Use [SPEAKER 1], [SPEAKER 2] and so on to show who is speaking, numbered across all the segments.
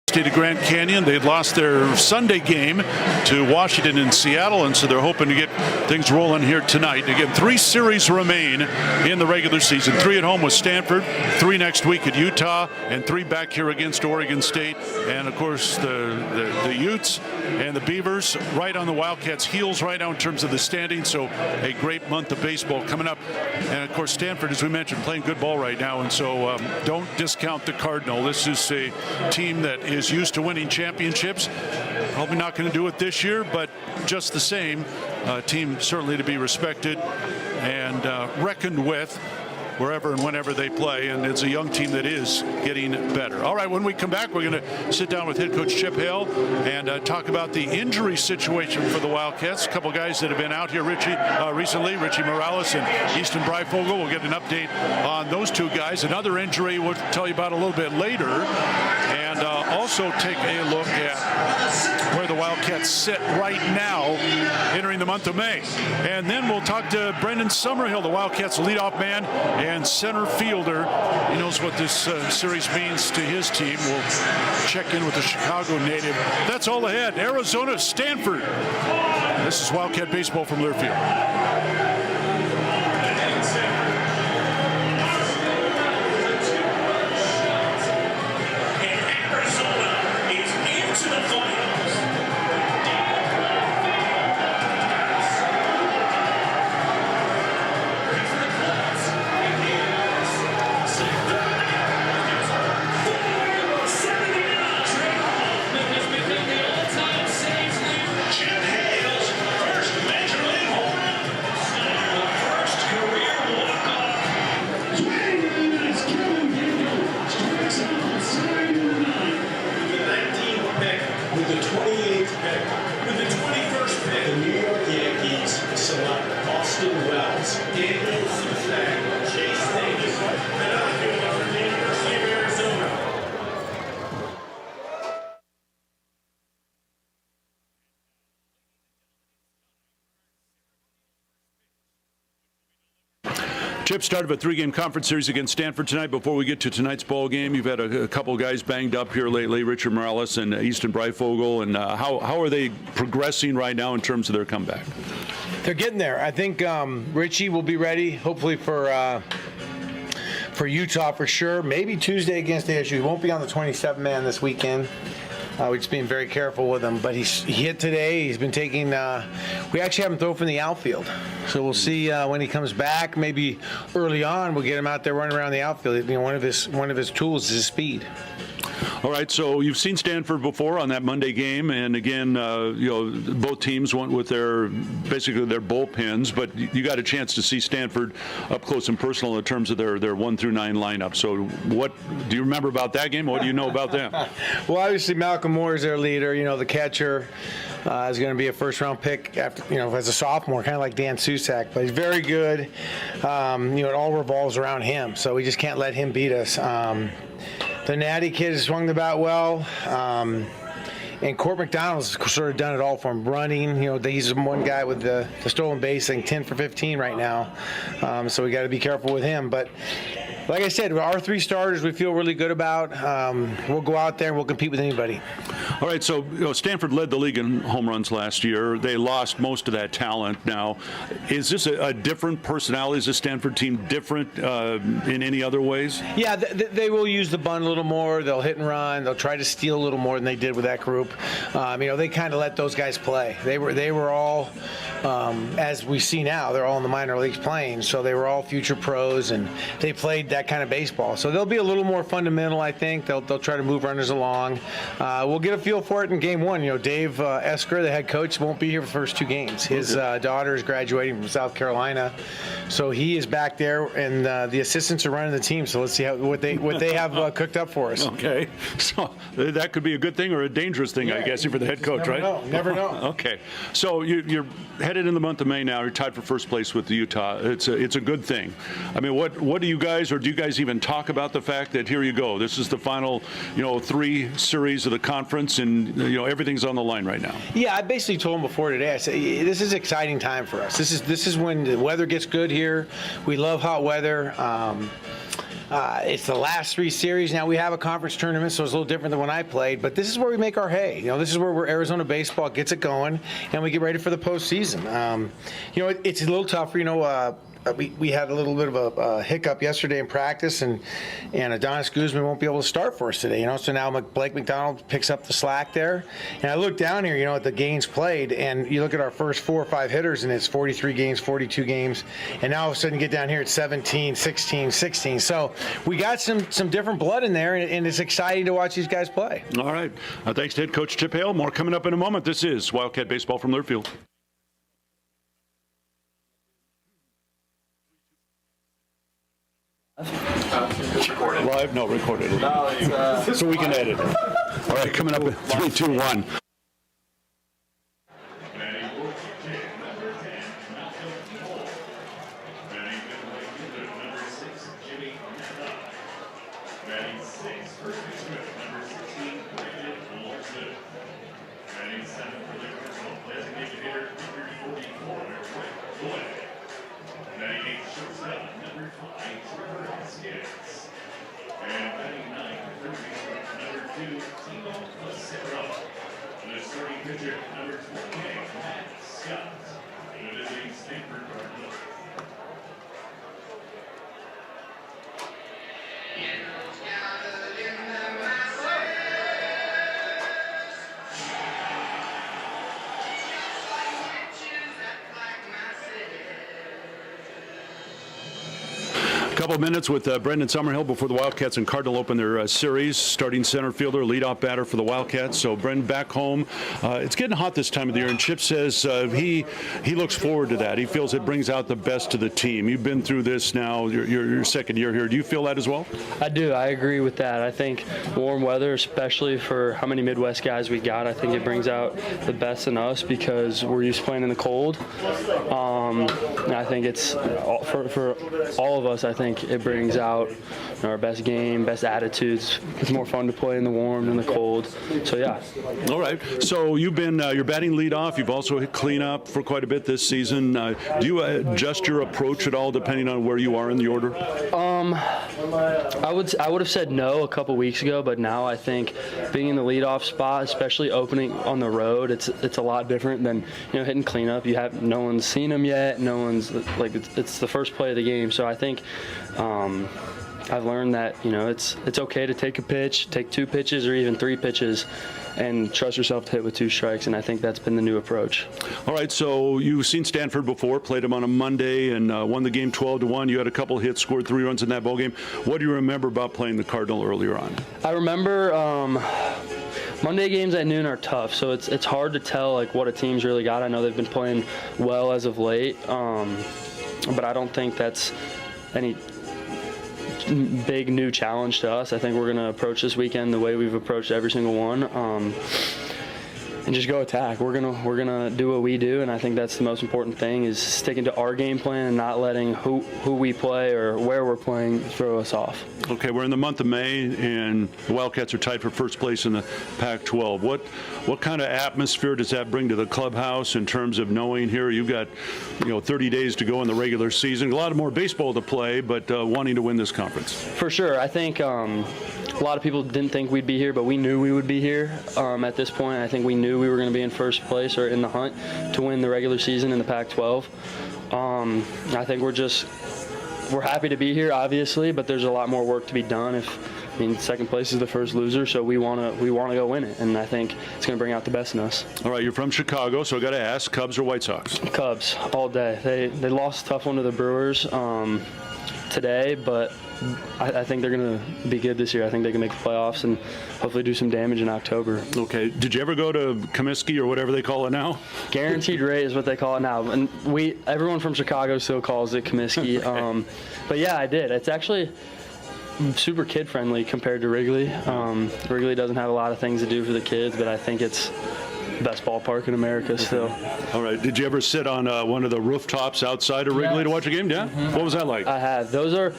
[SPEAKER 1] State of Grand Canyon. They'd lost their Sunday game to Washington and Seattle, and so they're hoping to get things rolling here tonight. Again, 3 series remain in the regular season. 3 at home with Stanford, 3 next week at Utah, and 3 back here against Oregon State. And, of course, the Utes and the Beavers right on the Wildcats' heels right now in terms of the standings. So a great month of baseball coming up. And, of course, Stanford, as we mentioned, playing good ball right now. And so don't discount the Cardinal. This is a team that is used to winning championships. Probably not going to do it this year, but just the same, team certainly to be respected and reckoned with wherever and whenever they play, and it's a young team that is getting better. All right, when we come back, we're going to sit down with head coach Chip Hale and talk about the injury situation for the Wildcats. A couple guys that have been out here recently, Richie Morales and Easton Breifogel. We'll get an update on those 2 guys. Another injury we'll tell you about a little bit later, and also take a look at where the Wildcats sit right now entering the month of May. And then we'll talk to Brendan Summerhill, the Wildcats leadoff man and center fielder. He knows what this series means to his team. We'll check in with the Chicago native. That's all ahead. Arizona, Stanford. This is Wildcat Baseball from Learfield. Chip started a 3-game conference series against Stanford tonight. Before we get to tonight's ball game, you've had a couple guys banged up here lately, Richard Morales and Easton Breifogel. And how are they progressing right now in terms of their comeback?
[SPEAKER 2] They're getting there. I think Richie will be ready, hopefully for Utah for sure. Maybe Tuesday against ASU. He won't be on the 27-man this weekend. We're just being very careful with him. But he hit today. He's been taking we actually have him throw from the outfield. So we'll see when he comes back. Maybe early on we'll get him out there running around the outfield. You know, one of his tools is his speed.
[SPEAKER 1] All right, so you've seen Stanford before on that Monday game, and again, both teams went with basically their bullpens, but you got a chance to see Stanford up close and personal in terms of their 1 through 9 lineup. So what do you remember about that game? What do you know about them?
[SPEAKER 2] Well, obviously Malcolm Moore is their leader. You know, the catcher is going to be a first-round pick after, as a sophomore, kind of like Dan Susak, but he's very good. It all revolves around him, so we just can't let him beat us. The Natty kid has swung the bat well. And Court McDonald's sort of done it all for him. Running, he's one guy with the stolen base, I think 10 for 15 right now. So we got to be careful with him. But like I said, our 3 starters we feel really good about. We'll go out there and we'll compete with anybody.
[SPEAKER 1] All right, so Stanford led the league in home runs last year. They lost most of that talent now. Is this a different personality? Is the Stanford team different in any other ways?
[SPEAKER 2] Yeah, they will use the bunt a little more. They'll hit and run. They'll try to steal a little more than they did with that group. They kind of let those guys play. They were all, as we see now, they're all in the minor leagues playing. So they were all future pros, and they played that kind of baseball. So they'll be a little more fundamental, I think. They'll try to move runners along. We'll get a feel for it in game 1. Dave Esker, the head coach, won't be here for the first 2 games. His daughter is graduating from South Carolina, so he is back there, and the assistants are running the team. So let's see what they have cooked up for us.
[SPEAKER 1] Okay, so that could be a good thing or a dangerous thing, I guess, for the head coach, right?
[SPEAKER 2] Never know.
[SPEAKER 1] Okay, so you're headed in the month of May now. You're tied for first place with the Utah. It's a good thing. I mean, what do you guys, or do you guys even talk about the fact that here you go? This is the final, 3 series of the conference, and everything's on the line right now.
[SPEAKER 2] Yeah, I basically told him before today. I said this is an exciting time for us. This is when the weather gets good here. We love hot weather. It's the last 3 series. Now we have a conference tournament, so it's a little different than when I played. But this is where we make our hay. This is where Arizona baseball gets it going, and we get ready for the postseason. It's a little tougher. We had a little bit of a hiccup yesterday in practice, and Adonis Guzman won't be able to start for us today. So now Blake McDonald picks up the slack there. And I look down here, at the games played, and you look at our first 4 or 5 hitters, and it's 43 games, 42 games, and now all of a sudden you get down here at 17, 16, 16. So we got some different blood in there, and it's exciting to watch these guys play.
[SPEAKER 1] All right. Thanks to head coach Chip Hale. More coming up in a moment. This is Wildcat Baseball from Learfield. Live? No, recorded. No, so we can edit. All right, coming up at 3, 2, 1. Couple of minutes with Brendan Summerhill before the Wildcats and Cardinal open their series. Starting center fielder, leadoff batter for the Wildcats. So Brendan back home. It's getting hot this time of the year, and Chip says he looks forward to that. He feels it brings out the best of the team. You've been through this now, your second year here. Do you feel that as well?
[SPEAKER 3] I do. I agree with that. I think warm weather, especially for how many Midwest guys we got, I think it brings out the best in us because we're used to playing in the cold. And I think it's for all of us. I think it brings out our best game, best attitudes. It's more fun to play in the warm than the cold. So yeah.
[SPEAKER 1] All right. So you've been you're batting leadoff. You've also hit cleanup for quite a bit this season. Do you adjust your approach at all depending on where you are in the order?
[SPEAKER 3] I would have said no a couple weeks ago, but now I think being in the leadoff spot, especially opening on the road, it's a lot different than hitting cleanup. No one's seen them yet. No one's it's the first play of the game. So I think I've learned that it's okay to take a pitch, take 2 pitches or even 3 pitches, and trust yourself to hit with 2 strikes. And I think that's been the new approach. All
[SPEAKER 1] right. So you've seen Stanford before, played them on a Monday, and won the game 12-1. You had a couple hits, scored 3 runs in that ball game. What do you remember about playing the Cardinal earlier on? I remember Monday games at noon are tough, so it's hard to tell what a team's really got. I know they've been playing well as of late, but I don't think that's any big new challenge to us. I think we're going to approach this weekend the way we've approached every single one, and just go attack. We're gonna do what we do, and I think that's the most important thing, is sticking to our game plan and not letting who we play or where we're playing throw us off. Okay, we're in the month of May, and the Wildcats are tied for first place in the Pac-12. What kind of atmosphere does that bring to the clubhouse in terms of knowing here you've got 30 days to go in the regular season, a lot more baseball to play, but wanting to win this conference? For sure. I think a lot of people didn't think we'd be here, but we knew we would be here at this point. I think we knew we were going to be in first place or in the hunt to win the regular season in the Pac-12. I think we're happy to be here, obviously, but there's a lot more work to be done. Second place is the first loser, so we want to go win it, and I think it's going to bring out the best in us. All right, you're from Chicago, so I got to ask, Cubs or White Sox? Cubs all day. They lost a tough one to the Brewers today, but I think they're going to be good this year. I think they can make the playoffs and hopefully do some damage in October. Okay. Did you ever go to Comiskey or whatever they call it now? Guaranteed rate is what they call it now. And everyone from Chicago still calls it Comiskey. Okay. But yeah, I did. It's actually super kid-friendly compared to Wrigley. Wrigley doesn't have a lot of things to do for the kids, but I think it's best ballpark in America still. All right. Did you ever sit on one of the rooftops outside of Wrigley to watch a game? Yeah. Mm-hmm. What was that like? I have. Those are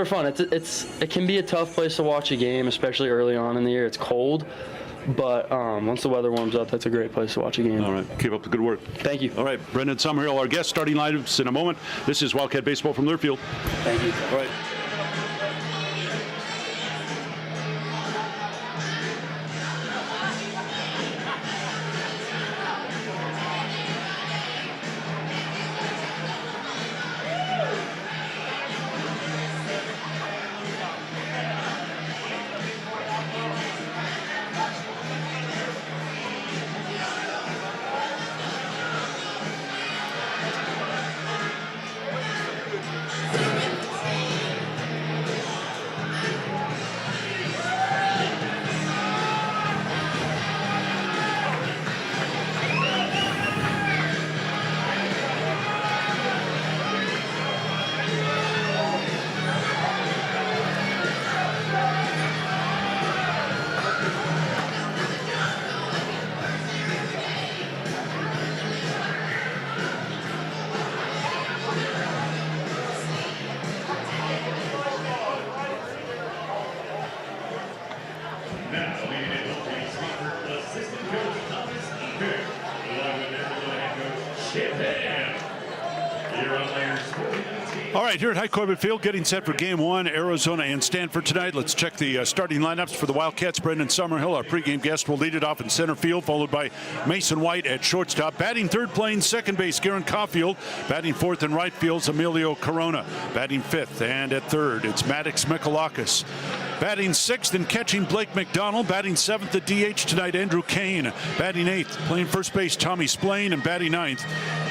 [SPEAKER 1] fun. It can be a tough place to watch a game, especially early on in the year. It's cold, but once the weather warms up, that's a great place to watch a game. All right. Keep up the good work. Thank you. All right. Brendan Summerhill, our guest, starting lineups in a moment. This is Wildcat Baseball from Learfield. Thank you. All right. All right, here at High Corbett Field, getting set for Game 1, Arizona and Stanford tonight. Let's check the starting lineups for the Wildcats. Brendan Summerhill, our pregame guest, will lead it off in center field, followed by Mason White at shortstop. Batting third, playing second base, Garen Caulfield. Batting fourth in right field, Emilio Corona. Batting fifth, and at third, it's Maddox Mikalakis. Batting sixth and catching, Blake McDonald. Batting seventh at DH tonight, Andrew Kane. Batting eighth, playing first base, Tommy Splain. And batting ninth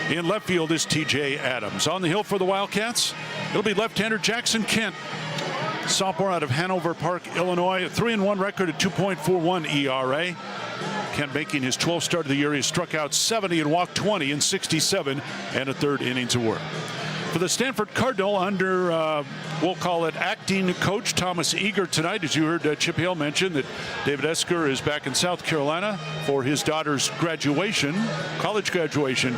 [SPEAKER 1] in left field is TJ Adams. On the hill for the Wildcats, it'll be left-hander Jackson Kent. Sophomore out of Hanover Park, Illinois. A 3-1 record at 2.41 ERA. Kent making his 12th start of the year. He struck out 70 and walked 20 in 67 and a third innings of work. For the Stanford Cardinal, under, we'll call it acting coach Thomas Eager tonight. As you heard Chip Hale mention that David Esker is back in South Carolina for his daughter's graduation, college graduation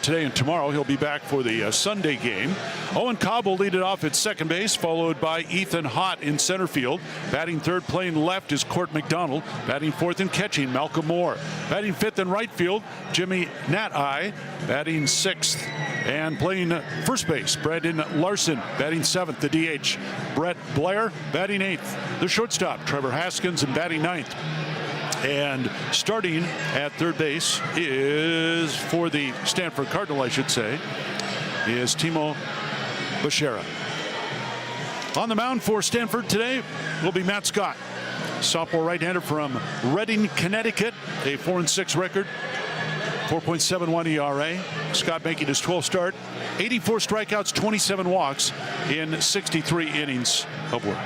[SPEAKER 1] today and tomorrow. He'll be back for the Sunday game. Owen Cobb will lead it off at second base, followed by Ethan Hott in center field. Batting third, playing left is Court McDonald. Batting fourth and catching, Malcolm Moore. Batting fifth in right field, Jimmy Nat-Eye. Batting sixth and playing first base, Brandon Larson. Batting seventh, the DH, Brett Blair. Batting eighth, the shortstop, Trevor Haskins. And batting ninth and starting at third base is, for the Stanford Cardinal, I should say, is Timo Bechara. On the mound for Stanford today will be Matt Scott, sophomore right-hander from Redding, Connecticut. A 4-6 record, 4.71 ERA. Scott making his 12th start, 84 strikeouts, 27 walks in 63 innings of work.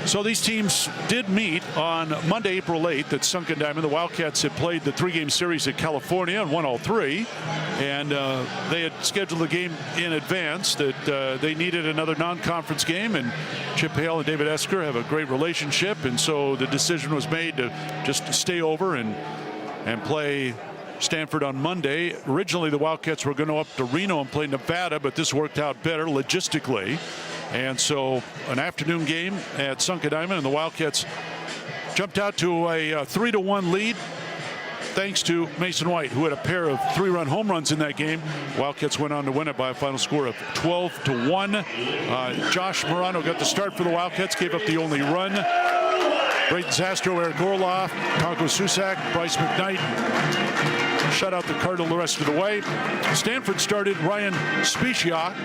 [SPEAKER 1] So these teams did meet on Monday, April 8th at Sunken Diamond. The Wildcats had played the three-game series at California and won all three. And they had scheduled the game in advance, that they needed another non-conference game. And Chip Hale and David Esker have a great relationship. And so the decision was made to just stay over and play Stanford on Monday. Originally, the Wildcats were going to up to Reno and play Nevada, but this worked out better logistically. And so an afternoon game at Sunken Diamond, and the Wildcats jumped out to a 3-1 lead thanks to Mason White, who had a pair of 3-run home runs in that game. Wildcats went on to win it by a final score of 12-1. Josh Morano got the start for the Wildcats, gave up the only run. Braden Zastro, Eric Orloff, Tonko Susak, Bryce McKnight shut out the Cardinal the rest of the way. Stanford started Ryan Speciak,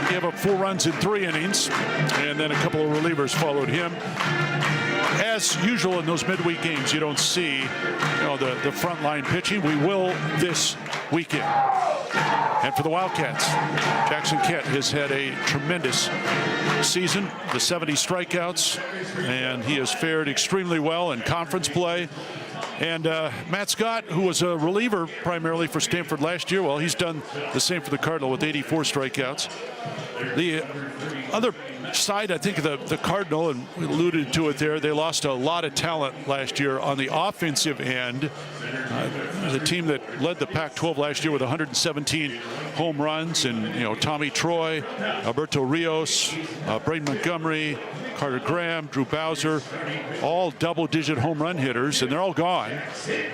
[SPEAKER 1] gave up 4 runs in 3 innings, and then a couple of relievers followed him. As usual in those midweek games, you don't see the frontline pitching. We will this weekend. And for the Wildcats, Jackson Kent has had a tremendous season, the 70 strikeouts, and he has fared extremely well in conference play. And Matt Scott, who was a reliever primarily for Stanford last year, well, he's done the same for the Cardinal with 84 strikeouts. The other side, I think, of the Cardinal, and we alluded to it there, they lost a lot of talent last year on the offensive end. The team that led the Pac-12 last year with 117 home runs, and Tommy Troy, Alberto Rios, Braden Montgomery, Carter Graham, Drew Bowser, all double-digit home run hitters, and they're all gone.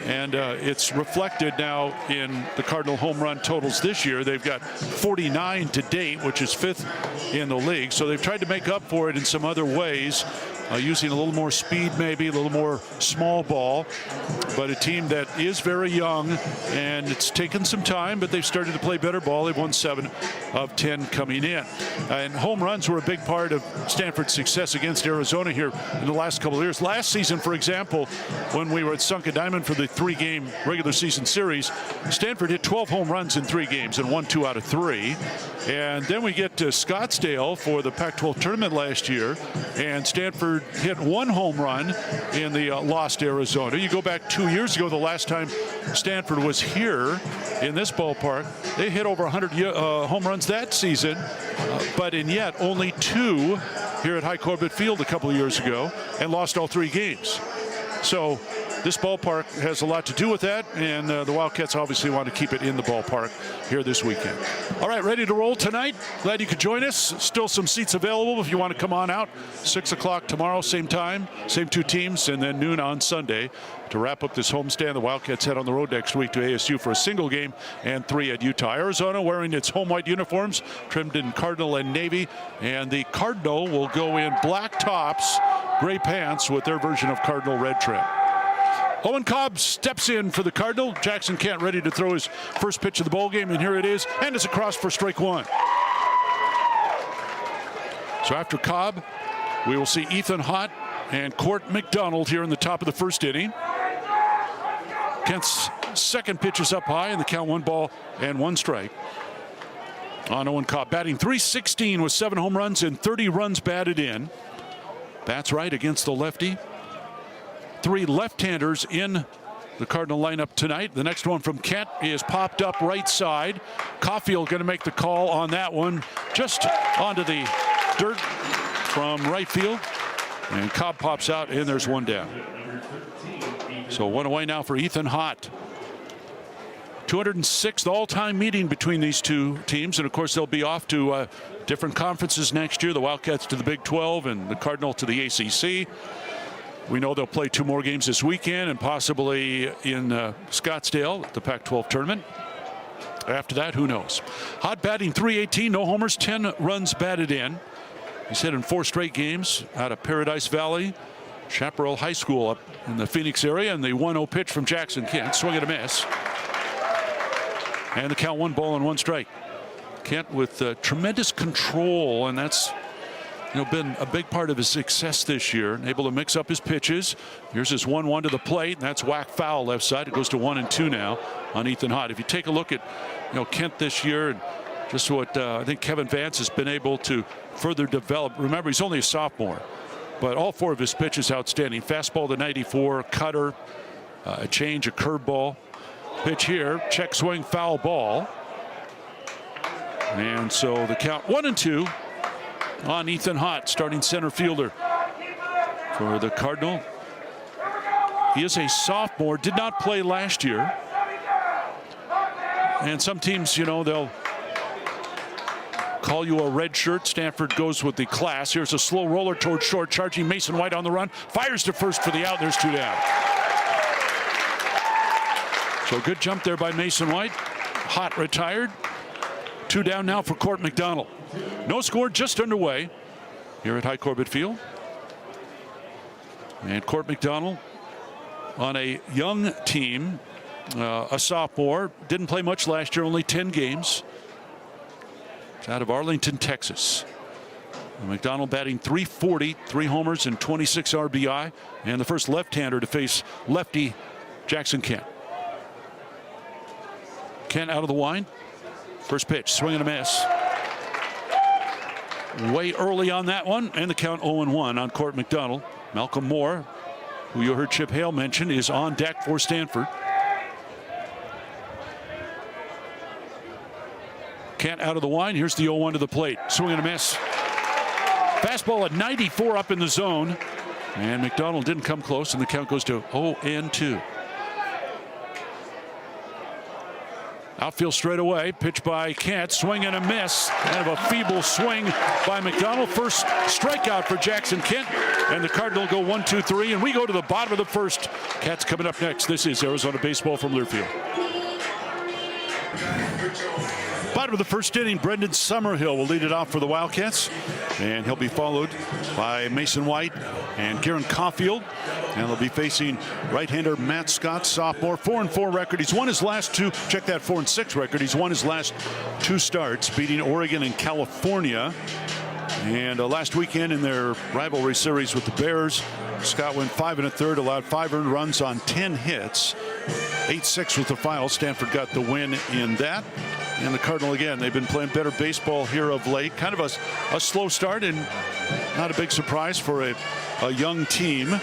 [SPEAKER 1] And it's reflected now in the Cardinal home run totals this year. They've got 49 to date, which is 5th in the league. So they've tried to make up for it in some other ways, using a little more speed, maybe a little more small ball. But a team that is very young, and it's taken some time, but they've started to play better ball. They've won 7 of 10 coming in. And home runs were a big part of Stanford's success against Arizona here in the last couple of years. Last season, for example, when we were at Sunken Diamond for the 3-game regular season series, Stanford hit 12 home runs in 3 games and won 2 out of 3. And then we get to Scottsdale for the Pac-12 tournament last year, and Stanford hit 1 home run in the lost Arizona. You go back 2 years ago, the last time Stanford was here in this ballpark, they hit over 100 home runs that season, but in yet only 2 here at High Corbett Field a couple of years ago, and lost all 3 games. So this ballpark has a lot to do with that, and the Wildcats obviously want to keep it in the ballpark here this weekend. All right, ready to roll tonight. Glad you could join us. Still some seats available if you want to come on out. 6 o'clock tomorrow, same time, same two teams, and then noon on Sunday to wrap up this homestand. The Wildcats head on the road next week to ASU for a single game and 3 at Utah. Arizona wearing its home white uniforms, trimmed in Cardinal and Navy, and the Cardinal will go in black tops, gray pants with their version of Cardinal red trim. Owen Cobb steps in for the Cardinal. Jackson Kent ready to throw his first pitch of the ball game, and here it is, and it's across for strike one. So after Cobb, we will see Ethan Hott and Court McDonald here in the top of the first inning. Kent's second pitch is up high, and the count 1 ball and 1 strike on Owen Cobb, batting .316 with 7 home runs and 30 runs batted in. Bats right against the lefty. 3 left-handers in the Cardinal lineup tonight. The next one from Kent is popped up right side. Caulfield going to make the call on that one, just onto the dirt from right field. And Cobb pops out, and there's 1 down. So 1 away now for Ethan Hott. 206th all-time meeting between these two teams, and of course they'll be off to different conferences next year. The Wildcats to the Big 12 and the Cardinal to the ACC. We know they'll play 2 more games this weekend and possibly in Scottsdale at the Pac-12 tournament. After that, who knows? Hott batting .318, no homers, 10 runs batted in. He's hit in 4 straight games out of Paradise Valley, Chaparral High School up in the Phoenix area, and the 1-0 pitch from Jackson Kent, swing and a miss. And the count 1 ball and 1 strike. Kent with tremendous control, and that's been a big part of his success this year, able to mix up his pitches. Here's his 1-1 to the plate, and that's whack foul left side. It goes to 1-2 now on Ethan Hott. If you take a look at Kent this year and just what I think Kevin Vance has been able to further develop. Remember, he's only a sophomore, but all 4 of his pitches outstanding. Fastball to 94, cutter, a change, a curveball. Pitch here, check swing, foul ball. And so the count 1-2 on Ethan Hott, starting center fielder for the Cardinal. He is a sophomore, did not play last year. And some teams, they'll call you a red shirt. Stanford goes with the class. Here's a slow roller towards short, charging Mason White on the run. Fires to first for the out. There's 2 down. So good jump there by Mason White. Hott retired. 2 down now for Court McDonald. No score, just underway here at High Corbett Field. And Court McDonald on a young team, a sophomore. Didn't play much last year, only 10 games. It's out of Arlington, Texas. McDonald batting .340, 3 homers and 26 RBI, and the first left-hander to face lefty Jackson Kent. Kent out of the wind. First pitch, swing and a miss. Way early on that one, and the count 0-1 on Court McDonald. Malcolm Moore, who you heard Chip Hale mention, is on deck for Stanford. Kent out of the wind. Here's the 0-1 to the plate. Swing and a miss. Fastball at 94 up in the zone, and McDonald didn't come close, and the count goes to 0-2. Outfield straight away, pitch by Kent, swing and a miss. Kind of a feeble swing by McDonald. First strikeout for Jackson Kent, and the Cardinal go 1-2-3, and we go to the bottom of the first. Cats coming up next. This is Arizona Baseball from Learfield. Bottom of the first inning, Brendan Summerhill will lead it off for the Wildcats, and he'll be followed by Mason White and Kieran Caulfield, and they'll be facing right-hander Matt Scott, sophomore. 4-4 record. He's won his last 2. Check that 4-6 record. He's won his last 2 starts, beating Oregon and California. And last weekend in their rivalry series with the Bears, Scott went 5 1/3, allowed 5 earned runs on 10 hits. 8-6 was the final. Stanford got the win in that. And the Cardinal, again, they've been playing better baseball here of late. Kind of a slow start, and not a big surprise for a young team.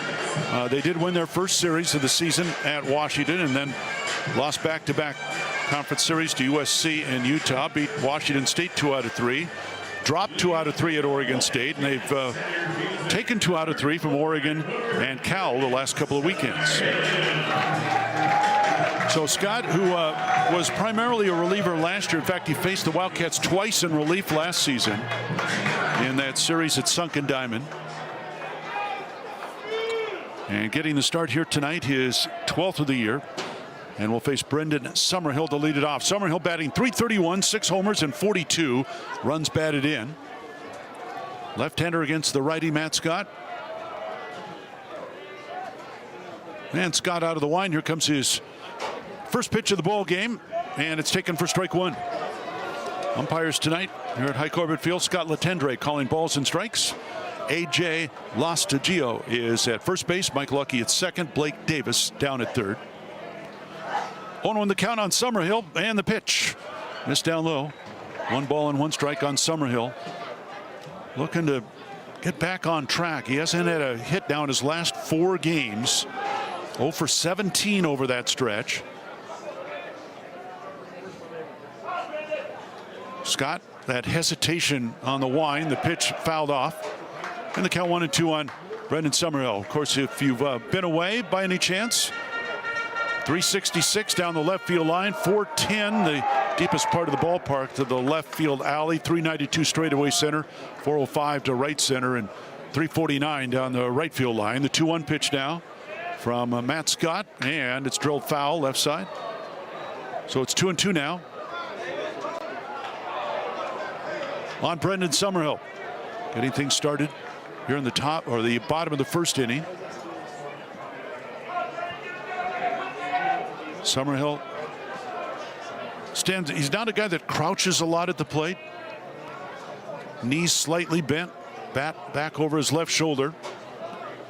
[SPEAKER 1] They did win their first series of the season at Washington, and then lost back-to-back conference series to USC and Utah. Beat Washington State 2 out of 3. dropped 2 out of 3 at Oregon State, and they've taken 2 out of 3 from Oregon and Cal the last couple of weekends. So Scott, who was primarily a reliever last year, in fact, he faced the Wildcats twice in relief last season in that series at Sunken Diamond. And getting the start here tonight, his 12th of the year. And we'll face Brendan Summerhill to lead it off. Summerhill batting .331, 6 homers and 42 runs batted in. Left-hander against the righty Matt Scott. And Scott out of the line. Here comes his first pitch of the ball game, and it's taken for strike 1. Umpires tonight here at High Corbett Field, Scott Latendre calling balls and strikes. A.J. Lostagio is at first base. Mike Lucky at second. Blake Davis down at third. 0-1 the count on Summerhill, and the pitch missed down low. 1 ball and 1 strike on Summerhill. Looking to get back on track. He hasn't had a hit down his last 4 games. 0 for 17 over that stretch. Scott, that hesitation on the wind. The pitch fouled off. And the count 1-2 on Brendan Summerhill. Of course, if you've been away by any chance, 366 down the left field line, 410 the deepest part of the ballpark to the left field alley, 392 straightaway center, 405 to right center, and 349 down the right field line. The 2-1 pitch now from Matt Scott, and it's drilled foul left side. So it's 2-2 now on Brendan Summerhill. Getting things started here in the top or the bottom of the first inning. Summerhill stands. He's not a guy that crouches a lot at the plate. Knees slightly bent, bat back over his left shoulder.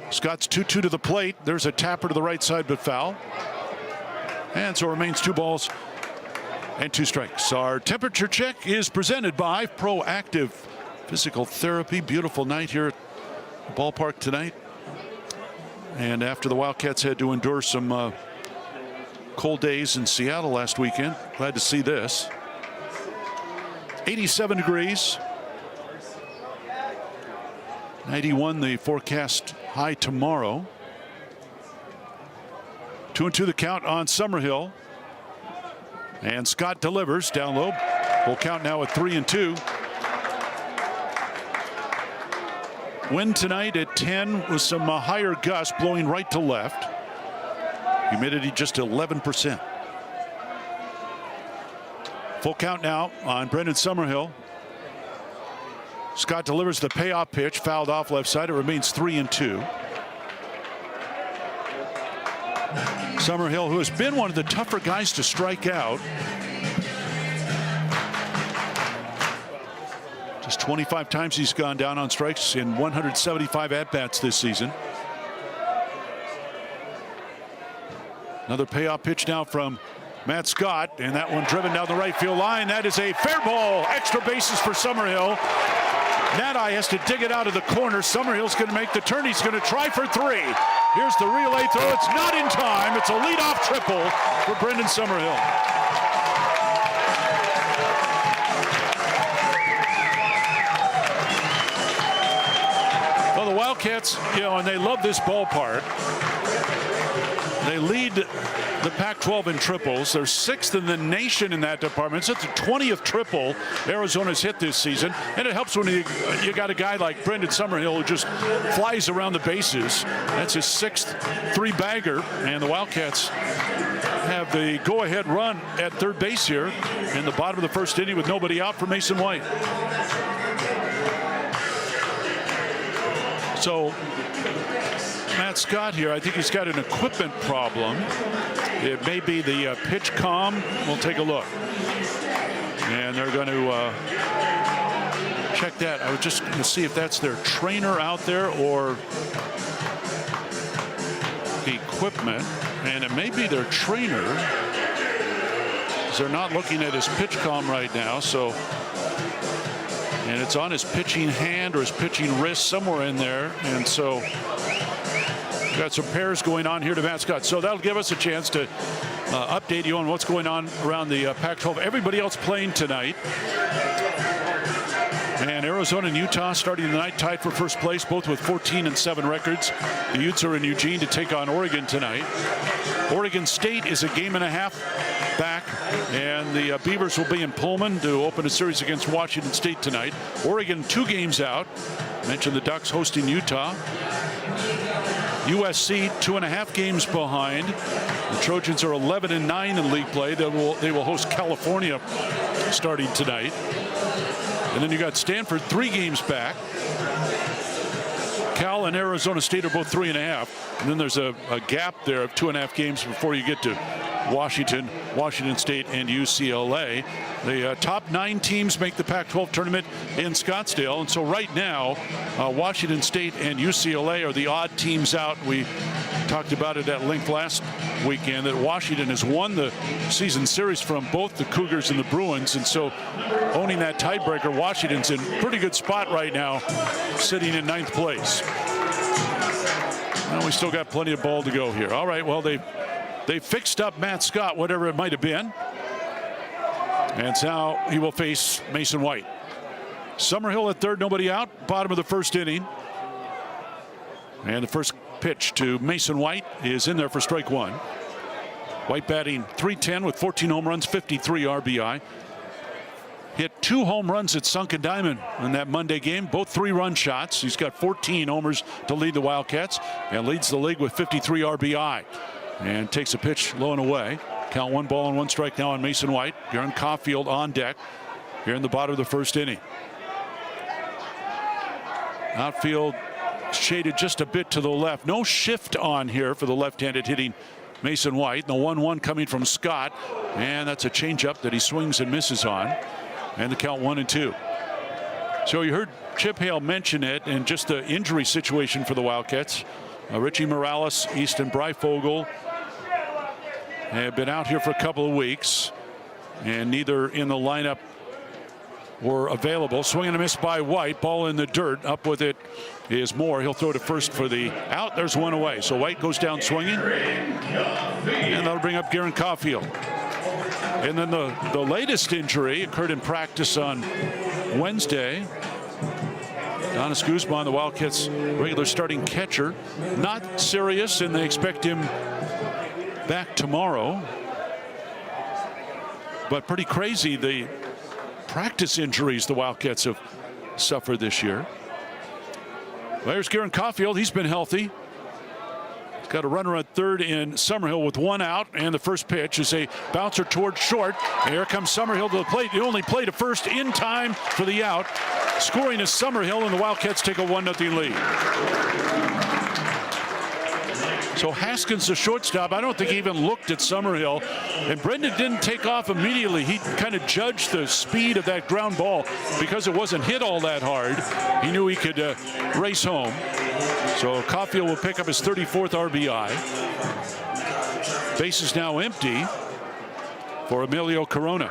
[SPEAKER 1] Scott's 2-2 to the plate. There's a tapper to the right side, but foul. And so it remains 2 balls and 2 strikes. Our temperature check is presented by Proactive Physical Therapy. Beautiful night here at the ballpark tonight. And after the Wildcats had to endure some cold days in Seattle last weekend, glad to see this. 87 degrees. 91 the forecast high tomorrow. 2-2 the count on Summerhill. And Scott delivers down low. Full count now at 3-2. Wind tonight at 10 with some higher gusts blowing right to left. Humidity just 11%. Full count now on Brendan Summerhill. Scott delivers the payoff pitch, fouled off left side. It remains 3-2. Summerhill, who has been one of the tougher guys to strike out. Just 25 times he's gone down on strikes in 175 at-bats this season. Another payoff pitch now from Matt Scott, and that one driven down the right field line. That is a fair ball. Extra bases for Summerhill. Nadi has to dig it out of the corner. Summerhill's going to make the turn. He's going to try for 3. Here's the relay throw. It's not in time. It's a leadoff triple for Brendan Summerhill. Well, the Wildcats, and they love this ballpark. They lead the Pac-12 in triples. They're 6th in the nation in that department. It's the 20th triple Arizona's hit this season. And it helps when you got a guy like Brendan Summerhill who just flies around the bases. That's his 6th 3-bagger. And the Wildcats have the go-ahead run at third base here in the bottom of the first inning with nobody out for Mason White. So Matt Scott here, I think he's got an equipment problem. It may be the pitch comm. We'll take a look. And they're going to check that. I was just going to see if that's their trainer out there or equipment. And it may be their trainer. They're not looking at his pitch comm right now. So, and it's on his pitching hand or his pitching wrist somewhere in there. And so got some pairs going on here to Matt Scott. So that'll give us a chance to update you on what's going on around the Pac-12. Everybody else playing tonight. And Arizona and Utah starting the night tied for first place, both with 14-7 records. The Utes are in Eugene to take on Oregon tonight. Oregon State is a game and a half back, and the Beavers will be in Pullman to open a series against Washington State tonight. Oregon 2 games out. Mentioned the Ducks hosting Utah. USC 2.5 games behind. The Trojans are 11-9 in league play. They will host California starting tonight. And then you got Stanford 3 games back. Cal and Arizona State are both 3.5. And then there's a gap there of 2.5 games before you get to Washington, Washington State, and UCLA. The top 9 teams make the Pac-12 tournament in Scottsdale. And so right now, Washington State and UCLA are the odd teams out. We talked about it at length last weekend that Washington has won the season series from both the Cougars and the Bruins. And so owning that tiebreaker, Washington's in pretty good spot right now, sitting in 9th place. Well, we still got plenty of ball to go here. All right, well, they fixed up Matt Scott, whatever it might have been. And now he will face Mason White. Summerhill at third, nobody out. Bottom of the first inning. And the first pitch to Mason White is in there for strike 1. White batting .310 with 14 home runs, 53 RBI. Hit 2 home runs at Sunken Diamond in that Monday game, both 3-run shots. He's got 14 homers to lead the Wildcats and leads the league with 53 RBI. And takes a pitch low and away. Count 1 ball and 1 strike now on Mason White. Garen Caulfield on deck here in the bottom of the first inning. Outfield shaded just a bit to the left. No shift on here for the left-handed hitting Mason White. The 1-1 coming from Scott. And that's a changeup that he swings and misses on. And the count 1-2. So you heard Chip Hale mention it and just the injury situation for the Wildcats. Richie Morales, Easton Breifogel have been out here for a couple of weeks, and neither in the lineup were available. Swing and a miss by White. Ball in the dirt. Up with it is Moore. He'll throw to first for the out. There's one away. So White goes down swinging, and that'll bring up Garen Caulfield. And then the latest injury occurred in practice on Wednesday. Donis Guzman, the Wildcats' regular starting catcher, not serious, and they expect him back tomorrow. But pretty crazy, the practice injuries the Wildcats have suffered this year. There's Garen Caulfield. He's been healthy. He's got a runner at third in Summerhill with 1 out, and the first pitch is a bouncer towards short. And here comes Summerhill to the plate. He only played to first in time for the out. Scoring is Summerhill, and the Wildcats take a 1-0 lead. So Haskins, the shortstop, I don't think he even looked at Summerhill. And Brendan didn't take off immediately. He kind of judged the speed of that ground ball because it wasn't hit all that hard. He knew he could race home. So Caulfield will pick up his 34th RBI. Base is now empty for Emilio Corona.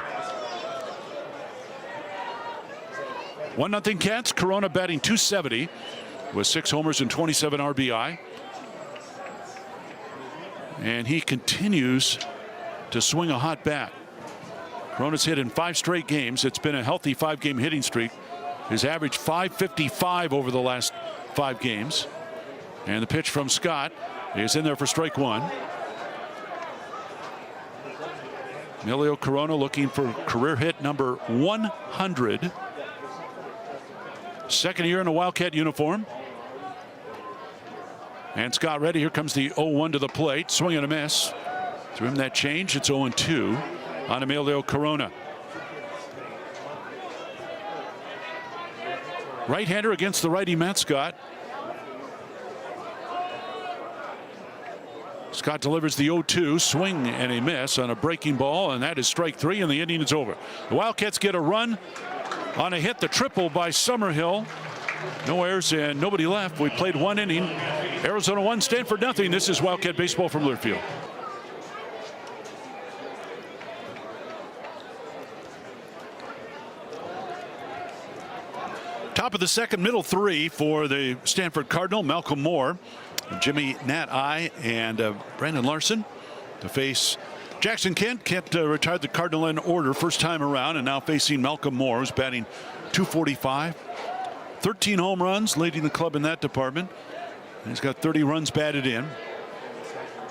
[SPEAKER 1] 1-0 Cats. Corona batting .270 with 6 homers and 27 RBI. And he continues to swing a hot bat. Corona's hit in 5 straight games. It's been a healthy 5-game hitting streak. His average .555 over the last 5 games. And the pitch from Scott is in there for strike 1. Emilio Corona looking for career hit number 100. Second year in a Wildcat uniform. And Scott ready. Here comes the 0-1 to the plate. Swing and a miss. Threw him that change. It's 0-2 on Emilio Corona. Right-hander against the righty Matt Scott. Scott delivers the 0-2, swing and a miss on a breaking ball, and that is strike 3, and the inning is over. The Wildcats get a run on a hit, the triple by Summerhill. No errors and nobody left. We played 1 inning. Arizona 1, Stanford nothing. This is Wildcat baseball from Learfield. Top of the second, middle 3 for the Stanford Cardinal. Malcolm Moore, Jimmy Nat I, and Brandon Larson to face Jackson Kent. Kent retired the Cardinal in order first time around, and now facing Malcolm Moore, who's batting .245. 13 home runs, leading the club in that department. He's got 30 runs batted in.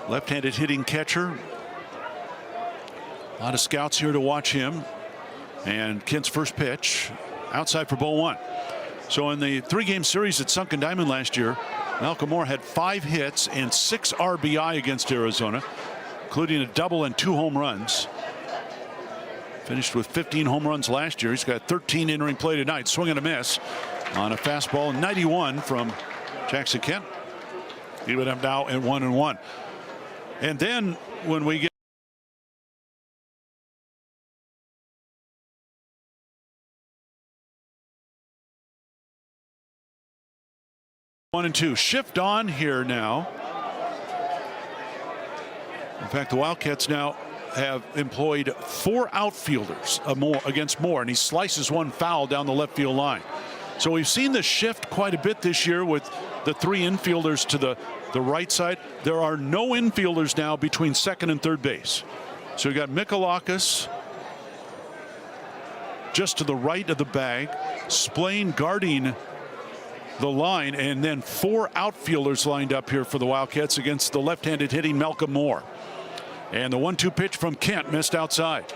[SPEAKER 1] Left-handed hitting catcher. A lot of scouts here to watch him. And Kent's first pitch outside for ball 1. So in the 3-game series at Sunken Diamond last year, Malcolm Moore had 5 hits and 6 RBI against Arizona, including a double and 2 home runs. Finished with 15 home runs last year. He's got 13 entering play tonight. Swing and a miss on a fastball. 91 from Jackson Kent. He would have now at 1-1. And then when we get one and two, shift on here now. In fact, the Wildcats now have employed 4 outfielders against Moore, and he slices one foul down the left field line. So we've seen the shift quite a bit this year with the 3 infielders to the right side. There are no infielders now between second and third base. So you got Mikalakis just to the right of the bag, Splain guarding the line, and then 4 outfielders lined up here for the Wildcats against the left-handed hitting Malcolm Moore. And the 1-2 pitch from Kent missed outside.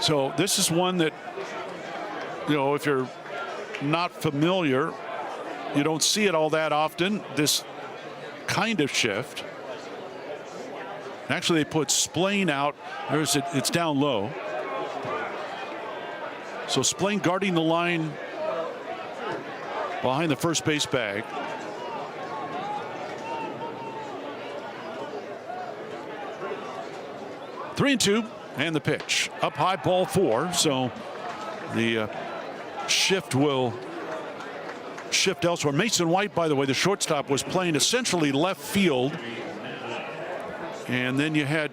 [SPEAKER 1] So this is one that, you know, if you're not familiar, you don't see it all that often, this kind of shift. Actually, they put Splain out. It's down low. So Splain guarding the line behind the first base bag. Three and 2, and the pitch up high, ball 4. So the shift will shift elsewhere. Mason White, by the way, the shortstop, was playing essentially left field, and then you had,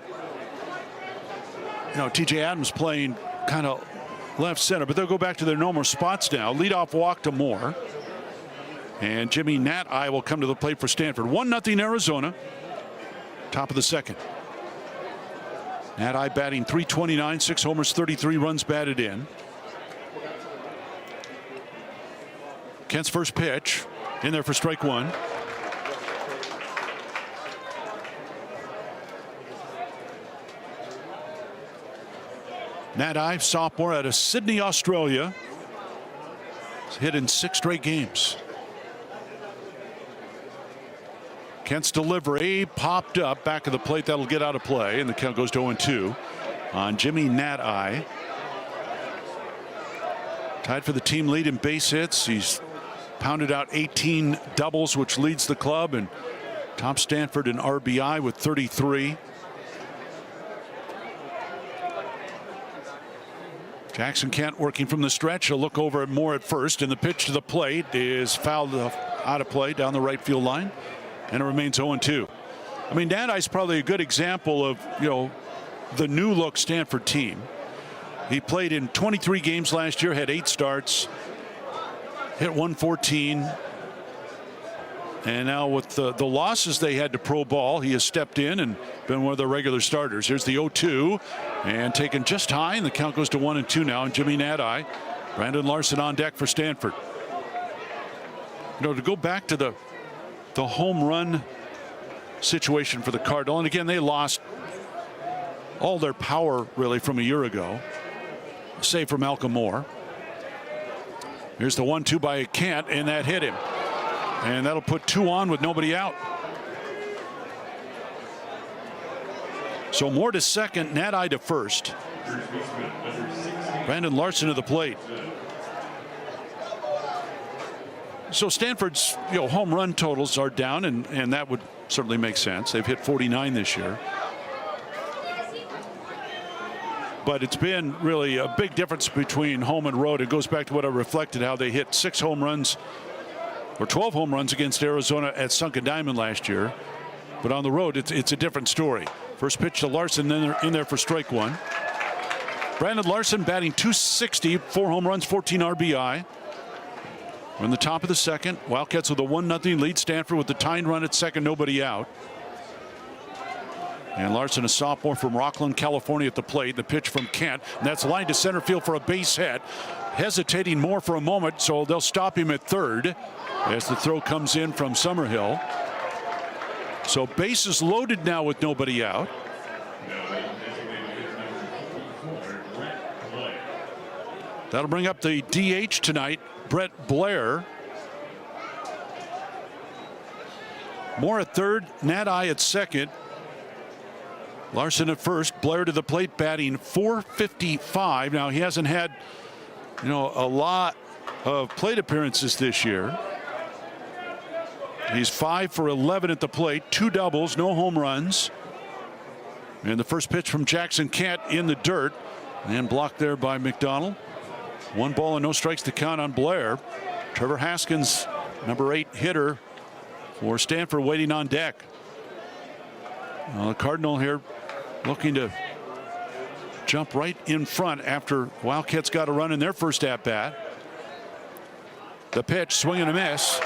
[SPEAKER 1] you know, TJ Adams playing kind of left center, but they'll go back to their normal spots now. Leadoff walk to Moore, and Jimmy Nat-Eye will come to the plate for Stanford. 1-0 Arizona. Top of the second. Nat-Eye batting .329, 6 homers, 33 runs batted in. Kent's first pitch in there for strike 1. Nat-Eye, sophomore out of Sydney, Australia. He's hit in 6 straight games. Kent's delivery popped up back of the plate. That'll get out of play, and the count goes to 0-2 on Jimmy Nat-Eye. Tied for the team lead in base hits. He's pounded out 18 doubles, which leads the club, and tops Stanford in RBI with 33. Jackson Kent working from the stretch. He'll look over at Moore at first, and the pitch to the plate is fouled out of play down the right field line, and it remains 0-2. I mean, Nat-Eye's probably a good example of, you know, the new look Stanford team. He played in 23 games last year, had 8 starts, hit 114. And now with the losses they had to pro ball, he has stepped in and been one of their regular starters. Here's the 0-2 and taken just high, and the count goes to 1-2 now. And Jimmy Nat-Eye, Brandon Larson on deck for Stanford. You know, to go back to the home run situation for the Cardinal, and again, they lost all their power really from a year ago, save for Malcolm Moore. Here's the 1-2 by Kent, and that hit him. And that'll put 2 on with nobody out. So Moore to second, Nat-Eye to first. Brandon Larson to the plate. So Stanford's, you know, home run totals are down, and that would certainly make sense. They've hit 49 this year. But it's been really a big difference between home and road. It goes back to what I reflected, how they hit 6 home runs or 12 home runs against Arizona at Sunken Diamond last year. But on the road, it's a different story. First pitch to Larson, then they're in there for strike 1. Brandon Larson batting .260, 4 home runs, 14 RBI. We're in the top of the second. Wildcats with a 1-0 lead. Stanford with the tying run at second, nobody out. And Larson, a sophomore from Rockland, California, at the plate. The pitch from Kent, and that's lined to center field for a base hit. hesitating more for a moment, so they'll stop him at third as the throw comes in from Summerhill. So bases loaded now with nobody out. That'll bring up the DH tonight, Brett Blair. Moore at third, Nadi at second. Larson at first, Blair to the plate batting .455. Now he hasn't had, a lot of plate appearances this year. He's 5 for 11 at the plate, 2 doubles, no home runs. And the first pitch from Jackson Kent in the dirt and blocked there by McDonald. 1 ball and no strikes to count on Blair. Trevor Haskins, number 8 hitter for Stanford, waiting on deck. Well, the Cardinal here looking to jump right in front after Wildcats got a run in their first at bat. The pitch, swing and a miss.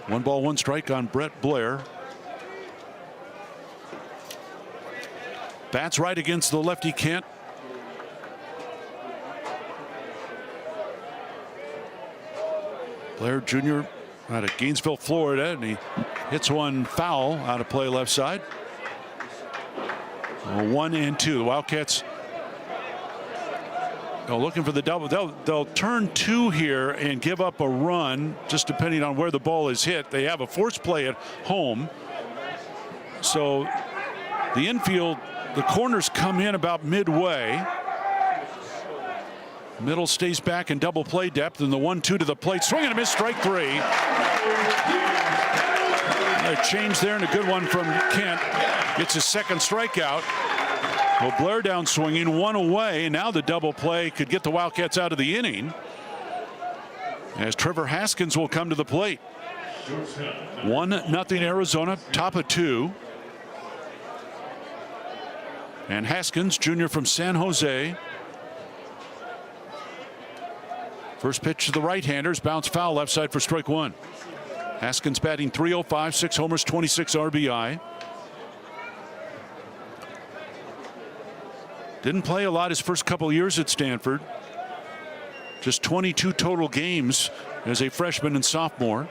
[SPEAKER 1] 1 ball, 1 strike on Brett Blair. Bats right against the lefty Kent. Blair Jr. out of Gainesville, Florida, and he hits one foul out of play left side. 1 and 2. The Wildcats looking for the double. They'll turn 2 here and give up a run, just depending on where the ball is hit. They have a force play at home, so the infield, the corners come in about midway. Middle stays back in double play depth, and the 1-2 to the plate, swing and a miss, strike 3. A change there, and a good one from Kent. Gets his second strikeout. Well, Blair down swinging, 1 away. Now the double play could get the Wildcats out of the inning, as Trevor Haskins will come to the plate. 1-0 Arizona, top of 2. And Haskins, junior from San Jose. First pitch to the right-handers, bounce foul left side for strike 1. Haskins batting .305, 6 homers, 26 RBI. Didn't play a lot his first couple years at Stanford. Just 22 total games as a freshman and sophomore.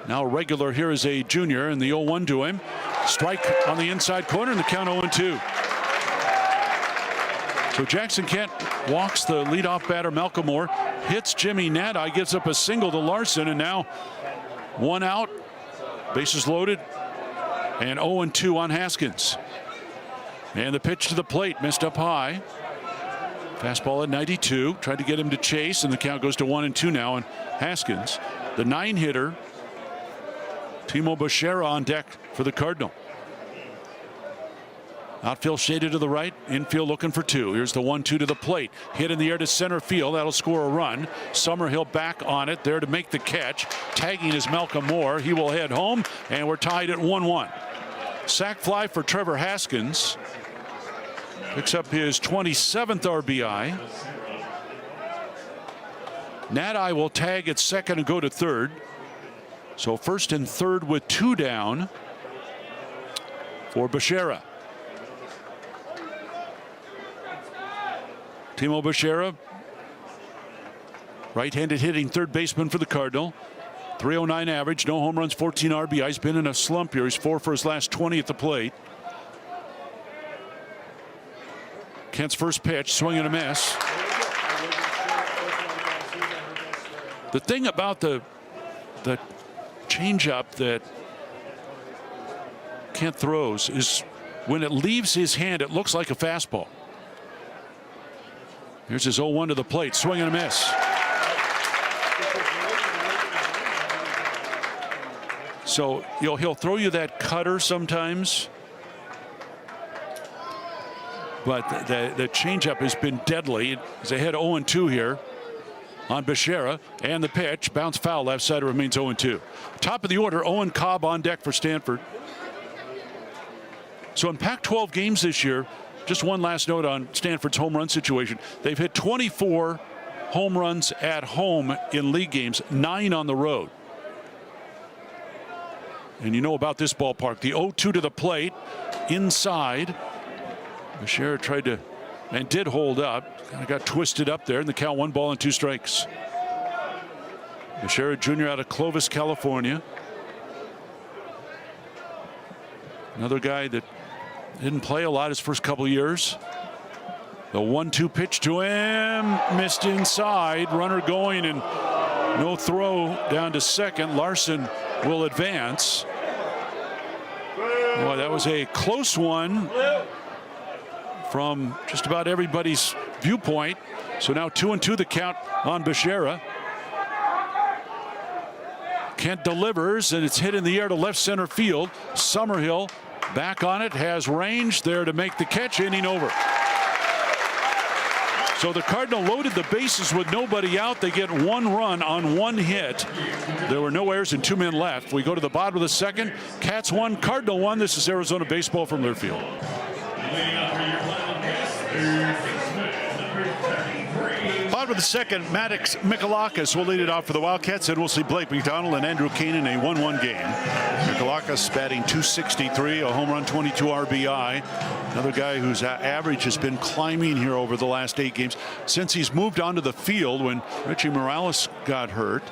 [SPEAKER 1] Now a regular here as a junior, and the 0-1 to him. Strike on the inside corner, and the count 0-2. So Jackson Kent walks the leadoff batter Malcolm Moore, hits Jimmy Nadi, gives up a single to Larson, and now 1 out, bases loaded, and 0-2 on Haskins. And the pitch to the plate, missed up high. Fastball at 92, tried to get him to chase, and the count goes to 1-2 now on Haskins. The 9-hitter, Timo Bechara, on deck for the Cardinal. Outfield shaded to the right, infield looking for 2. Here's the 1-2 to the plate, hit in the air to center field. That'll score a run. Summerhill back on it, there to make the catch. Tagging is Malcolm Moore. He will head home, and we're tied at 1-1. Sac fly for Trevor Haskins. Picks up his 27th RBI. Nadi will tag at second and go to third. So first and third with 2 down for Bechara. Timo Bechara, right-handed hitting third baseman for the Cardinal. .309 average, no home runs, 14 RBIs. Been in a slump here. He's 4 for his last 20 at the plate. Kent's first pitch, swing and a miss. The thing about the changeup that Kent throws is when it leaves his hand, it looks like a fastball. Here's his 0-1 to the plate, swing and a miss. So he'll throw you that cutter sometimes, but the changeup has been deadly. He's ahead 0-2 here on Bechara, and the pitch, bounce foul left side, remains 0-2. Top of the order, Owen Cobb on deck for Stanford. So in Pac-12 games this year, just one last note on Stanford's home run situation. They've hit 24 home runs at home in league games, 9 on the road. And you know about this ballpark. The 0-2 to the plate, inside. Bechara tried to and did hold up. Kind of got twisted up there in the count, 1 ball and 2 strikes. Bashera Jr. out of Clovis, California. Another guy that didn't play a lot his first couple years. The 1-2 pitch to him, missed inside. Runner going and no throw down to second. Larson will advance. Boy, that was a close one from just about everybody's viewpoint. So now 2-2 the count on Bashera. Kent delivers, and it's hit in the air to left center field. Summerhill back on it, has range there to make the catch, inning over. So the Cardinal loaded the bases with nobody out. They get 1 run on 1 hit. There were no errors and 2 men left. We go to the bottom of the second. Cats 1, Cardinal 1. This is Arizona baseball from Learfield. Bottom of the second, Maddox Mikalakis will lead it off for the Wildcats, and we'll see Blake McDonald and Andrew Kane in a 1-1 game. Mikalakis batting .263, a home run, 22 RBI. Another guy whose average has been climbing here over the last 8 games since he's moved onto the field when Richie Morales got hurt.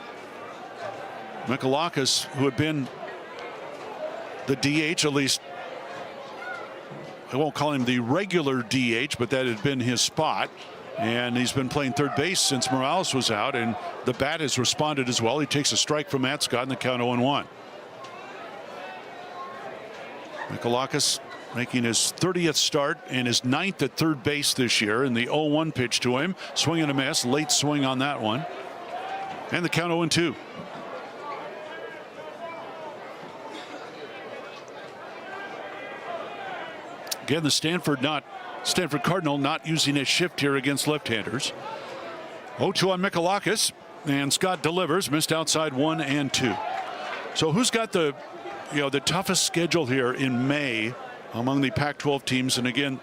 [SPEAKER 1] Mikalakis, who had been the DH, at least I won't call him the regular DH, but that had been his spot. And he's been playing third base since Morales was out, and the bat has responded as well. He takes a strike from Matt Scott in the count 0-1. Mikalakis making his 30th start and his 9th at third base this year. In the 0-1 pitch to him, swing and a miss, late swing on that one, and the count 0-2. Again, the Stanford Cardinal not using a shift here against left-handers. 0-2 on Mikalakis, and Scott delivers, missed outside 1 and 2. So who's got the toughest schedule here in May among the Pac-12 teams? And again,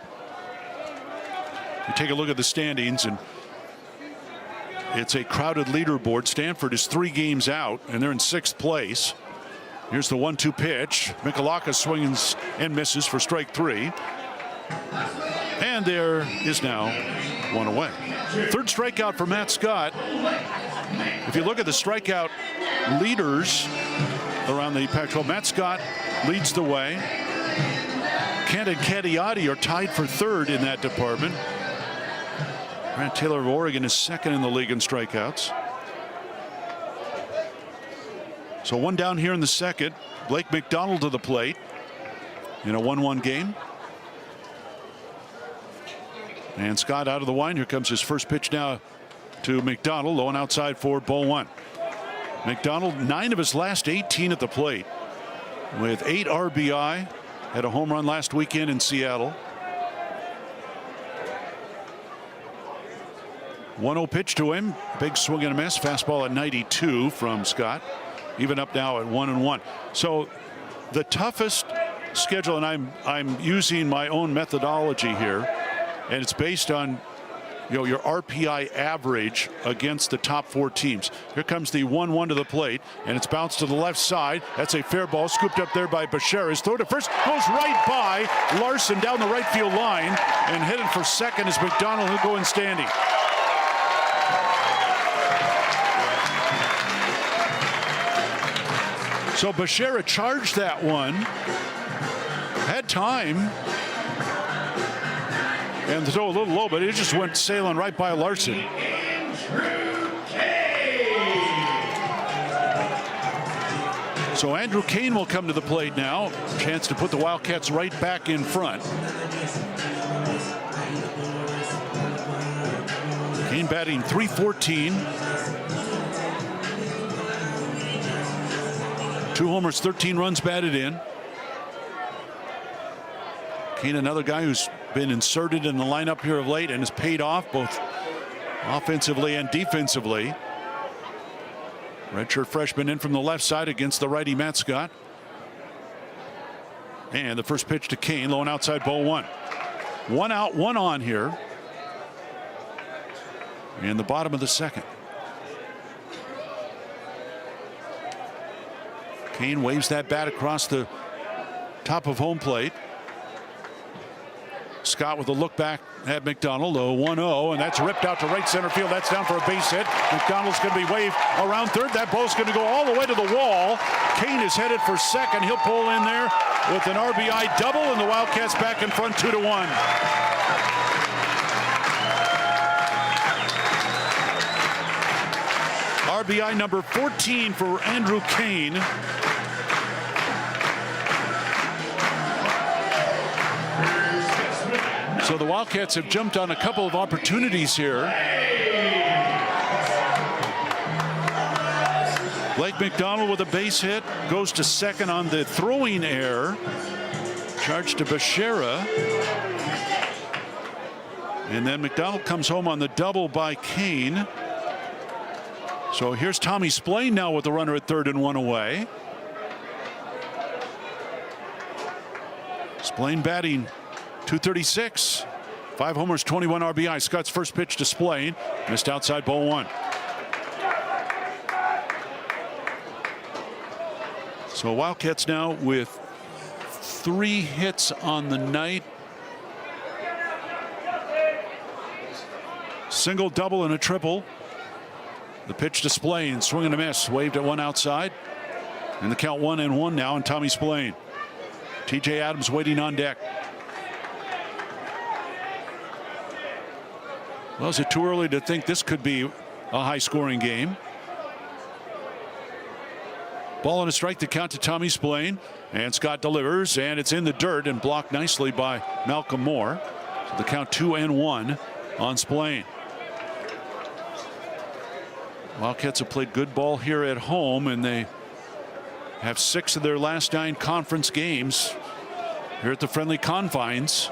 [SPEAKER 1] you take a look at the standings, and it's a crowded leaderboard. Stanford is 3 games out, and they're in 6th place. Here's the 1-2 pitch. Mikalakis swings and misses for strike 3. And there is now 1 away. 3rd strikeout for Matt Scott. If you look at the strikeout leaders around the Pac-12, Matt Scott leads the way. Kent and Cadiotti are tied for 3rd in that department. Grant Taylor of Oregon is 2nd in the league in strikeouts. So 1 down here in the second. Blake McDonald to the plate in a 1-1 game. And Scott out of the line. Here comes his first pitch now to McDonald. Low and outside for ball 1. McDonald, 9 of his last 18 at the plate with 8 RBI. Had a home run last weekend in Seattle. 1-0 pitch to him. Big swing and a miss. Fastball at 92 from Scott. Even up now at 1-1. So the toughest schedule, and I'm using my own methodology here, and it's based on your RPI average against the top 4 teams. Here comes the 1-1 to the plate, and it's bounced to the left side. That's a fair ball, scooped up there by Bashera. His throw to first goes right by Larson down the right field line, and headed for second is McDonald, who'll go in standing. So Bashera charged that one, had time, and the throw a little low, but it just went sailing right by Larson. So Andrew Kane will come to the plate now. Chance to put the Wildcats right back in front. Kane batting .314. 2 homers, 13 runs batted in. Kane, another guy who's been inserted in the lineup here of late and has paid off both offensively and defensively. Redshirt freshman in from the left side against the righty Matt Scott. And the first pitch to Kane, low and outside, ball 1. 1 out, 1 on here in the bottom of the second. Kane waves that bat across the top of home plate. Scott with a look back at McDonald, 1-0, and that's ripped out to right center field. That's down for a base hit. McDonald's going to be waved around third. That ball's going to go all the way to the wall. Kane is headed for second. He'll pull in there with an RBI double, and the Wildcats back in front 2-1. RBI number 14 for Andrew Kane. So the Wildcats have jumped on a couple of opportunities here. Blake McDonald with a base hit goes to second on the throwing error. Charge to Bechara. And then McDonald comes home on the double by Kane. So here's Tommy Splain now with the runner at third and one away. Splain batting .236, 5 homers, 21 RBI. Scott's first pitch to Splain, missed outside, ball one. So Wildcats now with 3 hits on the night. Single, double, and a triple. The pitch to Splain, swing and a miss, waved at one outside. And the count 1-1 now, and Tommy Splain. TJ Adams waiting on deck. Well, is it too early to think this could be a high-scoring game? Ball and a strike to count to Tommy Splain, and Scott delivers, and it's in the dirt and blocked nicely by Malcolm Moore. So the count 2-1 on Splain. Wildcats have played good ball here at home, and they have 6 of their last 9 conference games here at the friendly confines.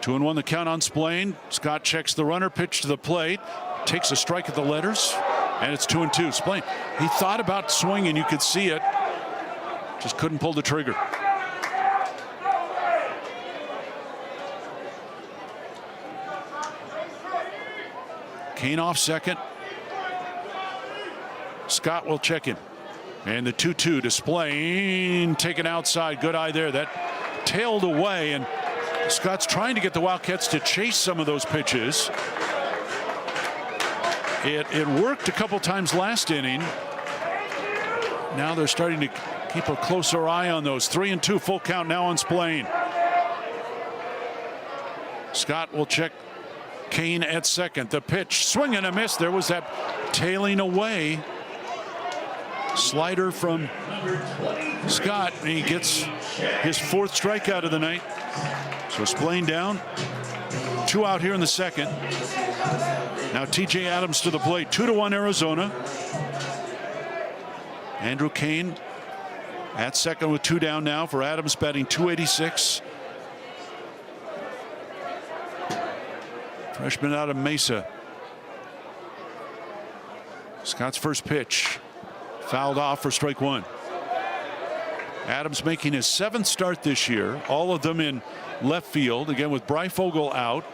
[SPEAKER 1] 2-1 the count on Splain. Scott checks the runner, pitch to the plate, takes a strike at the letters, and it's 2-2. Splain, he thought about swinging, you could see it, just couldn't pull the trigger. Kane off second. Scott will check in, and the 2-2 to Splain, taken outside. Good eye there. That tailed away, and Scott's trying to get the Wildcats to chase some of those pitches. It worked a couple times last inning. Now they're starting to keep a closer eye on those. 3-2 full count now on Splain. Scott will check Kane at second. The pitch, swing and a miss. There was that tailing away slider from Scott, and he gets his 4th strikeout of the night. So Splain down, 2 out here in the second. Now TJ Adams to the plate. 2-1 Arizona. Andrew Kane at second with 2 down now for Adams, batting .286. Freshman out of Mesa. Scott's first pitch fouled off for strike 1. Adams making his 7th start this year, all of them in left field, again with Breyfogle out.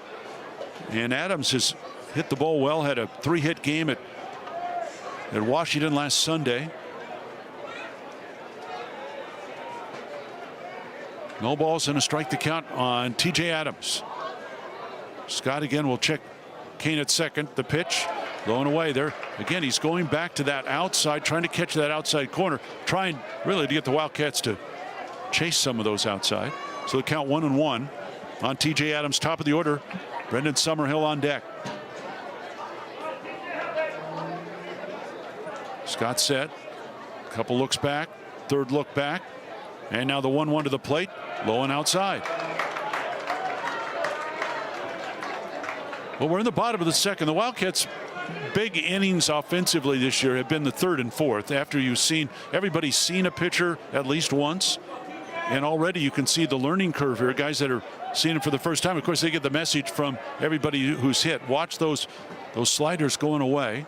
[SPEAKER 1] And Adams has hit the ball well, had a 3-hit game at Washington last Sunday. No balls and a strike to count on TJ Adams. Scott again will check Kane at second. The pitch, low and away there. Again, he's going back to that outside, trying to catch that outside corner, trying really to get the Wildcats to chase some of those outside. So the count 1-1 on TJ Adams, top of the order. Brendan Summerhill on deck. Scott set. Couple looks back. 3rd look back. And now the 1-1 to the plate. Low and outside. Well, we're in the bottom of the second. The Wildcats' big innings offensively this year have been the 3rd and 4th. After you've seen, everybody's seen a pitcher at least once. And already you can see the learning curve here. Guys that are seeing it for the first time. Of course, they get the message from everybody who's hit. Watch those sliders going away.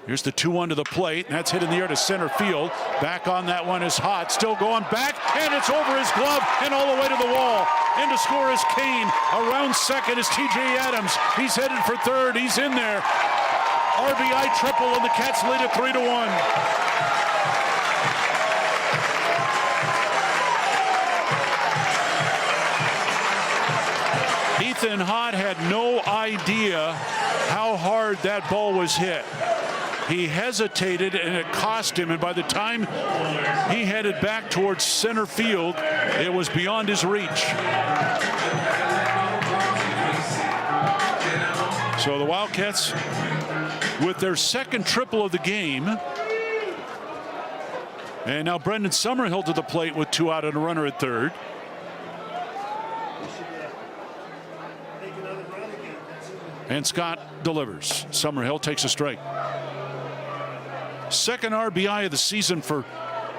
[SPEAKER 1] Here's the 2-1 to the plate. And that's hit in the air to center field. Back on that one is Hot. Still going back. And it's over his glove and all the way to the wall. In to score is Kane. Around second is TJ Adams. He's headed for third. He's in there. RBI triple, and the Cats lead at 3-1. Ethan Hott had no idea how hard that ball was hit. He hesitated, and it cost him. And by the time he headed back towards center field, it was beyond his reach. So the Wildcats, with their second triple of the game. And now Brendan Summerhill to the plate with 2 out and a runner at third. And Scott delivers. Summerhill takes a strike. Second RBI of the season for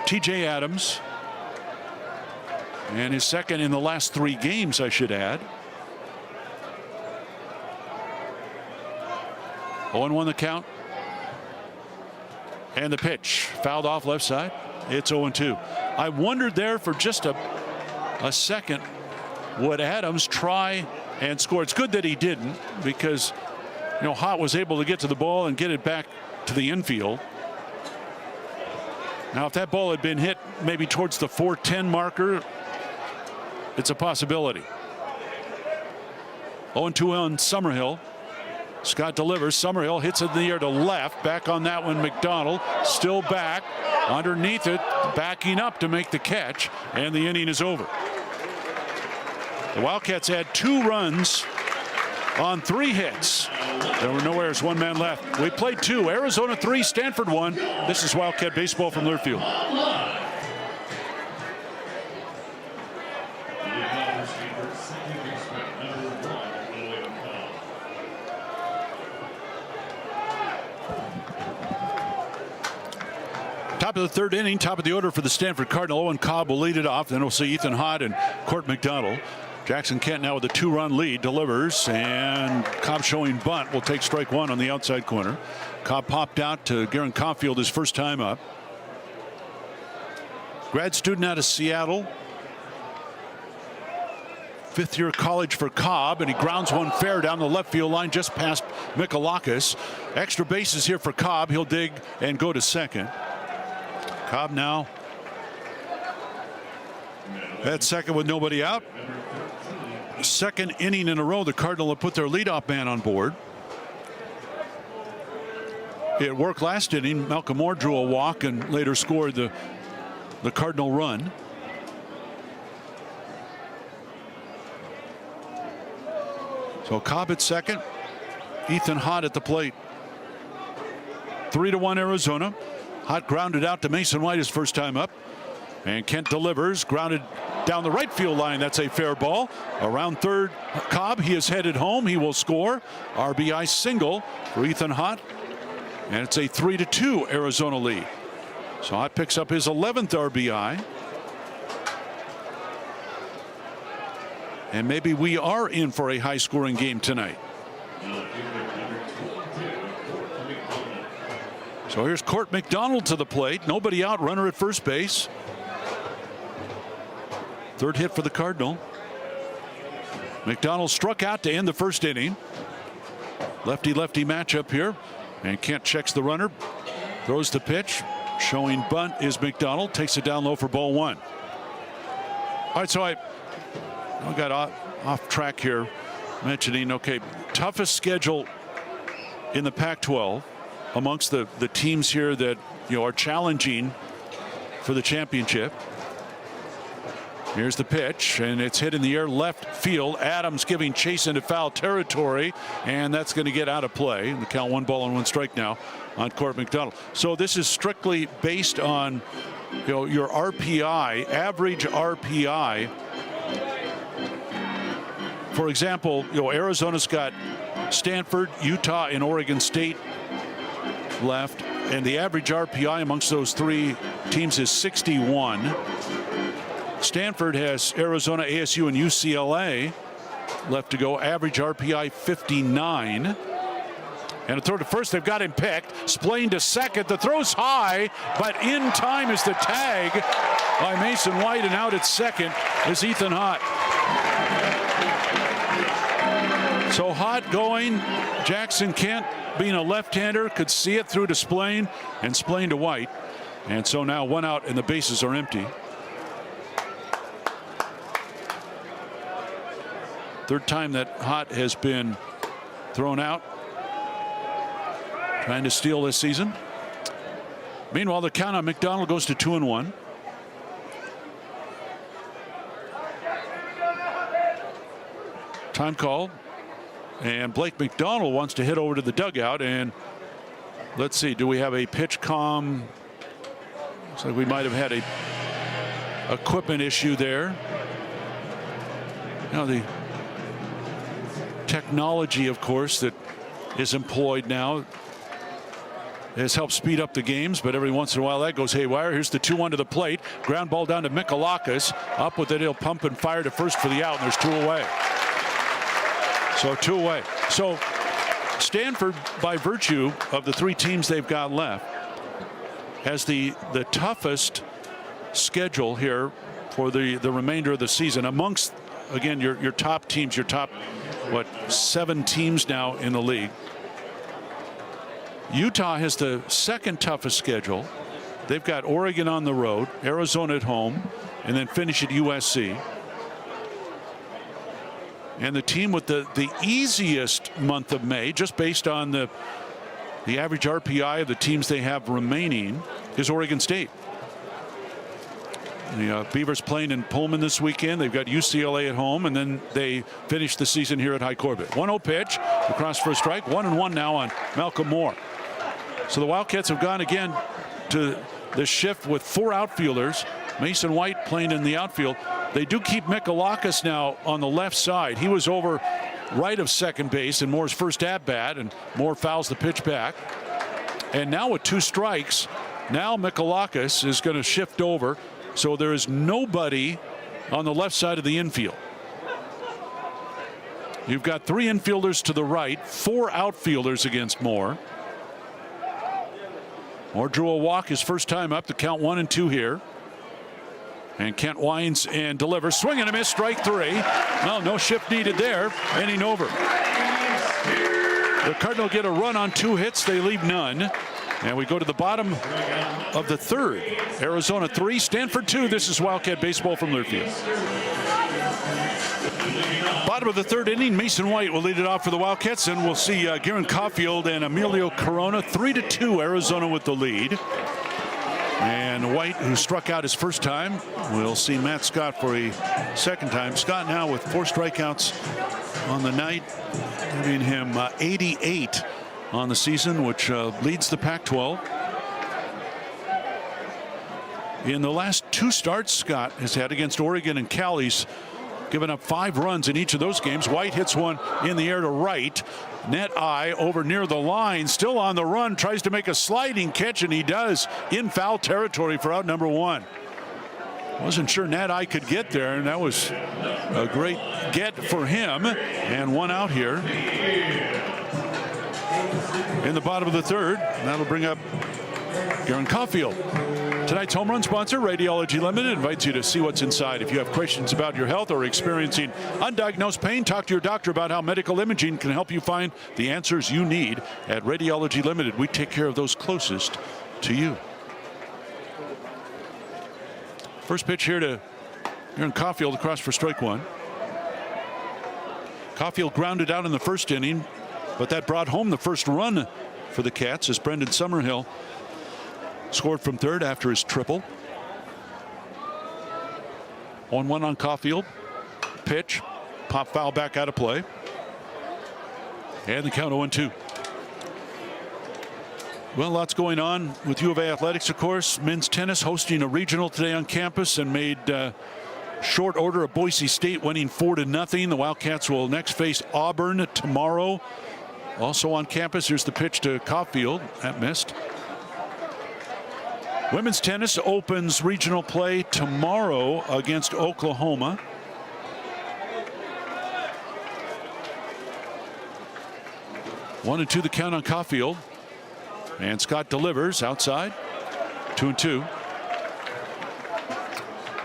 [SPEAKER 1] TJ Adams. And his second in the last 3 games, I should add. 0-1 the count. And the pitch fouled off left side. It's 0-2. I wondered there for just a second, would Adams try and score? It's good that he didn't, because Hott was able to get to the ball and get it back to the infield. Now, if that ball had been hit maybe towards the 410 marker, it's a possibility. 0-2 on Summerhill. Scott delivers. Summerhill hits it in the air to left. Back on that one, McDonald. Still back. Underneath it, backing up to make the catch. And the inning is over. The Wildcats had 2 runs on 3 hits. There were no errors, 1 man left. We played 2. Arizona 3, Stanford 1. This is Wildcat baseball from Learfield. Top of the third inning, top of the order for the Stanford Cardinal. Owen Cobb will lead it off. Then we'll see Ethan Hott and Court McDonald. Jackson Kent now with a 2-run lead, delivers, and Cobb showing bunt will take strike 1 on the outside corner. Cobb popped out to Garen Caulfield his first time up. Grad student out of Seattle. 5th-year college for Cobb, and he grounds one fair down the left field line just past Mikalakis. Extra bases here for Cobb. He'll dig and go to second. Cobb now at second with nobody out. Second inning in a row, the Cardinal have put their leadoff man on board. It worked last inning. Malcolm Moore drew a walk and later scored the Cardinal run. So Cobb at second, Ethan Hott at the plate. 3-1 Arizona. Hott grounded out to Mason White his first time up. And Kent delivers, grounded down the right field line. That's a fair ball. Around third, Cobb. He is headed home. He will score. RBI single for Ethan Hott. And it's a 3-2 Arizona lead. So Hott picks up his 11th RBI. And maybe we are in for a high-scoring game tonight. So here's Court McDonald to the plate. Nobody out. Runner at first base. Third hit for the Cardinal. McDonald struck out to end the first inning. Lefty-lefty matchup here. And Kent checks the runner. Throws the pitch. Showing bunt is McDonald. Takes it down low for ball 1. All right, so I got off track here mentioning, okay, toughest schedule in the Pac-12 amongst the teams here that are challenging for the championship. Here's the pitch, and it's hit in the air left field. Adams giving chase into foul territory, and that's going to get out of play. The count 1-1 strike now on Court McDonald. So this is strictly based on your RPI, average RPI. For example, Arizona's got Stanford, Utah, and Oregon State left, and the average RPI amongst those 3 teams is 61. Stanford has Arizona, ASU, and UCLA left to go. Average RPI 59. And a throw to first. They've got him picked. Splain to second. The throw's high, but in time is the tag by Mason White, and out at second is Ethan Hott. So Hott going. Jackson Kent, being a left-hander, could see it through to Splain, and Splain to White. And so now 1 out and the bases are empty. Third time that Hott has been thrown out, trying to steal this season. Meanwhile, the count on McDonald goes to 2-1. Time call, and Blake McDonald wants to hit over to the dugout, and let's see, do we have a pitch comm? Looks like we might have had a equipment issue there. Now the technology, of course, that is employed now has helped speed up the games, but every once in a while that goes haywire. Here's the 2-1 to the plate. Ground ball down to Mikalakis. Up with it, he'll pump and fire to first for the out, and there's 2 away. So 2 away. So Stanford, by virtue of the 3 teams they've got left, has the toughest schedule here for the remainder of the season amongst, again, your top teams, your top, what, 7 teams now in the league. Utah has the second toughest schedule. They've got Oregon on the road, Arizona at home, and then finish at USC. And the team with the easiest month of May, just based on the average RPI of the teams they have remaining, is Oregon State. The Beavers playing in Pullman this weekend. They've got UCLA at home, and then they finish the season here at High Corbett. 1-0 pitch across for a strike. 1-1 now on Malcolm Moore. So the Wildcats have gone again to the shift with 4 outfielders. Mason White playing in the outfield. They do keep Mikalakis now on the left side. He was over right of second base in Moore's first at bat, and Moore fouls the pitch back. And now with 2 strikes, now Mikalakis is going to shift over. So there is nobody on the left side of the infield. You've got 3 infielders to the right, 4 outfielders against Moore. Moore drew a walk his first time up, to count 1-2 here. And Kent winds and delivers. Swing and a miss, strike 3. Well, no shift needed there. Inning over. The Cardinals get a run on 2 hits. They leave none. And we go to the bottom of the 3rd. Arizona 3, Stanford 2. This is Wildcat Baseball from Learfield. Bottom of the 3rd inning, Mason White will lead it off for the Wildcats, and we'll see Garen Caulfield and Emilio Corona. 3-2, Arizona with the lead. And White, who struck out his first time, we'll see Matt Scott for a second time. Scott now with 4 strikeouts on the night, giving him 88 on the season, which leads the Pac-12. In the last 2 starts Scott has had against Oregon and Cal, he's given up 5 runs in each of those games. White hits one in the air to right. Net eye over near the line, still on the run, tries to make a sliding catch, and he does in foul territory for out number 1. Wasn't sure Net eye could get there, and that was a great get for him. And 1 out here in the bottom of the 3rd. That'll bring up Garen Caulfield. Tonight's home run sponsor, Radiology Limited, invites you to see what's inside. If you have questions about your health or experiencing undiagnosed pain, talk to your doctor about how medical imaging can help you find the answers you need at Radiology Limited. We take care of those closest to you. First pitch here to Garen Caulfield, across for strike 1. Caulfield grounded out in the 1st inning, but that brought home the first run for the Cats as Brendan Summerhill scored from 3rd after his triple. 1-1 on Caulfield. Pitch, pop foul back out of play. And the count 0-2. Well, lots going on with U of A athletics, of course. Men's tennis hosting a regional today on campus, and made short order of Boise State winning 4-0. The Wildcats will next face Auburn tomorrow. Also on campus, here's the pitch to Caulfield. That missed. Women's tennis opens regional play tomorrow against Oklahoma. One and 2 the count on Caulfield. And Scott delivers outside. 2-2.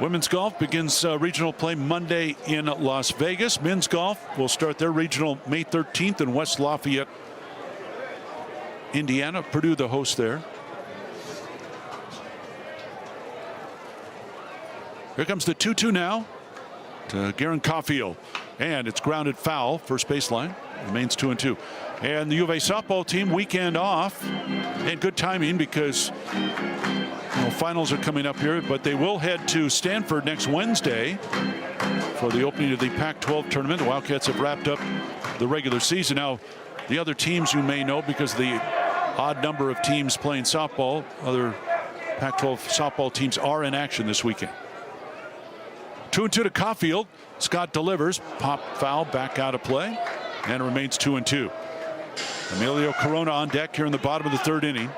[SPEAKER 1] Women's golf begins regional play Monday in Las Vegas. Men's golf will start their regional May 13th in West Lafayette, Indiana. Purdue the host there. Here comes the 2-2 now to Garen Caulfield. And it's grounded foul, first baseline. Remains 2-2. And the U of A softball team weekend off, and good timing because finals are coming up here, but they will head to Stanford next Wednesday for the opening of the Pac-12 tournament. The Wildcats have wrapped up the regular season. Now, the other teams you may know because the odd number of teams playing softball, other Pac-12 softball teams are in action this weekend. 2-2 to Caulfield. Scott delivers. Pop foul, back out of play, and it remains 2-2. Emilio Corona on deck here in the bottom of the third inning.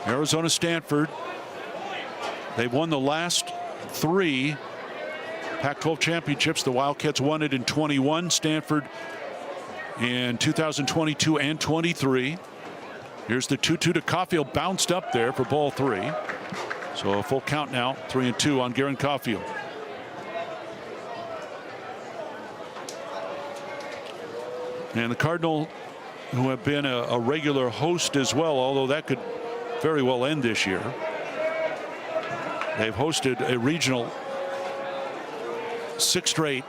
[SPEAKER 1] Arizona Stanford. They've won the last 3 Pac-12 championships. The Wildcats won it in 21. Stanford in 2022 and 23. Here's the 2-2 to Caulfield, bounced up there for ball 3. So a full count now, 3-2 on Garen Caulfield. And the Cardinal, who have been a regular host as well, although that could very well end this year. They've hosted a regional 6 straight,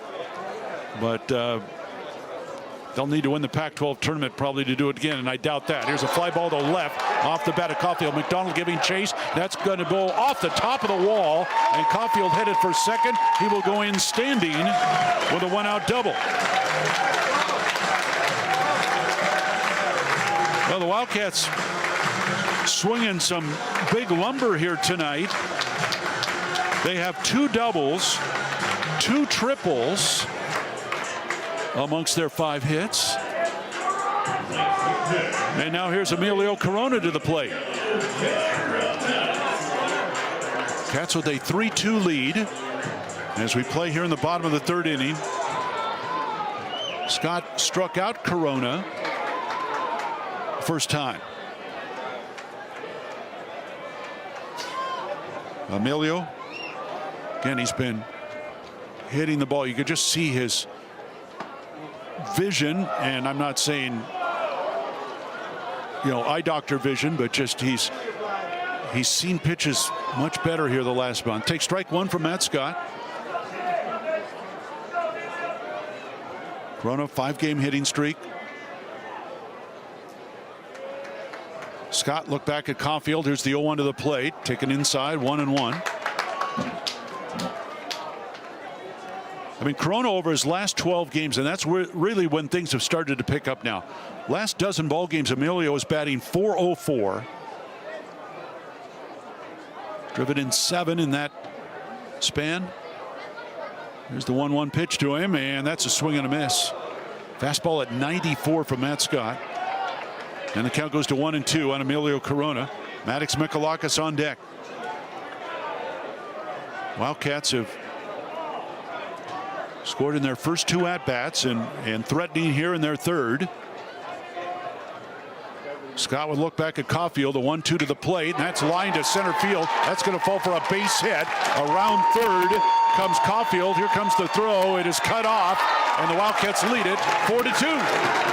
[SPEAKER 1] but they'll need to win the Pac-12 tournament probably to do it again, and I doubt that. Here's a fly ball to left off the bat of Caulfield. McDonald giving chase. That's going to go off the top of the wall, and Caulfield headed for second. He will go in standing with a 1-out double. Well, the Wildcats swinging some big lumber here tonight. They have 2 doubles, 2 triples amongst their 5 hits. And now here's Emilio Corona to the plate. Cats with a 3-2 lead as we play here in the bottom of the third inning. Scott struck out Corona first time. Emilio, again, he's been hitting the ball. You could just see his vision, and I'm not saying eye doctor vision, but just he's seen pitches much better here the last month. Take strike 1 from Matt Scott. Corona, 5-game hitting streak. Scott looked back at Caulfield. Here's the 0-1 to the plate, taken inside, 1-1. I mean, Corona over his last 12 games, and that's really when things have started to pick up now. Last dozen ball games, Emilio is batting .404. Driven in 7 in that span. Here's the 1-1 pitch to him, and that's a swing and a miss. Fastball at 94 from Matt Scott. And the count goes to 1-2 on Emilio Corona. Maddox Mikalakis on deck. Wildcats have scored in their first 2 at-bats and threatening here in their third. Scott would look back at Caulfield, a 1-2 to the plate, and that's lined to center field. That's going to fall for a base hit. Around third comes Caulfield. Here comes the throw. It is cut off, and the Wildcats lead it 4-2.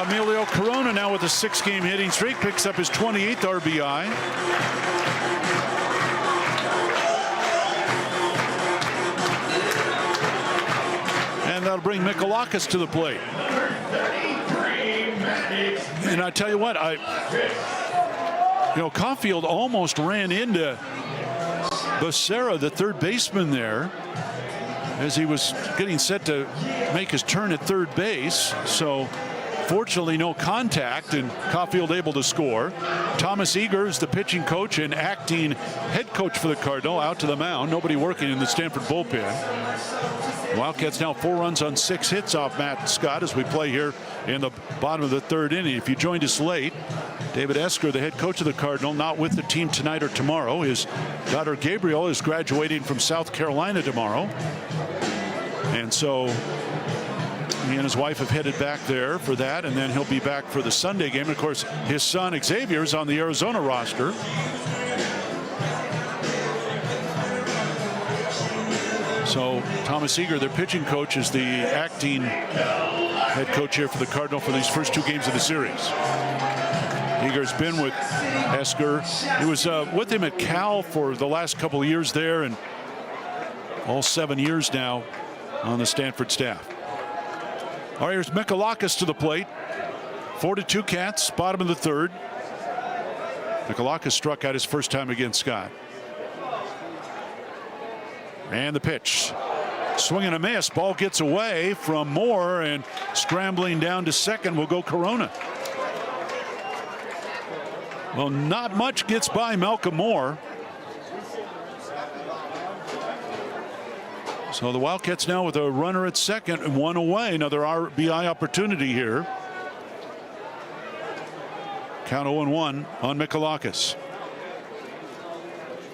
[SPEAKER 1] Emilio Corona now with a 6-game hitting streak, picks up his 28th RBI. And that'll bring Mikalakis to the plate. And I tell you what, Caulfield almost ran into Becerra, the third baseman there, as he was getting set to make his turn at third base. So fortunately, no contact, and Caulfield able to score. Thomas Eager is the pitching coach and acting head coach for the Cardinal, out to the mound. Nobody working in the Stanford bullpen. Wildcats now 4 runs on 6 hits off Matt Scott as we play here in the bottom of the third inning. If you joined us late, David Esker, the head coach of the Cardinal, not with the team tonight or tomorrow. His daughter Gabriel is graduating from South Carolina tomorrow. And so he and his wife have headed back there for that, and then he'll be back for the Sunday game. Of course, his son Xavier is on the Arizona roster. So Thomas Eager, their pitching coach, is the acting head coach here for the Cardinal for these first 2 games of the series. Eager's been with Esker. He was with him at Cal for the last couple of years there, and all 7 years now on the Stanford staff. All right, here's Mikalakis to the plate. 4-2 Cats, bottom of the third. Mikalakis struck out his first time against Scott. And the pitch. Swing and a miss. Ball gets away from Moore, and scrambling down to second will go Corona. Well, not much gets by Malcolm Moore. So the Wildcats now with a runner at second and one away. Another RBI opportunity here. Count 0-1 on Mikalakis.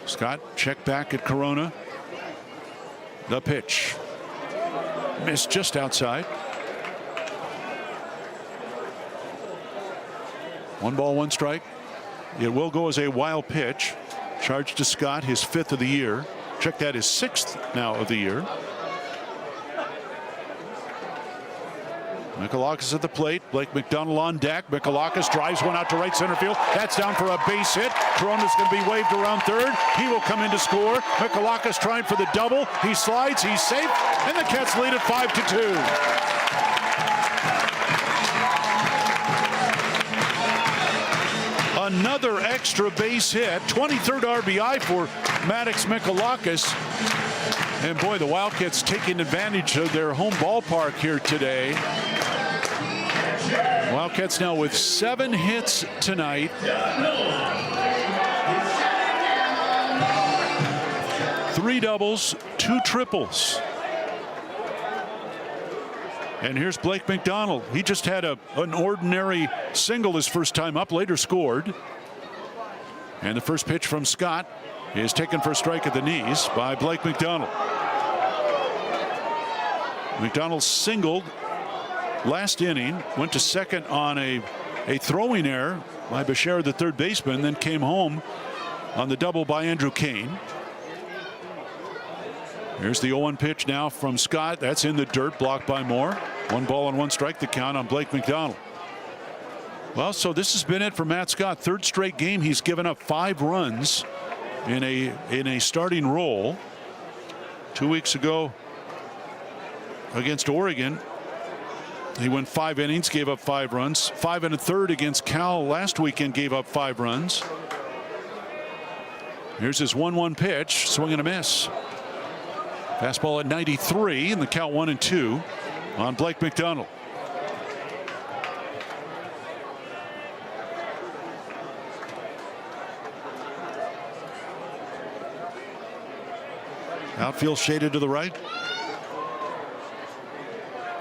[SPEAKER 1] Scott check back at Corona. The pitch. Missed just outside. 1 ball, 1 strike. It will go as a wild pitch. Charged to Scott, his 5th of the year. Check that, his 6th now of the year. Mikalakis at the plate. Blake McDonald on deck. Mikalakis drives one out to right center field. That's down for a base hit. Corona's going to be waved around third. He will come in to score. Mikalakis trying for the double. He slides. He's safe. And the Cats lead at 5-2. Another extra base hit. 23rd RBI for Maddox Mikalakis. And boy, the Wildcats taking advantage of their home ballpark here today. Wildcats now with 7 hits tonight. 3 doubles, 2 triples. And here's Blake McDonald. He just had an ordinary single his first time up, later scored. And the first pitch from Scott is taken for a strike at the knees by Blake McDonald. McDonald singled last inning, went to second on a throwing error by Bashir, the third baseman, then came home on the double by Andrew Kane. Here's the 0-1 pitch now from Scott. That's in the dirt, blocked by Moore. 1 ball and 1 strike the count on Blake McDonald. Well, so this has been it for Matt Scott. 3rd straight game he's given up 5 runs in a starting role. 2 weeks ago against Oregon, he went 5 innings, gave up 5 runs. 5 1/3 against Cal last weekend, gave up 5 runs. Here's his 1-1 pitch, swing and a miss. Fastball at 93, and the count 1-2 on Blake McDonald. Outfield shaded to the right.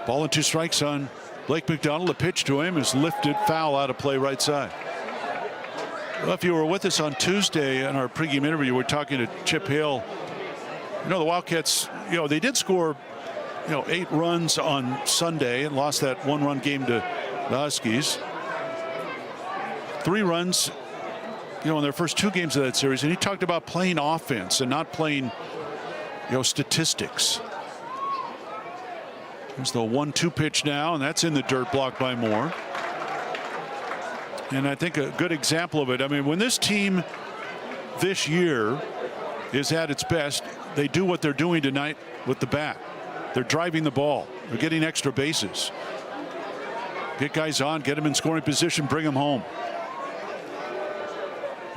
[SPEAKER 1] Ball and 2 strikes on Blake McDonald. The pitch to him is lifted, foul out of play, right side. Well, if you were with us on Tuesday in our pregame interview, we were talking to Chip Hale. You know, the Wildcats, they did score, 8 runs on Sunday and lost that 1-run game to the Huskies. 3 runs, in their first 2 games of that series. And he talked about playing offense and not playing, statistics. Here's the 1-2 pitch now, and that's in the dirt, blocked by Moore. And I think a good example of it, I mean, when this team this year is at its best, they do what they're doing tonight with the bat. They're driving the ball. They're getting extra bases. Get guys on, get them in scoring position, bring them home.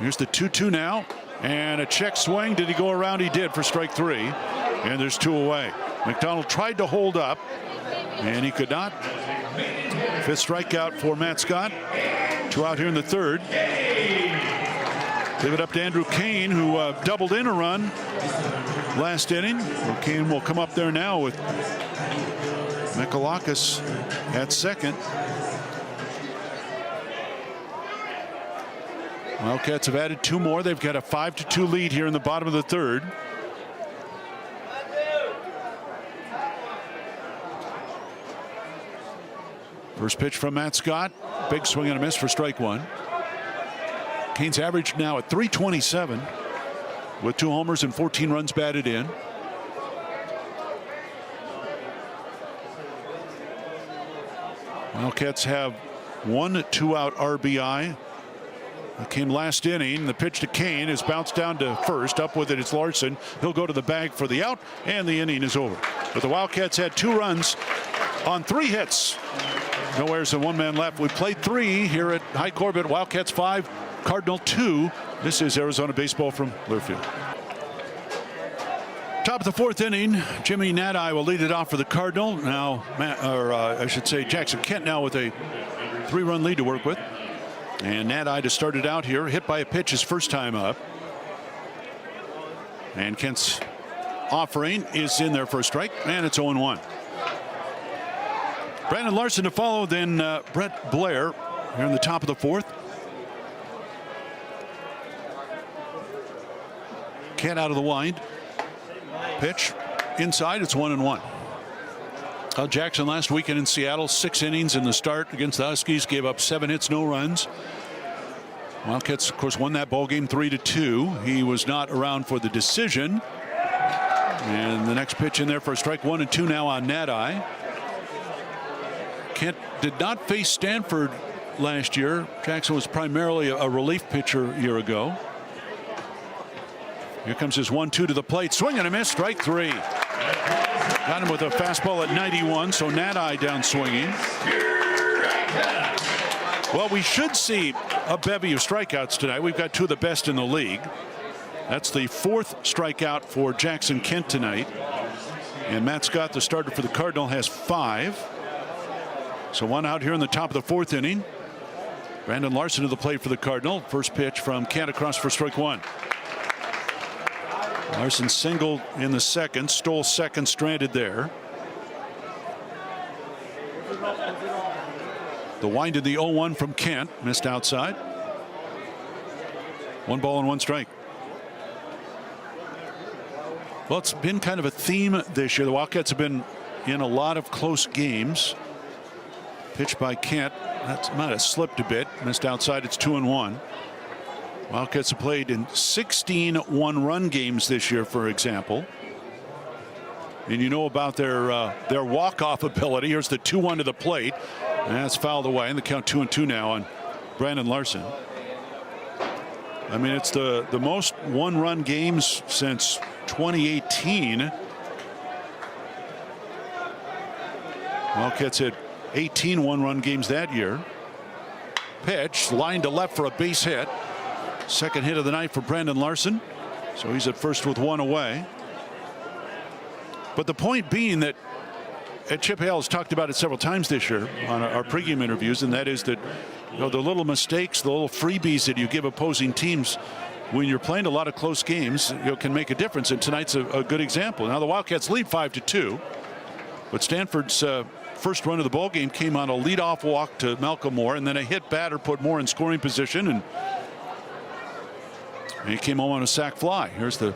[SPEAKER 1] Here's the 2-2 now, and a check swing. Did he go around? He did for strike 3, and there's 2 away. McDonald tried to hold up, and he could not. 5th strikeout for Matt Scott. 2 out here in the 3rd. Give it up to Andrew Kane, who doubled in a run last inning. Well, Kane will come up there now with Mikalakis at second. Wildcats have added 2 more. They've got a 5-2 lead here in the bottom of the 3rd. First pitch from Matt Scott. Big swing and a miss for strike 1. Kane's average now at .327 with 2 homers and 14 runs batted in. Wildcats have 1 2-out RBI came last inning. The pitch to Kane is bounced down to first. Up with it, it's Larson. He'll go to the bag for the out, and the inning is over. But the Wildcats had 2 runs on 3 hits. No errors and 1 man left. We played 3 here at High Corbett. Wildcats 5, Cardinal 2. This is Arizona baseball from Learfield. Top of the 4th inning, Jimmy Nadai will lead it off for the Cardinal. Now, I should say Jackson Kent now with a 3-run lead to work with. And Nadai to start it out here, hit by a pitch his first time up. And Kent's offering is in there for a strike, and it's 0-1. Brandon Larson to follow, then Brett Blair here in the top of the 4th. Kent out of the wind. Pitch inside, it's 1-1. Jackson last weekend in Seattle, 6 innings in the start against the Huskies, gave up 7 hits, no runs. Wildcats, of course, won that ball game 3-2. He was not around for the decision. And the next pitch in there for a strike, 1-2 now on Nadai. Kent did not face Stanford last year. Jackson was primarily a relief pitcher a year ago. Here comes his 1-2 to the plate. Swing and a miss. Strike 3. Got him with a fastball at 91. So Nadai down swinging. Well, we should see a bevy of strikeouts tonight. We've got 2 of the best in the league. That's the 4th strikeout for Jackson Kent tonight. And Matt Scott, the starter for the Cardinal, has 5. So 1 out here in the top of the 4th inning. Brandon Larson to the plate for the Cardinal. First pitch from Kent across for strike 1. Larson singled in the second, stole second, stranded there. The wind in the 0-1 from Kent, missed outside. 1 ball and 1 strike. Well, it's been kind of a theme this year. The Wildcats have been in a lot of close games. Pitch by Kent, that might have slipped a bit, missed outside. It's 2-1. Wildcats have played in 16 one-run games this year, for example. And you know about their walk-off ability. Here's the 2-1 to the plate, and that's fouled away. And the count 2-2 now on Brandon Larson. I mean, it's the most one-run games since 2018. Wildcats had 18 one-run games that year. Pitch, line to left for a base hit. Second hit of the night for Brandon Larson. So he's at first with 1 away. But the point being that Chip Hale has talked about it several times this year on our pregame interviews, and that is that, you know, the little mistakes, the little freebies that you give opposing teams when you're playing a lot of close games, you know, can make a difference. And tonight's a good example. Now the Wildcats lead 5-2, but Stanford's first run of the ball game came on a leadoff walk to Malcolm Moore, and then a hit batter put Moore in scoring position, and he came home on a sac fly. Here's the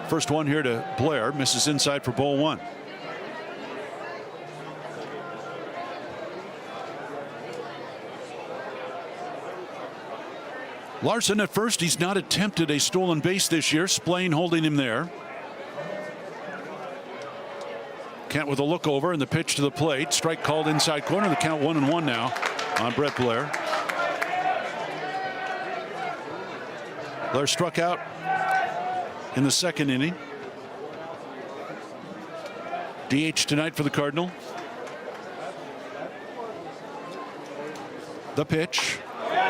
[SPEAKER 1] first one here to Blair, misses inside for ball 1. Larson at first. He's not attempted a stolen base this year. Splain holding him there. Kent with a look over and the pitch to the plate. Strike called inside corner. The count 1-1 now on Brett Blair. Blair struck out in the second inning. DH tonight for the Cardinal. The pitch.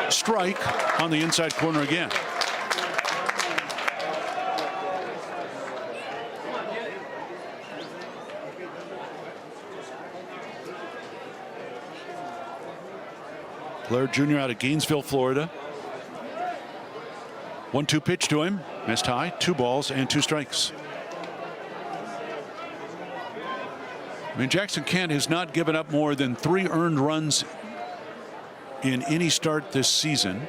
[SPEAKER 1] Strike on the inside corner again. Blair Jr. out of Gainesville, Florida. 1-2 pitch to him. Missed high. 2 balls and 2 strikes. I mean, Jackson Kent has not given up more than 3 earned runs in any start this season.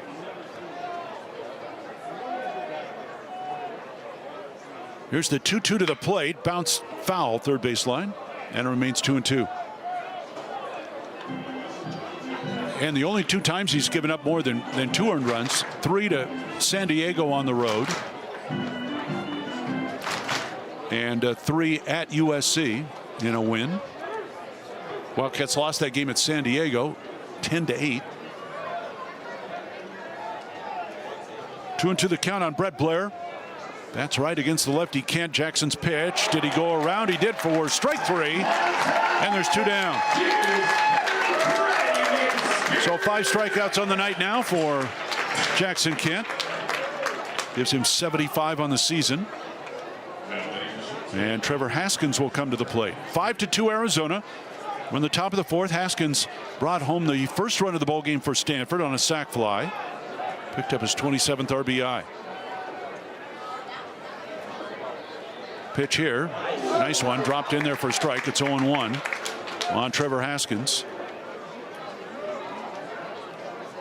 [SPEAKER 1] Here's the 2-2 to the plate. Bounce foul, third baseline, and it remains 2-2. And the only 2 times he's given up more than 2 earned runs, 3 to San Diego on the road, and 3 at USC in a win. Wildcats lost that game at San Diego 10-8. 2-2 the count on Brett Blair. That's right against the lefty Kent. Jackson's pitch. Did he go around? He did for strike 3. And there's 2 down. So 5 strikeouts on the night now for Jackson Kent. Gives him 75 on the season. And Trevor Haskins will come to the plate. 5-2 Arizona. We're in the top of the 4th. Haskins brought home the first run of the ballgame for Stanford on a sac fly. Picked up his 27th RBI. Pitch here. Nice one. Dropped in there for a strike. It's 0-1 on Trevor Haskins.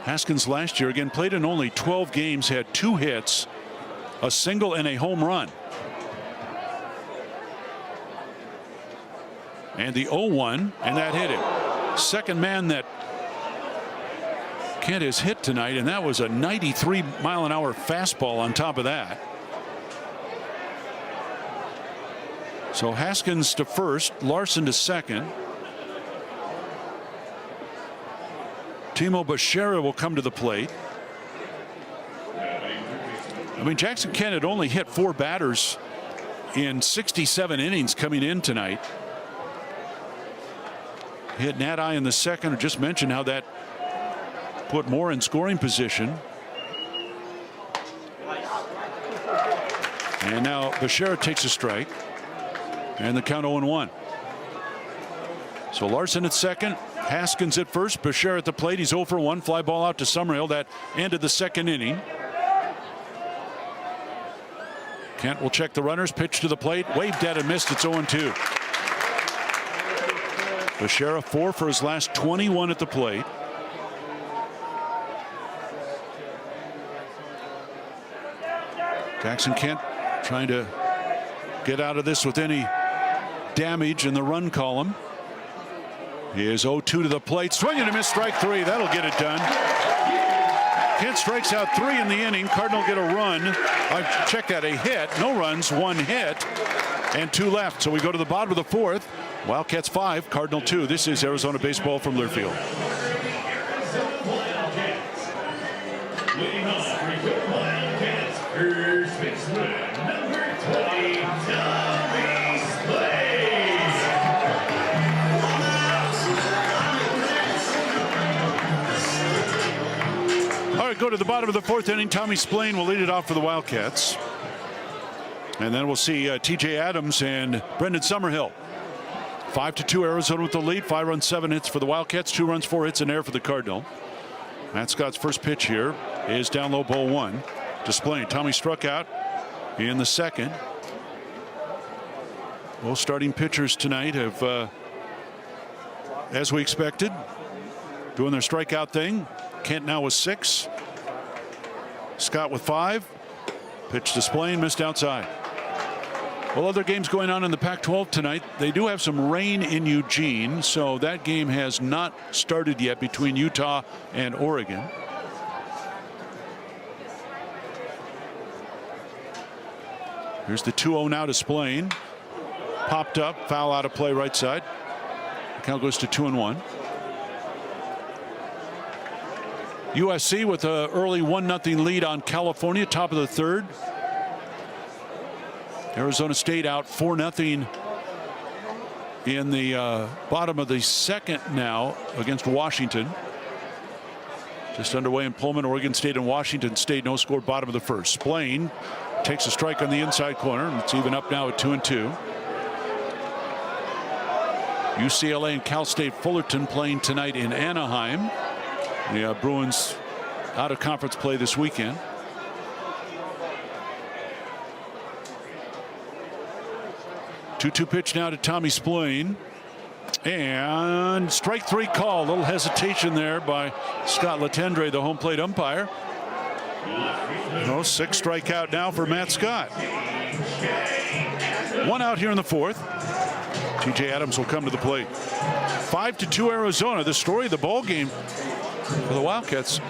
[SPEAKER 1] Haskins last year again played in only 12 games, had 2 hits, a single and a home run. And the 0-1, and that hit him. Second man that Kent has hit tonight, and that was a 93-mile-an-hour fastball on top of that. So Haskins to first, Larson to second. Timo Bechara will come to the plate. I mean, Jackson Kent had only hit 4 batters in 67 innings coming in tonight. Hit Nat I in the second. I just mentioned how that put Moore in scoring position. And now Bechara takes a strike. And the count 0-1. So Larson at second. Haskins at first. Bechara at the plate. He's 0 for 1. Fly ball out to Summerhill. That ended the second inning. Kent will check the runners. Pitch to the plate. Waved at and missed. It's 0-2. Bechara 4 for his last 21 at the plate. Jackson Kent trying to get out of this with any damage in the run column. He is 0-2 to the plate. Swing and a miss. Strike 3. That'll get it done. Kent strikes out 3 in the inning. Cardinal get a run. I checked that. A hit. No runs. 1 hit. And 2 left. So we go to the bottom of the 4th. Wildcats 5, Cardinal 2. This is Arizona baseball from Learfield. All right, go to the bottom of the 4th inning. Tommy Splain will lead it off for the Wildcats. And then we'll see TJ Adams and Brendan Summerhill. 5-2 Arizona with the lead. 5 runs, 7 hits for the Wildcats. 2 runs, 4 hits, and air for the Cardinal. Matt Scott's first pitch here is down low, ball 1. Displaying. Tommy struck out in the second. Both starting pitchers tonight have, as we expected, doing their strikeout thing. Kent now with 6. Scott with 5. Pitch displaying, missed outside. Well, other games going on in the Pac-12 tonight. They do have some rain in Eugene, so that game has not started yet between Utah and Oregon. Here's the 2-0 now to Splain. Popped up, foul out of play right side. The count goes to 2-1. USC with an early 1-0 lead on California, top of the 3rd. Arizona State out 4-0 in the bottom of the 2nd now against Washington. Just underway in Pullman. Oregon State and Washington State no score, bottom of the 1st. Splain takes a strike on the inside corner. It's even up now at 2-2. UCLA and Cal State Fullerton playing tonight in Anaheim. The Bruins out of conference play this weekend. Two pitch now to Tommy Splain. And strike 3 call. A little hesitation there by Scott Latendre, the home plate umpire. 6 strikeout now for Matt Scott. 1 out here in the 4th. TJ Adams will come to the plate. 5-2 Arizona. The story of the ball game for the Wildcats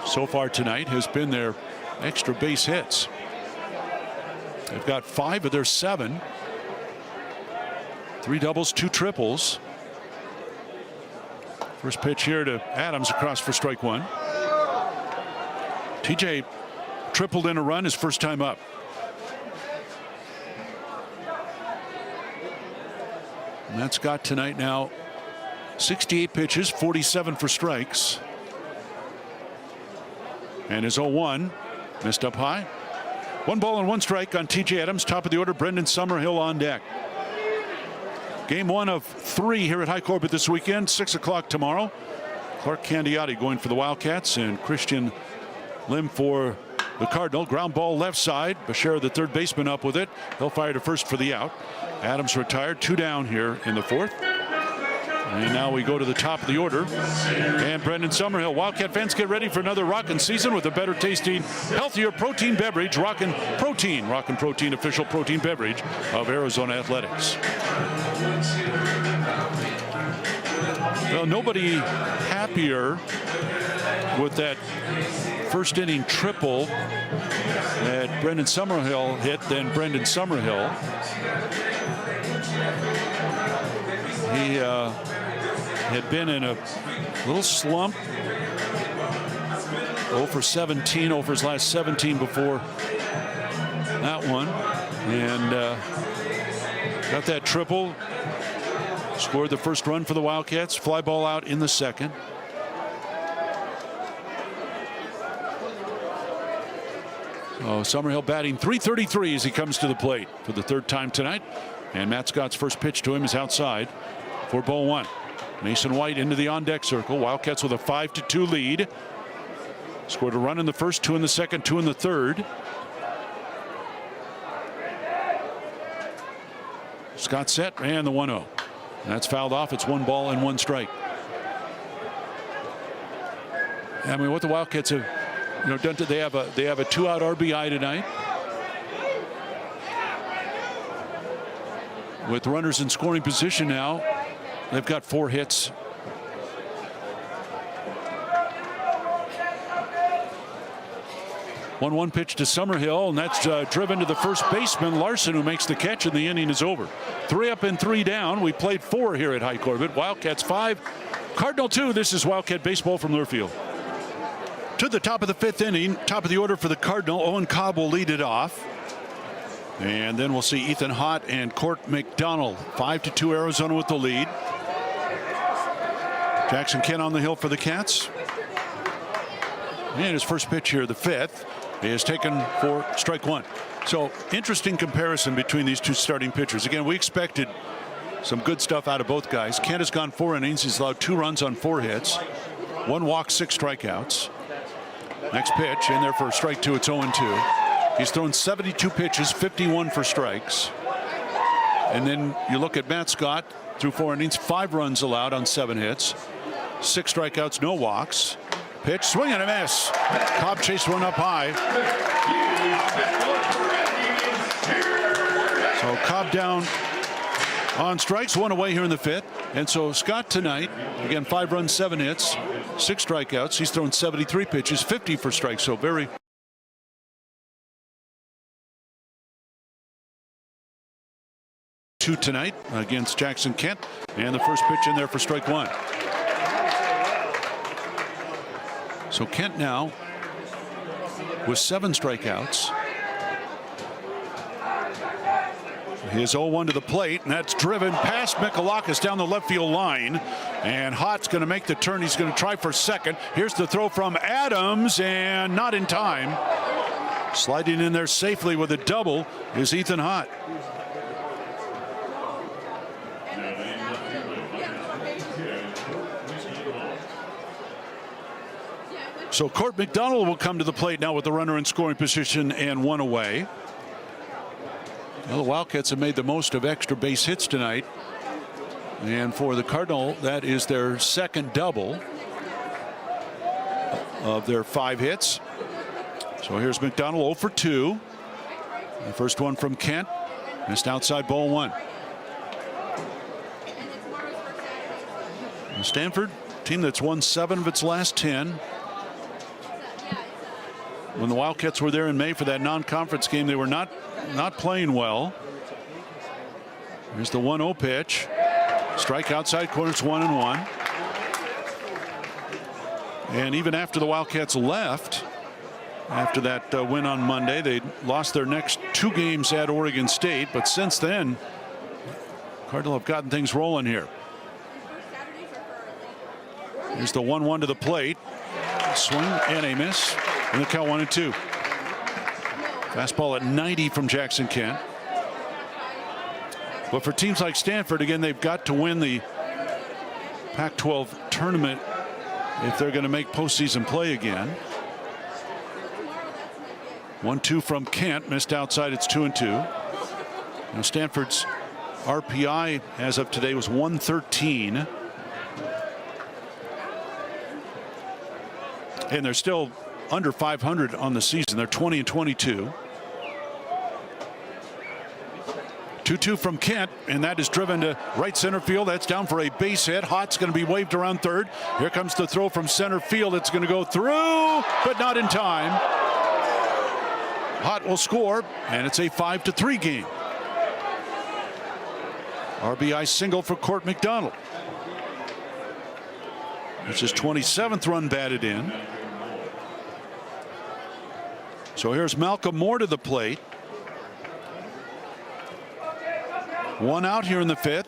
[SPEAKER 1] so far tonight has been their extra base hits. They've got 5 of their 7. 3 doubles, 2 triples. First pitch here to Adams across for strike 1. TJ tripled in a run his first time up. And that's got tonight now 68 pitches, 47 for strikes. And his 0-1 missed up high. 1 ball and 1 strike on TJ Adams. Top of the order, Brendan Summerhill on deck. Game 1 of 3 here at High Corbett this weekend. 6 o'clock tomorrow. Clark Candiotti going for the Wildcats and Christian Lim for the Cardinal. Ground ball left side. Bashir, the third baseman, up with it. He'll fire to first for the out. Adams retired. 2 down here in the 4th. And now we go to the top of the order. And Brendan Summerhill. Wildcat fans, get ready for another rockin' season with a better tasting, healthier protein beverage. Rockin' Protein. Rockin' Protein, official protein beverage of Arizona Athletics. Well, nobody happier with that first inning triple that Brendan Summerhill hit than Brendan Summerhill. He had been in a little slump. 0 for 17 over his last 17 before that one. And got that triple. Scored the first run for the Wildcats. Fly ball out in the second. So Summerhill batting .333 as he comes to the plate for the 3rd time tonight. And Matt Scott's first pitch to him is outside for ball 1. Mason White into the on-deck circle. Wildcats with a 5-2 lead. Scored a run in the first, 2 in the second, 2 in the third. Scott set and the 1-0. That's fouled off. It's 1 ball and 1 strike. I mean, what the Wildcats have, done they have a 2-out RBI tonight. With runners in scoring position now, they've got 4 hits. One pitch to Summerhill, and that's driven to the first baseman, Larson, who makes the catch, and the inning is over. 3 up and 3 down. We played 4 here at High Corbett. Wildcats 5, Cardinal 2. This is Wildcat baseball from Learfield. To the top of the 5th inning, top of the order for the Cardinal. Owen Cobb will lead it off. And then we'll see Ethan Hott and Court McDonald. 5-2 Arizona with the lead. Jackson Kent on the hill for the Cats. And his first pitch here, the 5th, is taken for strike 1. So interesting comparison between these two starting pitchers. Again, we expected some good stuff out of both guys. Kent has gone 4 innings. He's allowed 2 runs on 4 hits, 1 walk, 6 strikeouts. Next pitch in there for strike 2. It's 0-2. He's thrown 72 pitches, 51 for strikes. And then you look at Matt Scott through 4 innings, 5 runs allowed on 7 hits, 6 strikeouts, no walks. Pitch, swing and a miss. Cobb chased one up high. So Cobb down on strikes, 1 away here in the 5th. And so Scott tonight, again, 5 runs, 7 hits, 6 strikeouts. He's thrown 73 pitches, 50 for strikes. So very two tonight against Jackson Kent, and the first pitch in there for strike 1. So Kent now with 7 strikeouts. His 0-1 to the plate, and that's driven past Mikalakis down the left field line. And Hott's going to make the turn. He's going to try for second. Here's the throw from Adams, and not in time. Sliding in there safely with a double is Ethan Hott. So Court McDonald will come to the plate now with the runner in scoring position and 1 away. Well, the Wildcats have made the most of extra base hits tonight. And for the Cardinal, that is their second double of their 5 hits. So here's McDonald 0 for 2. The first one from Kent. Missed outside, ball 1. And Stanford, team that's won 7 of its last 10. When the Wildcats were there in May for that non-conference game, they were not playing well. Here's the 1-0 pitch. Strike outside corner. It's 1-1. And even after the Wildcats left, after that win on Monday. They lost their next 2 games at Oregon State, but since then, Cardinal have gotten things rolling here. Here's the 1-1 to the plate. Swing and a miss. And the count 1-2. Fastball at 90 from Jackson Kent. But for teams like Stanford, again, they've got to win the Pac-12 tournament if they're going to make postseason play again. 1-2 from Kent, missed outside. It's 2-2. Now Stanford's RPI as of today was 113. And they're still under 500 on the season. They're 20-22. 2-2 from Kent, and that is driven to right center field. That's down for a base hit. Hott's going to be waved around third. Here comes the throw from center field. It's going to go through, but not in time. Hott will score, and it's a 5-3 game. RBI single for Court McDonald. It's his 27th run batted in. So here's Malcolm Moore to the plate. 1 out here in the 5th.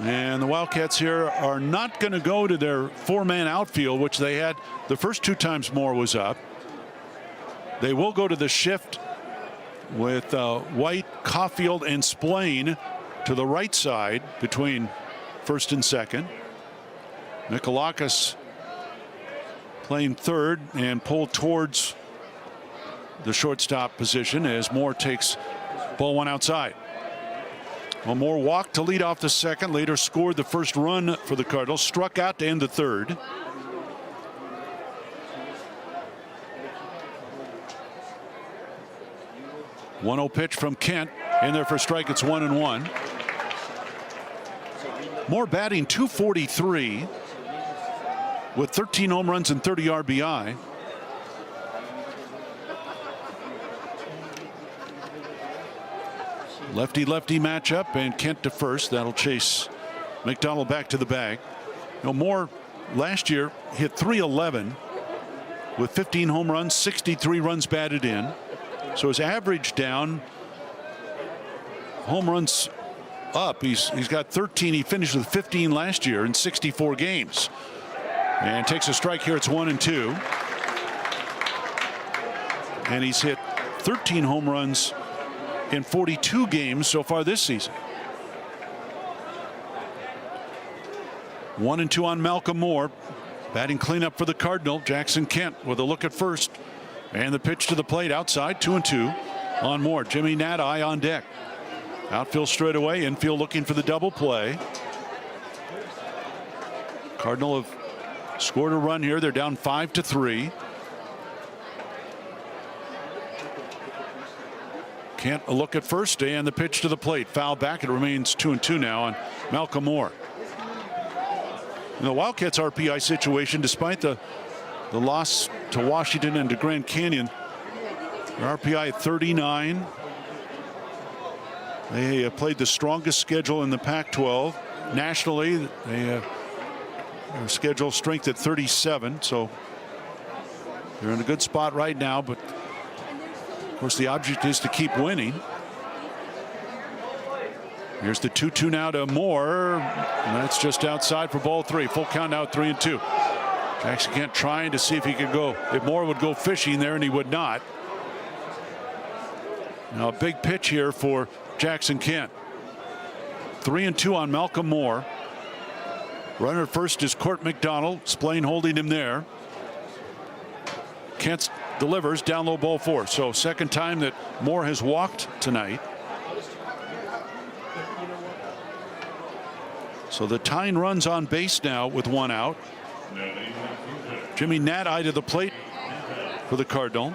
[SPEAKER 1] And the Wildcats here are not going to go to their 4-man outfield, which they had the first 2 times Moore was up. They will go to the shift with White, Caulfield, and Splain to the right side between first and second. Mikalakis playing third and pulled towards the shortstop position as Moore takes ball 1 outside. Well, Moore walked to lead off the second, later scored the first run for the Cardinals, struck out to end the third. One 0 pitch from Kent in there for a strike. It's 1-1. Moore batting .243 with 13 home runs and 30 RBI. Lefty-lefty matchup, and Kent to first. That'll chase McDonald back to the bag. You know, Moore last year hit .311 with 15 home runs, 63 runs batted in. So his average down, home runs up. He's got 13. He finished with 15 last year in 64 games. And takes a strike here. It's 1-2. And he's hit 13 home runs in 42 games so far this season. 1-2 on Malcolm Moore. Batting cleanup for the Cardinal. Jackson Kent with a look at first. And the pitch to the plate outside. 2-2 on Moore. Jimmy Nadai on deck. Outfield straight away. Infield looking for the double play. Cardinal have scored a run here. They're down 5-3. Kent a look at first, and the pitch to the plate. Foul back. It remains 2-2 now on Malcolm Moore. And the Wildcats RPI situation, despite the loss to Washington and to Grand Canyon, their RPI at 39. They played the strongest schedule in the Pac-12. Nationally, their schedule strength at 37, so they're in a good spot right now, but of course the object is to keep winning. Here's the 2-2 now to Moore, and that's just outside for ball 3. Full count now, 3-2. Jackson Kent trying to see if he could go, if Moore would go fishing there, and he would not. Now a big pitch here for Jackson Kent. 3-2 on Malcolm Moore. Runner at first is Court McDonald. Splain holding him there. Kent delivers down low, ball 4. So second time that Moore has walked tonight. So the tying runs on base now with 1 out. Jimmy Nadai to the plate for the Cardinal.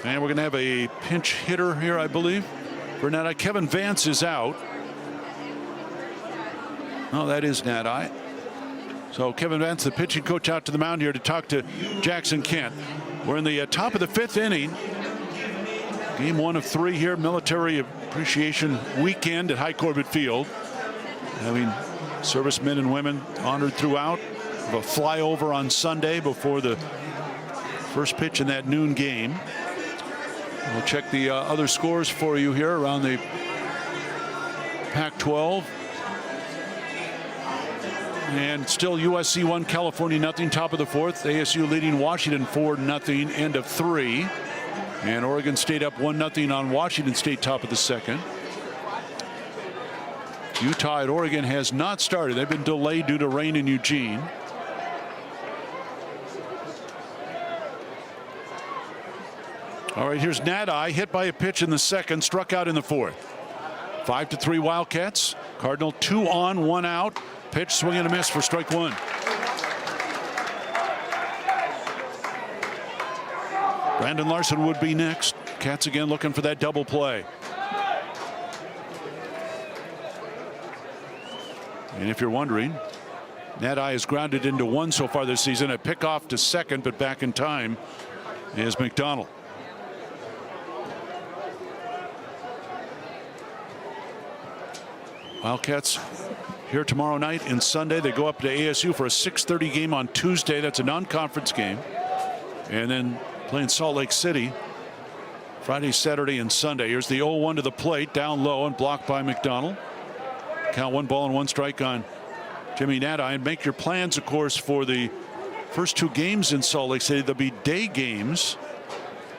[SPEAKER 1] And we're going to have a pinch hitter here, I believe. For Nadai, Kevin Vance is out. Oh, that is Nadai. So Kevin Vance, the pitching coach, out to the mound here to talk to Jackson Kent. We're in the top of the 5th inning. Game 1 of 3 here, Military Appreciation Weekend at High Corbett Field. Having servicemen and women honored throughout. A flyover on Sunday before the first pitch in that noon game. We'll check the other scores for you here around the Pac-12. And still USC 1, California nothing, top of the 4th. ASU leading Washington 4-0, end of 3. And Oregon State up 1-0 on Washington State, top of the 2nd. Utah at Oregon has not started. They've been delayed due to rain in Eugene. All right, here's Nadi, hit by a pitch in the 2nd, struck out in the 4th. 5-3 Wildcats. Cardinal 2 on, 1 out. Pitch, swing and a miss for strike 1. Brandon Larson would be next. Cats again looking for that double play. And if you're wondering, Nadi is grounded into 1 so far this season. A pickoff to 2nd, but back in time is McDonald. Wildcats here tomorrow night and Sunday. They go up to ASU for a 6:30 game on Tuesday. That's a non-conference game. And then playing Salt Lake City Friday, Saturday, and Sunday. Here's the 0-1 to the plate, down low and blocked by McDonald. Count 1 ball and 1 strike on Jimmy Nadi. And make your plans, of course, for the first 2 games in Salt Lake City. There'll be day games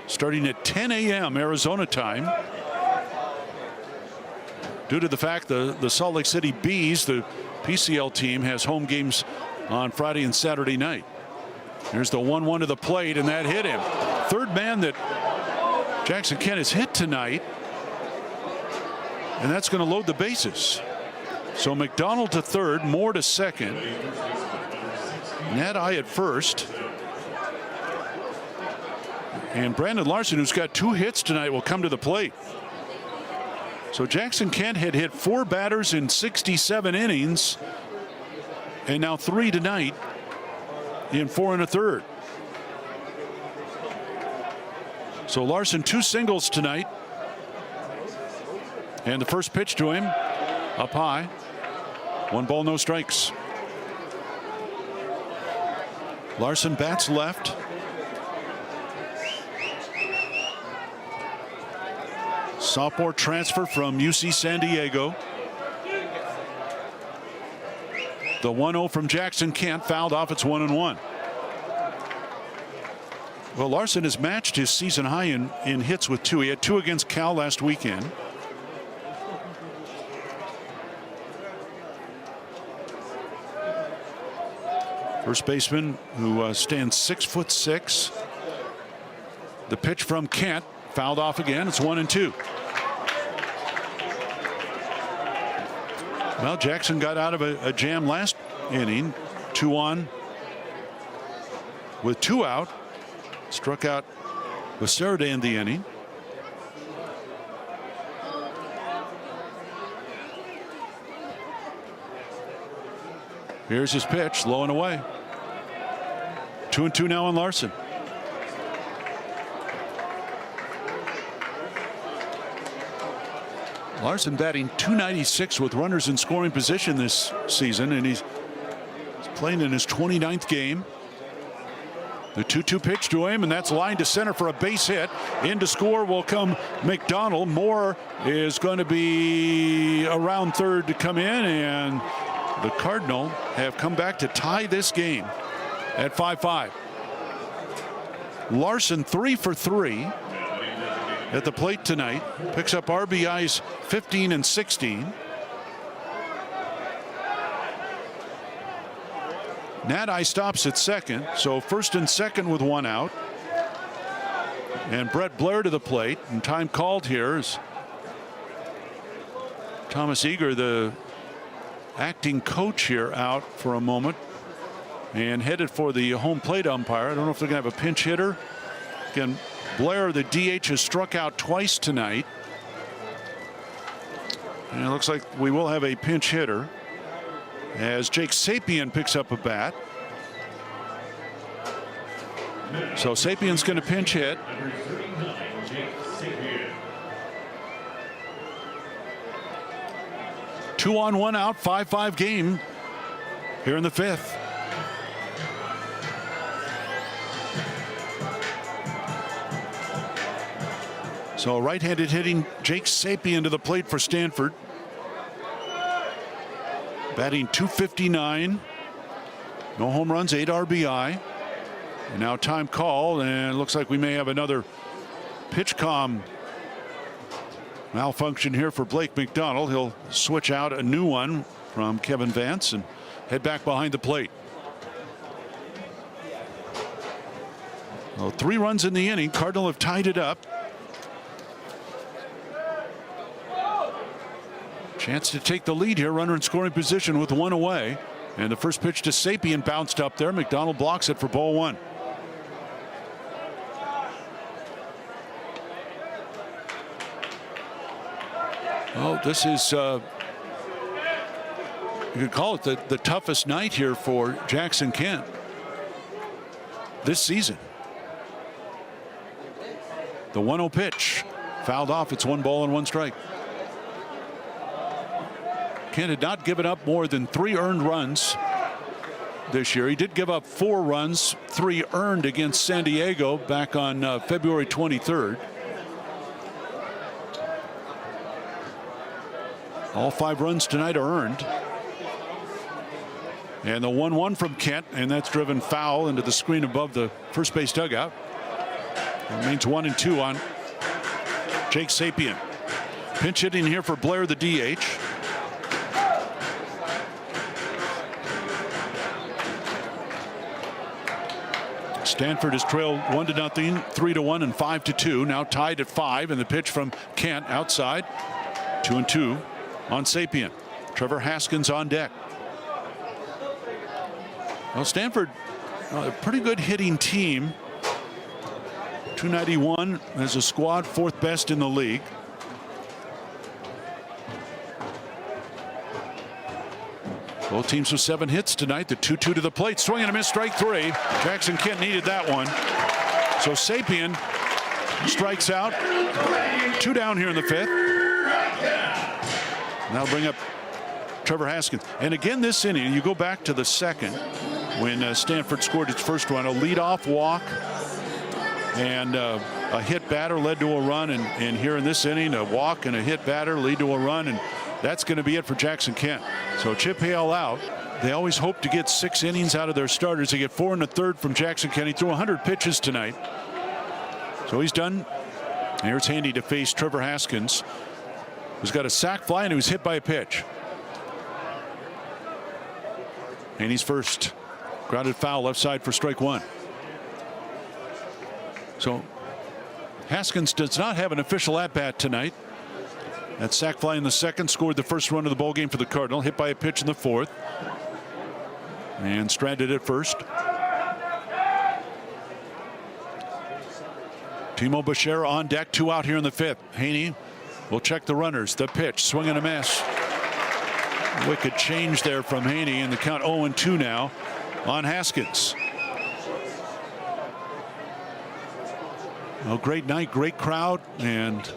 [SPEAKER 1] starting at 10 a.m. Arizona time. Due to the fact the Salt Lake City Bees, the PCL team, has home games on Friday and Saturday night. Here's the 1-1 to the plate, and that hit him. Third man that Jackson Kent has hit tonight, and that's going to load the bases. So McDonald to third, Moore to second, Nadi at first, and Brandon Larson, who's got 2 hits tonight, will come to the plate. So Jackson Kent had hit 4 batters in 67 innings, and now 3 tonight in 4 1/3. So Larson 2 singles tonight, and the first pitch to him up high. 1 ball, no strikes. Larson bats left. Sophomore transfer from UC San Diego. The 1-0 from Jackson Kent, fouled off. It's 1-1. Well, Larson has matched his season high in hits with 2. He had 2 against Cal last weekend. First baseman who stands 6'6". The pitch from Kent, fouled off again. It's 1-2. Well, Jackson got out of a jam last inning, 2 on with 2 out. Struck out Becerra to end the inning. Here's his pitch, low and away. 2-2 now on Larson. Larson batting .296 with runners in scoring position this season, and he's playing in his 29th game. The 2-2 pitch to him, and that's lined to center for a base hit. In to score will come McDonald. Moore is going to be around third to come in, and the Cardinal have come back to tie this game at 5-5. Larson 3 for 3 at the plate tonight, picks up RBIs 15 and 16. Nadi stops at second, so first and second with 1 out. And Brett Blair to the plate, and time called here is Thomas Eager, the acting coach here, out for a moment and headed for the home plate umpire. I don't know if they're going to have a pinch hitter. Again, Blair, the DH, has struck out twice tonight. And it looks like we will have a pinch hitter as Jake Sapien picks up a bat. So Sapien's going to pinch hit. Two on, one out, 5-5 game here in the fifth. So right-handed hitting Jake Sapien to the plate for Stanford. Batting .259. No home runs, 8 RBI. And now time call, and it looks like we may have another pitch comm malfunction here for Blake McDonald. He'll switch out a new one from Kevin Vance and head back behind the plate. Well, 3 runs in the inning. Cardinal have tied it up. Chance to take the lead here. Runner in scoring position with 1 away. And the first pitch to Sapien bounced up there. McDonald blocks it for ball 1. Oh, this is, you could call it the toughest night here for Jackson Kent this season. The 1-0 pitch fouled off. It's 1 ball and 1 strike. Kent had not given up more than 3 earned runs this year. He did give up 4 runs, 3 earned against San Diego back on February 23rd. All 5 runs tonight are earned. And the 1-1 from Kent, and that's driven foul into the screen above the first base dugout. It remains 1-2 on Jake Sapien. Pinch hitting here for Blair, the DH. Stanford has trailed 1-0, 3-1, and 5-2. Now tied at 5, and the pitch from Kent outside. 2-2 on Sapien. Trevor Haskins on deck. Well, Stanford, a pretty good hitting team. 291 as a squad, 4th best in the league. Both teams with 7 hits tonight. The 2-2 to the plate. Swing and a miss, strike 3. Jackson Kent needed that one. So Sapien strikes out. 2 down here in the 5th. That'll bring up Trevor Haskins. And again this inning, you go back to the 2nd when Stanford scored its first run. A leadoff walk and a hit batter led to a run. And here in this inning, a walk and a hit batter lead to a run. And that's going to be it for Jackson Kent. So Chip Hale out. They always hope to get 6 innings out of their starters. They get 4 1/3 from Jackson Kent. He threw 100 pitches tonight. So he's done. And here's Handy to face Trevor Haskins, who's got a sac fly and he was hit by a pitch. And he's first. Grounded foul left side for strike 1. So Haskins does not have an official at-bat tonight. That sac fly in the 2nd scored the first run of the ball game for the Cardinal. Hit by a pitch in the 4th. And stranded at first. Timo Bashera on deck. 2 out here in the 5th. Haney will check the runners. The pitch. Swing and a miss. Wicked change there from Haney, and the count 0-2 now on Haskins. Well, great night, great crowd, and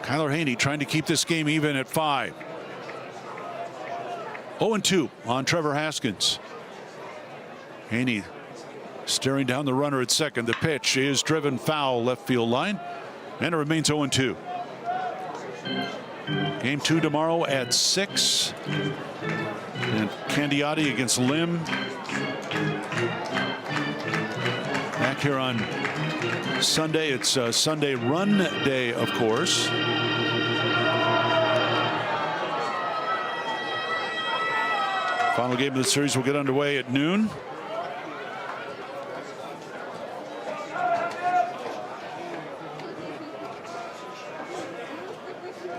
[SPEAKER 1] Kyler Haney trying to keep this game even at 5. 0-2 on Trevor Haskins. Haney staring down the runner at 2nd. The pitch is driven foul left field line, and it remains 0-2. Game 2 tomorrow at 6. And Candiotti against Lim. Back here on Sunday. It's Sunday run day, of course. Final game of the series will get underway at noon.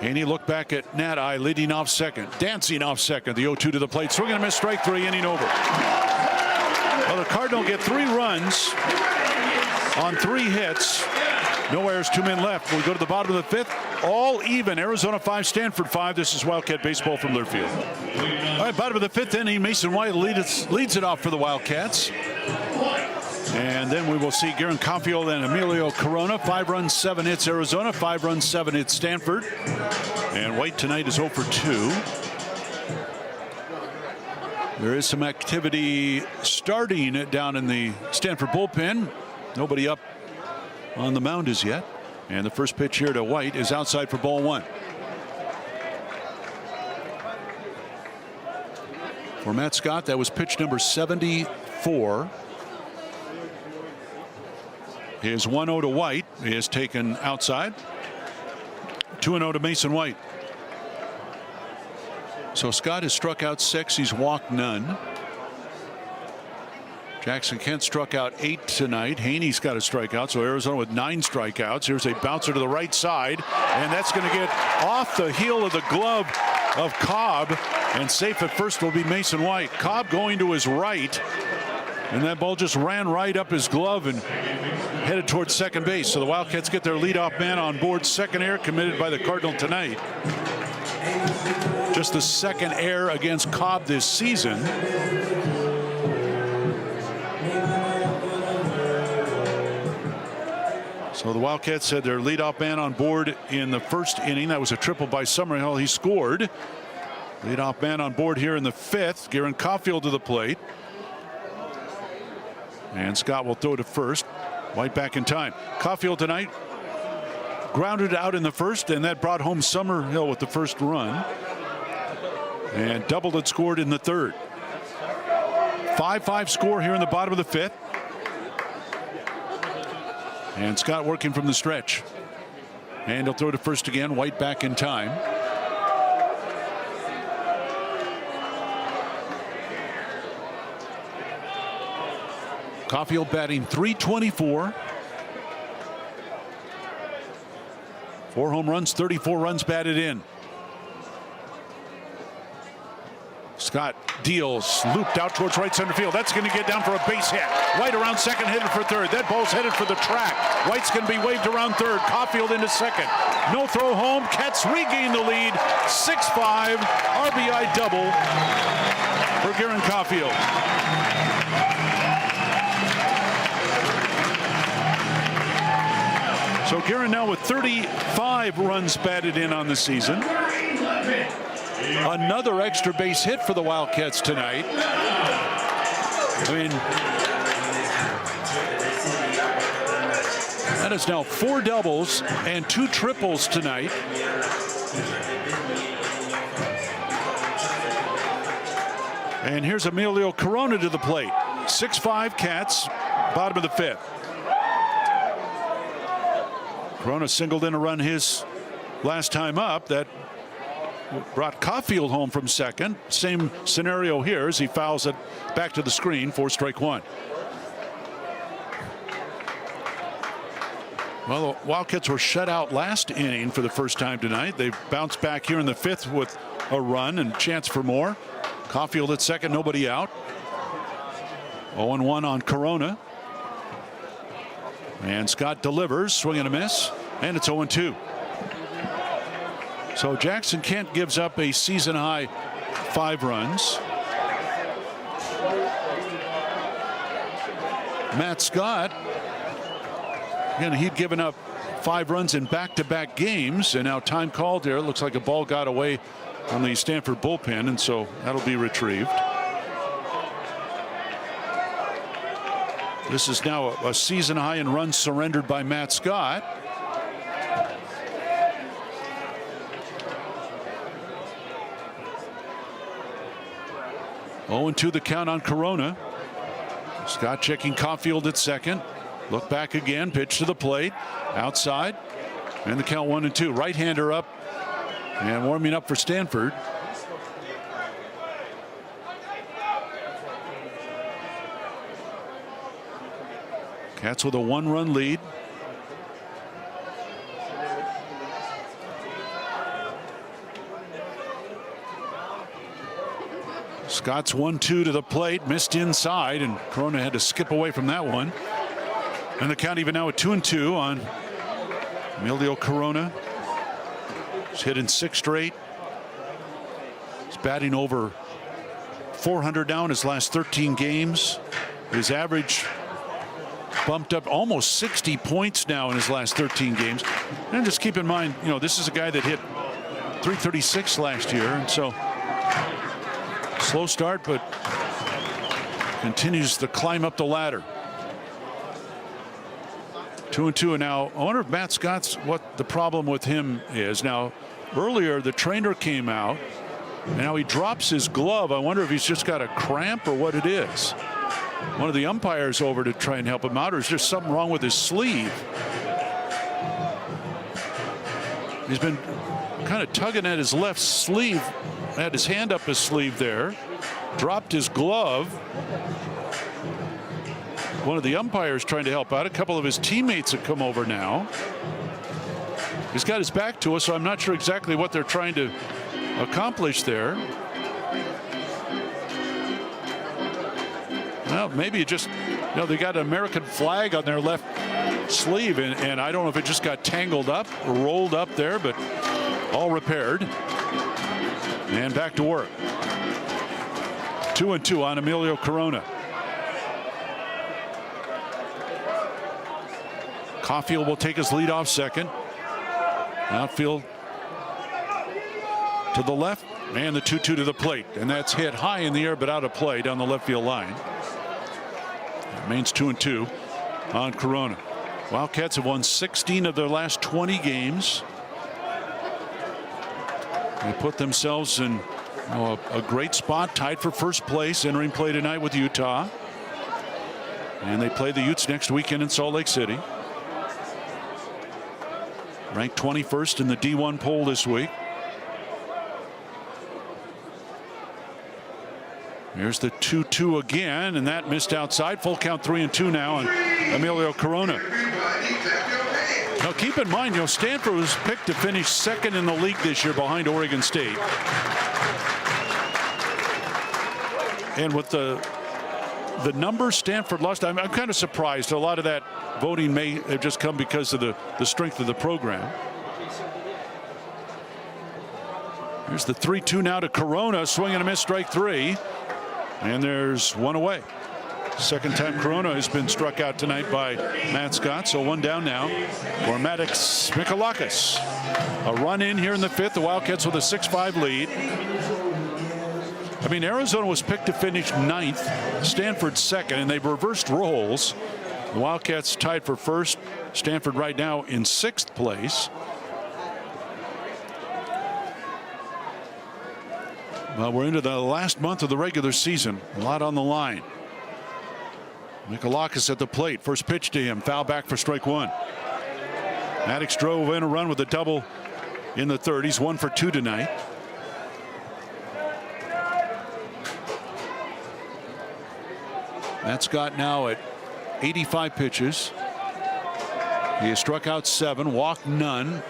[SPEAKER 1] Haney looked back at Nat Eye, leading off 2nd, dancing off 2nd. The 0-2 to the plate, swing and a miss, strike 3, inning over. Well, the Cardinal get 3 runs on 3 hits. No errors, 2 men left. We go to the bottom of the 5th, all even. Arizona 5, Stanford 5. This is Wildcat Baseball from Learfield. All right, bottom of the 5th inning, Mason White leads it off for the Wildcats. And then we will see Garen Caulfield and Emilio Corona. 5 runs, 7 hits Arizona. 5 runs, 7 hits Stanford. And White tonight is 0 for 2. There is some activity starting down in the Stanford bullpen. Nobody up on the mound as yet. And the first pitch here to White is outside for ball 1. For Matt Scott, that was pitch number 74. His 1-0 to White is taken outside. 2-0 to Mason White. So Scott has struck out 6. He's walked none. Jackson Kent struck out 8 tonight. Haney's got a strikeout, so Arizona with 9 strikeouts. Here's a bouncer to the right side, and that's going to get off the heel of the glove of Cobb, and safe at first will be Mason White. Cobb going to his right, and that ball just ran right up his glove and headed towards second base. So the Wildcats get their leadoff man on board. Second error committed by the Cardinal tonight. Just the second error against Cobb this season. So the Wildcats had their leadoff man on board in the first inning. That was a triple by Summerhill. He scored. Leadoff man on board here in the 5th. Garen Caulfield to the plate. And Scott will throw to first. White back in time. Caulfield tonight grounded out in the first, and that brought home Summerhill with the first run. And doubled and scored in the 3rd. 5-5 score here in the bottom of the 5th. And Scott working from the stretch. And he'll throw to first again. White back in time. Caulfield batting .324. 4 home runs, 34 runs batted in. Scott deals, looped out towards right center field. That's going to get down for a base hit. White around second, headed for third. That ball's headed for the track. White's going to be waved around third. Caulfield into second. No throw home. Cats regain the lead. 6-5 RBI double for Garen Caulfield. So Garen now with 35 runs batted in on the season. Another extra base hit for the Wildcats tonight. I mean, that is now 4 doubles and 2 triples tonight. And here's Emilio Corona to the plate. 6-5 Cats, bottom of the 5th. Corona singled in a run his last time up. That brought Caulfield home from second. Same scenario here as he fouls it back to the screen for strike 1. Well, the Wildcats were shut out last inning for the first time tonight. They bounced back here in the 5th with a run and chance for more. Caulfield at second, nobody out. 0-1 on Corona. And Scott delivers, swing and a miss, and it's 0-2. So Jackson Kent gives up a season high 5 runs. Matt Scott, again, he'd given up 5 runs in back-to-back games, and now time called here. It looks like a ball got away from the Stanford bullpen, and so that'll be retrieved. This is now a season high in runs surrendered by Matt Scott. Oh, 0-2 the count on Corona. Scott checking Caulfield at second. Look back again, pitch to the plate, outside, and the count 1-2. Right-hander up and warming up for Stanford. Cats with a 1-run lead. Scott's 1-2 to the plate, missed inside, and Corona had to skip away from that one. And the count even now at 2-2 on Emilio Corona. He's hit in 6 straight. He's batting over 400 now in his last 13 games. His average bumped up almost 60 points now in his last 13 games. And just keep in mind, this is a guy that hit .336 last year, and so slow start, but continues to climb up the ladder. 2-2, and now I wonder if Matt Scott's what the problem with him is. Now, earlier the trainer came out, and now he drops his glove. I wonder if he's just got a cramp or what it is. One of the umpires over to try and help him out, or is there something wrong with his sleeve? He's been kind of tugging at his left sleeve, had his hand up his sleeve there, dropped his glove. One of the umpires trying to help out. A couple of his teammates have come over now. He's got his back to us, so I'm not sure exactly what they're trying to accomplish there. Well, maybe it just, they got an American flag on their left sleeve, and I don't know if it just got tangled up or rolled up there, but all repaired. And back to work. 2-2 on Emilio Corona. Caulfield will take his leadoff second. Outfield to the left, and the 2-2 to the plate, and that's hit high in the air but out of play down the left field line. It remains 2-2 on Corona. Wildcats have won 16 of their last 20 games. They put themselves in a great spot, tied for first place, entering play tonight with Utah, and they play the Utes next weekend in Salt Lake City. Ranked 21st in the D1 poll this week. Here's the 2-2 again, and that missed outside. Full count, 3-2 now on Emilio Corona. Now keep in mind, Stanford was picked to finish second in the league this year behind Oregon State. And with the numbers Stanford lost, I'm kind of surprised. A lot of that voting may have just come because of the strength of the program. Here's the 3-2 now to Corona, swing and a miss, strike three. And there's one away. Second time Corona has been struck out tonight by Matt Scott, so one down now for Maddox Mikalakis. A run in here in the fifth. The Wildcats with a 6-5 lead. I mean, Arizona was picked to finish ninth, Stanford second, and they've reversed roles. The Wildcats tied for first. Stanford right now in sixth place. Well, we're into the last month of the regular season. A lot on the line. Mikalakis at the plate. First pitch to him. Foul back for strike one. Maddox drove in a run with a double in the third. He's 1 for 2 tonight. Matt Scott now at 85 pitches. He has struck out 7, walked none.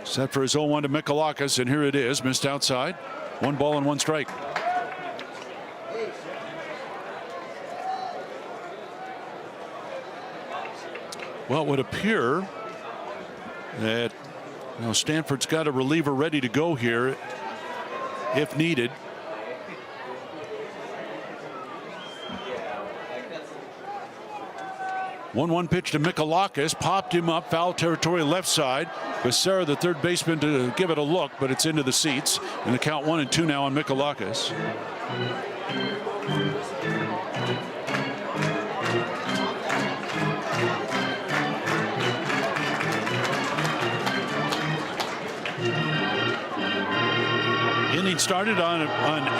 [SPEAKER 1] Set for his 0-1 to Mikalakis, and here it is, missed outside. 1 ball and 1 strike. Well, it would appear that Stanford's got a reliever ready to go here if needed. One pitch to Mikalakis, popped him up, foul territory left side. Becerra, the third baseman, to give it a look, but it's into the seats. And the count 1-2 now on Mikalakis. Inning started on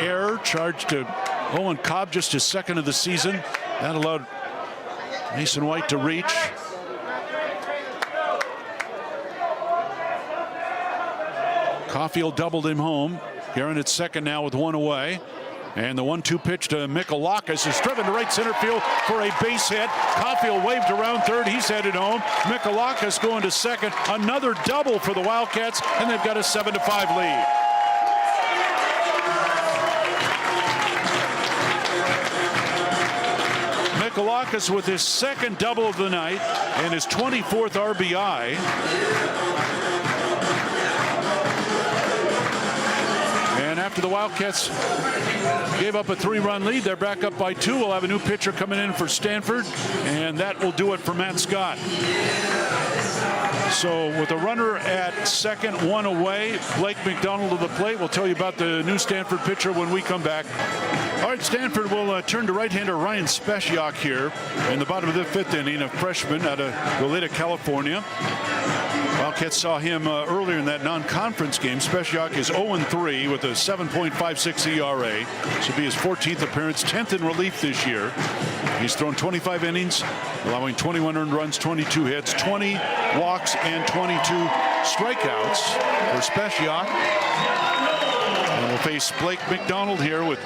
[SPEAKER 1] error, charged to Owen Cobb, just his second of the season. That allowed Mason White to reach. Caulfield doubled him home. Guerin at second now with 1 away. And the 1-2 pitch to Mikalakis is driven to right center field for a base hit. Caulfield waved around third. He's headed home. Mikalakis going to second. Another double for the Wildcats, and they've got a 7-5 lead. Mikalakis with his second double of the night and his 24th RBI. And after the Wildcats gave up a 3-run lead. They're back up by 2. We'll have a new pitcher coming in for Stanford, and that will do it for Matt Scott. So with a runner at second, 1 away, Blake McDonald to the plate. We'll tell you about the new Stanford pitcher when we come back. All right, Stanford will turn to right-hander Ryan Speciak here in the bottom of the 5th inning, a freshman out of Goleta, California. Wildcats saw him earlier in that non-conference game. Speciak is 0-3 with a 7.56 ERA. This will be his 14th appearance, 10th in relief this year. He's thrown 25 innings, allowing 21 earned runs, 22 hits, 20 walks, and 22 strikeouts for Speciak. And we'll face Blake McDonald here with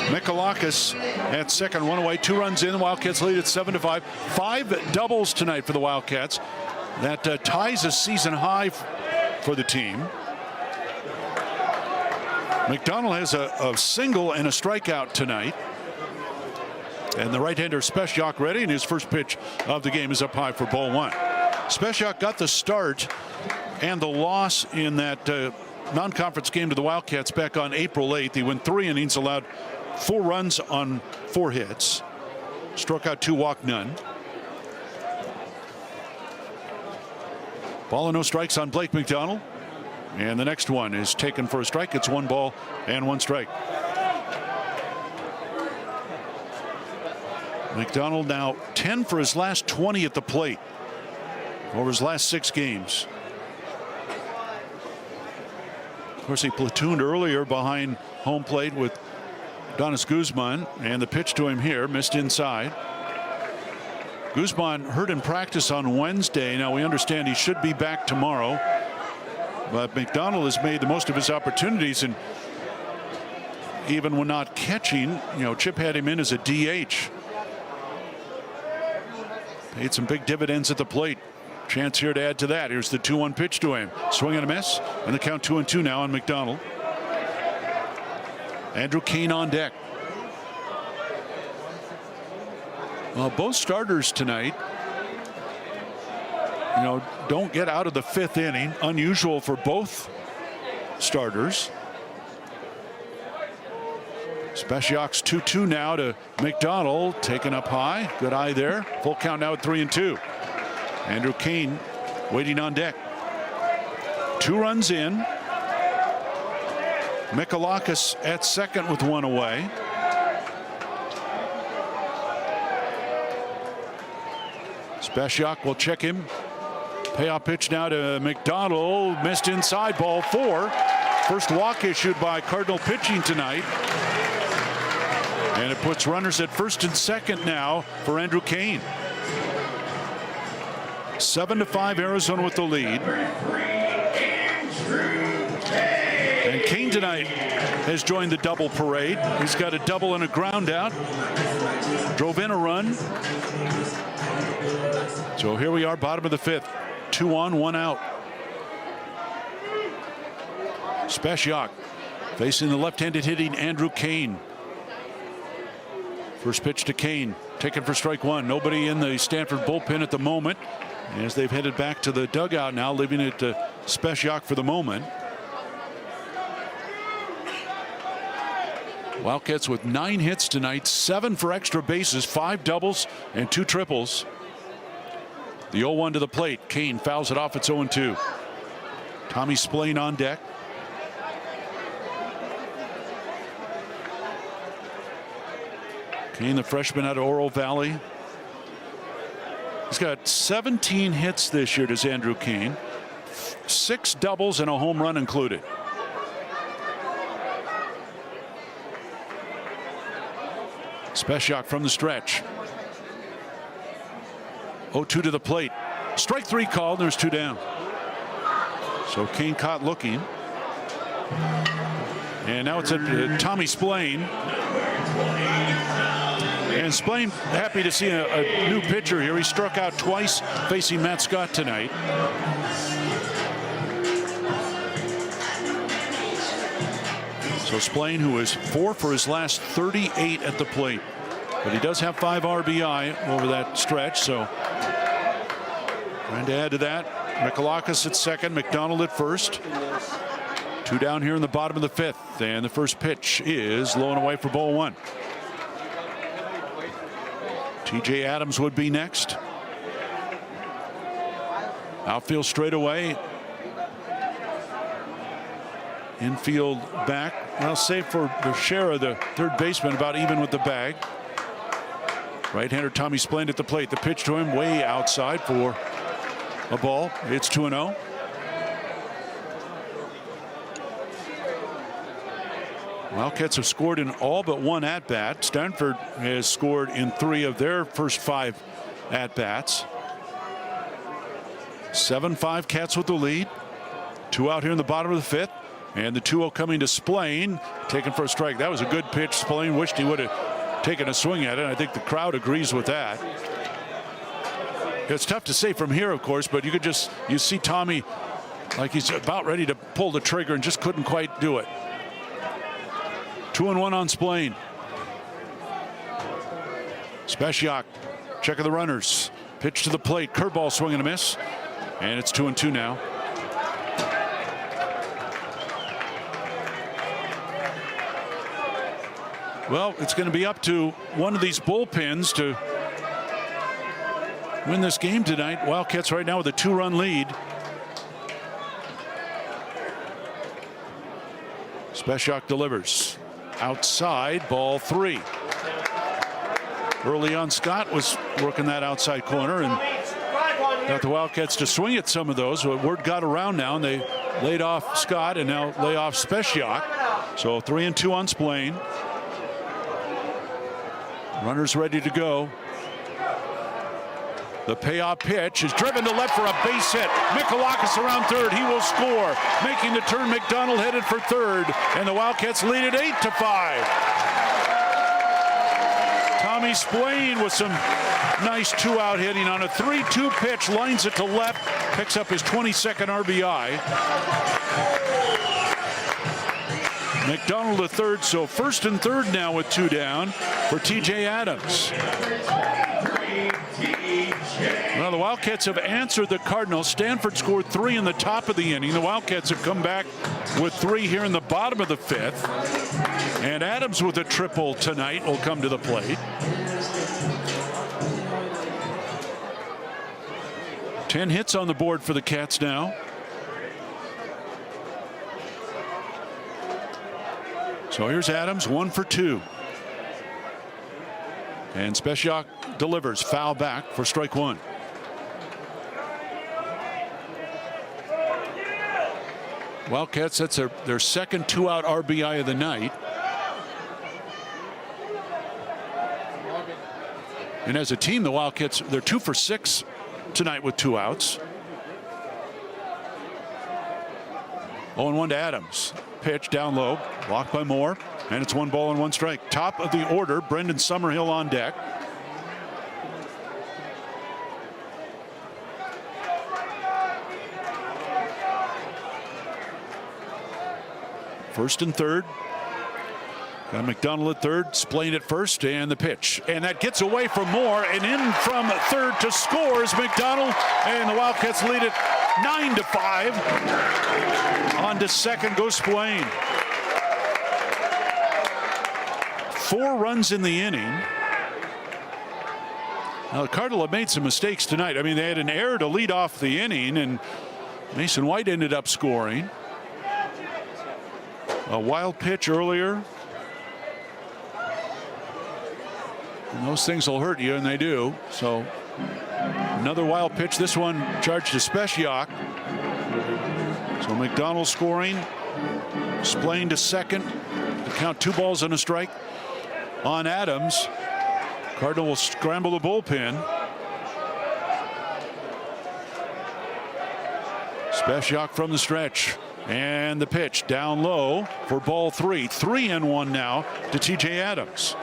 [SPEAKER 1] Mikalakis at second, 1 away, 2 runs in. Wildcats lead at 7-5. 5 doubles tonight for the Wildcats. That ties a season high for the team. McDonald has a single and a strikeout tonight. And the right-hander Speciak ready, and his first pitch of the game is up high for ball 1. Speciak got the start and the loss in that non-conference game to the Wildcats back on April 8th. He went 3 innings, allowed 4 runs on 4 hits, struck out 2, walked none. Ball and no strikes on Blake McDonald. And the next one is taken for a strike. It's 1 ball and 1 strike. McDonald now 10 for his last 20 at the plate over his last 6 games. Of course, he platooned earlier behind home plate with Donis Guzman, and the pitch to him here missed inside. Guzman hurt in practice on Wednesday. Now we understand he should be back tomorrow, but McDonald has made the most of his opportunities, and even when not catching, Chip had him in as a DH. Paid some big dividends at the plate. Chance here to add to that. Here's the 2-1 pitch to him. Swing and a miss, and the count 2-2 now on McDonald. Andrew Kane on deck. Well, both starters tonight, don't get out of the 5th inning. Unusual for both starters. Speciak's 2-2 now to McDonald, taken up high. Good eye there. Full count now at 3-2. Andrew Kane waiting on deck. 2 runs in. Mikalakis at second with 1 away. Speciak will check him. Payoff pitch now to McDonald. Missed inside, ball 4. First walk issued by Cardinal pitching tonight. And it puts runners at first and second now for Andrew Kane. 7-5 Arizona with the lead. And Kane tonight has joined the double parade. He's got a double and a ground out. Drove in a run. So here we are, bottom of the 5th. 2 on, 1 out. Speciak facing the left-handed hitting Andrew Kane. First pitch to Kane, taken for strike 1. Nobody in the Stanford bullpen at the moment, as they've headed back to the dugout now, leaving it to Speciak for the moment. Wildcats with 9 hits tonight, 7 for extra bases, 5 doubles and 2 triples. The 0-1 to the plate. Kane fouls it off. It's 0-2. Tommy Splain on deck. Kane, the freshman out of Oro Valley. He's got 17 hits this year, does Andrew Kane. 6 doubles and a home run included. Speciak from the stretch. 0-2 to the plate. Strike 3 called. There's 2 down. So Kane caught looking. And now it's at Tommy Splain. And Splain happy to see a new pitcher here. He struck out twice facing Matt Scott tonight. So Splain, who is 4 for his last 38 at the plate. But he does have 5 RBI over that stretch, so trying to add to that. Mikalakis at second, McDonald at first. Two down here in the bottom of the fifth, and the first pitch is low and away for ball one. TJ Adams would be next. Outfield straight away. Infield back. Well, save for Bechara, the third baseman, about even with the bag. Right-hander Tommy Spillane at the plate. The pitch to him way outside for a ball. It's 2-0. Wildcats have scored in all but one at-bat. Stanford has scored in 3 of their first 5 at-bats. 7-5 Cats with the lead. 2 out here in the bottom of the fifth. And the 2-0 coming to Spillane, taken for a strike. That was a good pitch. Spillane wished he would have taken a swing at it. I think the crowd agrees with that. It's tough to say from here, of course, but you see Tommy like he's about ready to pull the trigger and just couldn't quite do it. 2-1 on Spillane. Speciak checking the runners. Pitch to the plate. Curveball swing and a miss. And it's 2-2 now. Well, it's going to be up to one of these bullpens to win this game tonight. Wildcats right now with a 2-run lead. Speciak delivers. Outside, ball 3. Early on, Scott was working that outside corner and got the Wildcats to swing at some of those. Word got around now, and they laid off Scott and now lay off Speciak. So 3-2 on Spillane. Runners ready to go. The payoff pitch is driven to left for a base hit. Mikalakis around third. He will score. Making the turn, McDonald headed for third. And the Wildcats lead it 8-5. Tommy Spillane with some nice 2-out hitting on a 3-2 pitch. Lines it to left. Picks up his 22nd RBI. McDonald to third, so first and third now with 2 down for TJ Adams. Well, the Wildcats have answered the Cardinals. Stanford scored 3 in the top of the inning. The Wildcats have come back with 3 here in the bottom of the fifth. And Adams with a triple tonight will come to the plate. 10 hits on the board for the Cats now. So here's Adams, 1 for 2. And Speciak delivers, foul back for strike 1. Wildcats, that's their second 2-out RBI of the night. And as a team, the Wildcats, they're 2 for 6 tonight with 2 outs. 0-1 to Adams. Pitch down low, blocked by Moore, and it's 1 ball and 1 strike. Top of the order, Brendan Summerhill on deck. First and third. Got McDonald at third, Spillane at first, and the pitch. And that gets away from Moore, and in from third to score is McDonald, and the Wildcats lead it 9-5. On to second goes Spillane. 4 runs in the inning. Now the Cardinals have made some mistakes tonight. I mean, they had an error to lead off the inning, and Mason White ended up scoring. A wild pitch earlier. And those things will hurt you, and they do. So another wild pitch. This one charged to Speciak. So McDonald scoring. Spillane to second. To count 2 balls and a strike on Adams. Cardinal will scramble the bullpen. Speciak from the stretch. And the pitch down low for ball 3. 3-1 now to TJ Adams.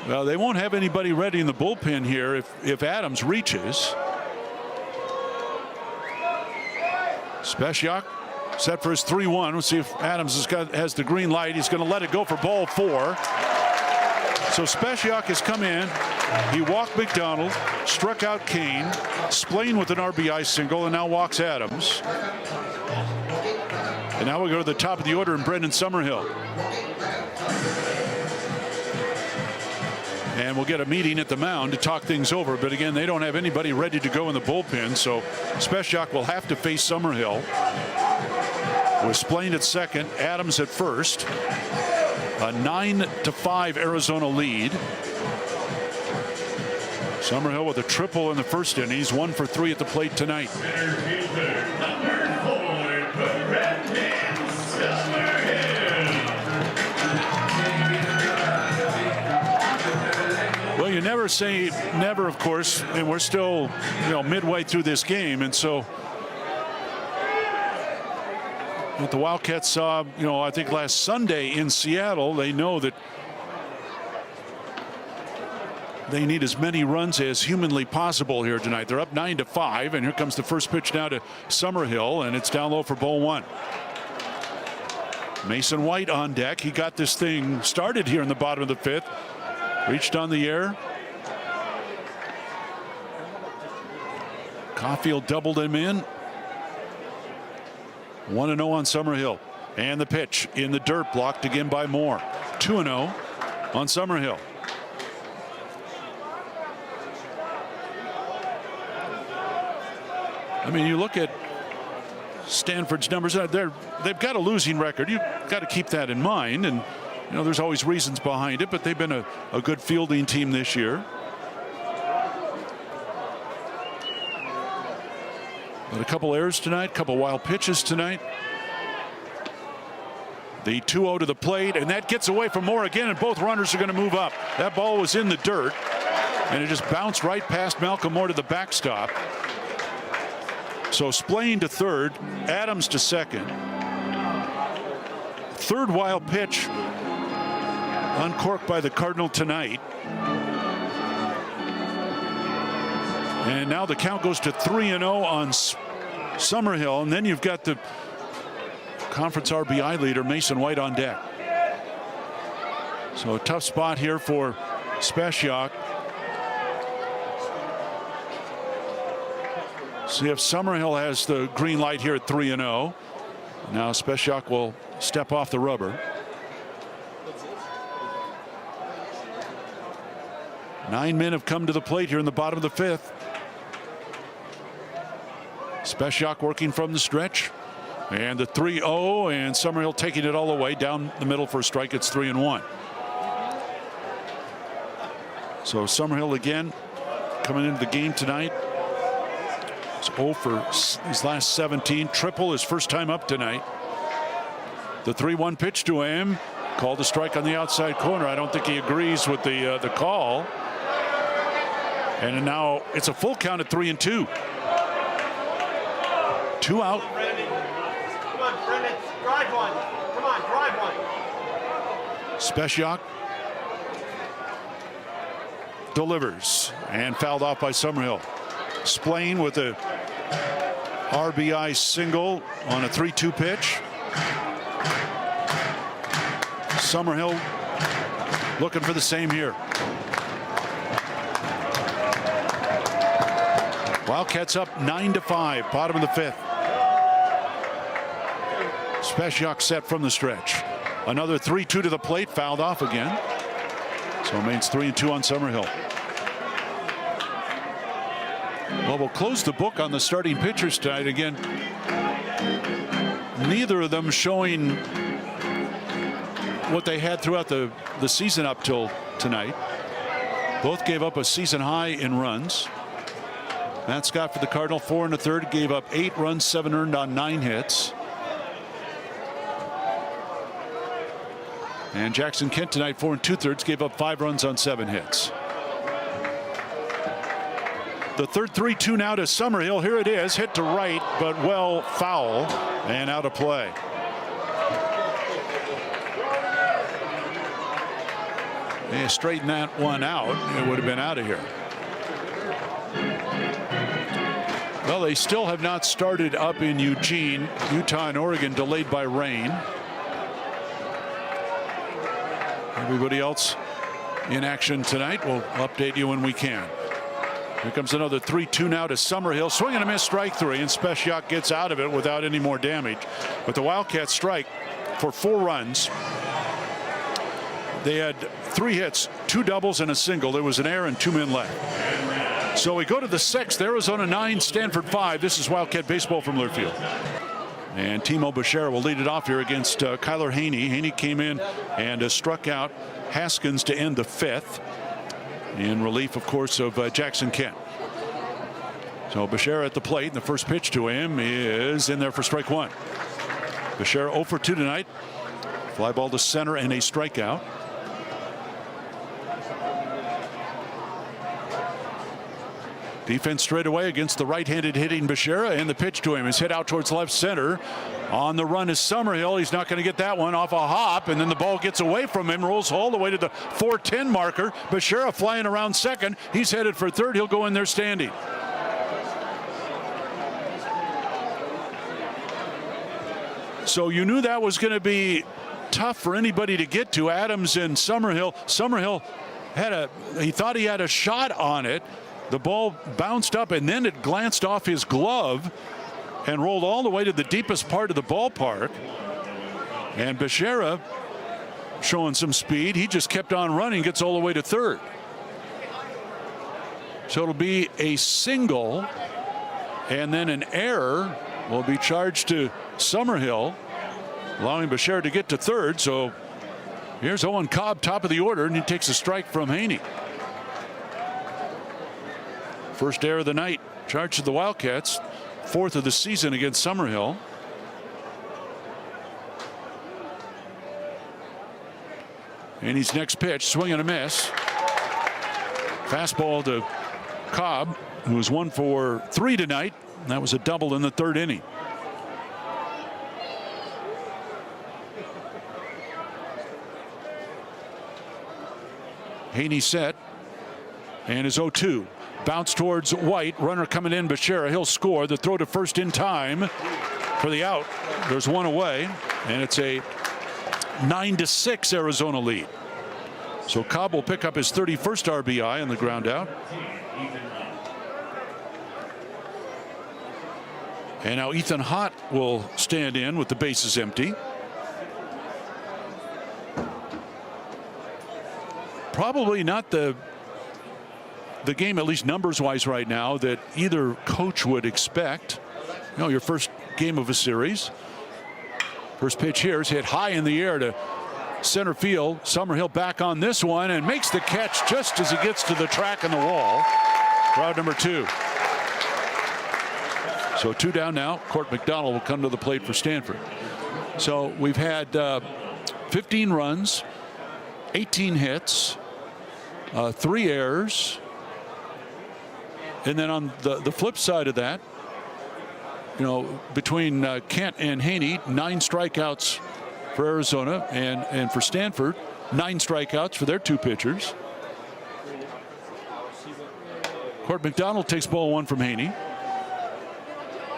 [SPEAKER 1] Well, they won't have anybody ready in the bullpen here if Adams reaches. Speciak set for his 3-1. We'll see if Adams has the green light. He's going to let it go for ball 4. So Spesiak has come in. He walked McDonald, struck out Kane, Splain with an RBI single, and now walks Adams. And now we go to the top of the order and Brendan Summerhill. And we'll get a meeting at the mound to talk things over. But again, they don't have anybody ready to go in the bullpen. So Spesiak will have to face Summerhill. With Splain at second, Adams at first. A 9-5 Arizona lead. Summerhill with a triple in the first inning. He's 1 for 3 at the plate tonight. Well, you never say never, of course, and we're still, midway through this game, and so what the Wildcats saw, I think last Sunday in Seattle, they know that they need as many runs as humanly possible here tonight. They're up 9-5, and here comes the first pitch now to Summerhill, and it's down low for ball 1. Mason White on deck. He got this thing started here in the bottom of the 5th. Reached on the air. Caulfield doubled him in. 1-0 on Summerhill. And the pitch in the dirt, blocked again by Moore. 2-0 on Summerhill. I mean, you look at Stanford's numbers. They've got a losing record. You've got to keep that in mind. And there's always reasons behind it, but they've been a good fielding team this year. But a couple errors tonight, a couple wild pitches tonight. The 2-0 to the plate, and that gets away from Moore again, and both runners are going to move up. That ball was in the dirt, and it just bounced right past Malcolm Moore to the backstop. So Splain to third, Adams to second. Third wild pitch uncorked by the Cardinal tonight. And now the count goes to 3-0 on Summerhill, and then you've got the conference RBI leader Mason White on deck. So a tough spot here for Spesiak. See if Summerhill has the green light here at 3-0. Now Spesiak will step off the rubber. 9 men have come to the plate here in the bottom of the 5th. Spesiak working from the stretch. And the 3-0, and Summerhill taking it all the way down the middle for a strike. It's 3-1. So Summerhill again coming into the game tonight. He's 0 for his last 17. Triple his first time up tonight. The 3-1 pitch to him. Called a strike on the outside corner. I don't think he agrees with the call. And now it's a full count at 3-2. 2 out.
[SPEAKER 4] Come on, Brendan. Drive one. Come on, drive one.
[SPEAKER 1] Spesiak delivers and fouled off by Summerhill. Splain with a RBI single on a 3-2 pitch. Summerhill looking for the same here. Wildcats up 9-5, bottom of the 5th. Spesiak set from the stretch. Another 3-2 to the plate, fouled off again. So it remains 3-2 on Summerhill. Well, we'll close the book on the starting pitchers tonight. Again, neither of them showing what they had throughout the season up till tonight. Both gave up a season high in runs. Matt Scott for the Cardinal, 4 1/3, gave up 8 runs, 7 earned on 9 hits. And Jackson Kent tonight, 4 2/3, gave up 5 runs on 7 hits. The third 3-2 now to Summerhill. Here it is, hit to right, but well foul and out of play. They straighten that one out, it would have been out of here. Well, they still have not started up in Eugene. Utah and Oregon delayed by rain. Everybody else in action tonight. We'll update you when we can. Here comes another 3-2 now to Summerhill. Swing and a miss, strike three, and Speciak gets out of it without any more damage. But the Wildcats strike for 4 runs. They had 3 hits, 2 doubles and a single. There was an error and 2 men left. So we go to the 6th. Arizona 9, Stanford 5. This is Wildcat baseball from Learfield. And Timo Bechara will lead it off here against Kyler Haney. Haney came in and struck out Haskins to end the 5th. In relief, of course, of Jackson Kent. So Bechara at the plate, and the first pitch to him is in there for strike 1. Bechara 0 for 2 tonight. Fly ball to center and a strikeout. Defense straight away against the right-handed hitting Bechara, and the pitch to him is hit out towards left center. On the run is Summerhill. He's not going to get that one off a hop, and then the ball gets away from him, rolls all the way to the 410 marker. Bechara flying around second. He's headed for third. He'll go in there standing. So you knew that was going to be tough for anybody to get to. Adams and Summerhill. Summerhill he thought he had a shot on it. The ball bounced up and then it glanced off his glove and rolled all the way to the deepest part of the ballpark. And Bechara showing some speed. He just kept on running, gets all the way to third. So it'll be a single, and then an error will be charged to Summerhill, allowing Bechara to get to third. So here's Owen Cobb, top of the order, and he takes a strike from Haney. First error of the night charged to the Wildcats, 4th of the season against Summerhill. And his next pitch, swing and a miss. Fastball to Cobb, who was 1 for 3 tonight. That was a double in the 3rd inning. Haney set and is 0-2. Bounce towards White. Runner coming in. Bechara. He'll score. The throw to first in time for the out. There's one away, and it's a 9-6 Arizona lead. So Cobb will pick up his 31st RBI on the ground out. And now Ethan Hott will stand in with the bases empty. Probably not the game, at least numbers wise right now, that either coach would expect. You know, your first game of a series. First pitch here is hit high in the air to center field. Summerhill back on this one and makes the catch just as he gets to the track and the wall. Route number 2. So 2 down now. Court McDonald will come to the plate for Stanford. So we've had 15 runs, 18 hits, 3 errors. And then on the flip side of that, you know, between Kent and Haney, 9 strikeouts for Arizona, and for Stanford, 9 strikeouts for their 2 pitchers. Court McDonald takes ball 1 from Haney.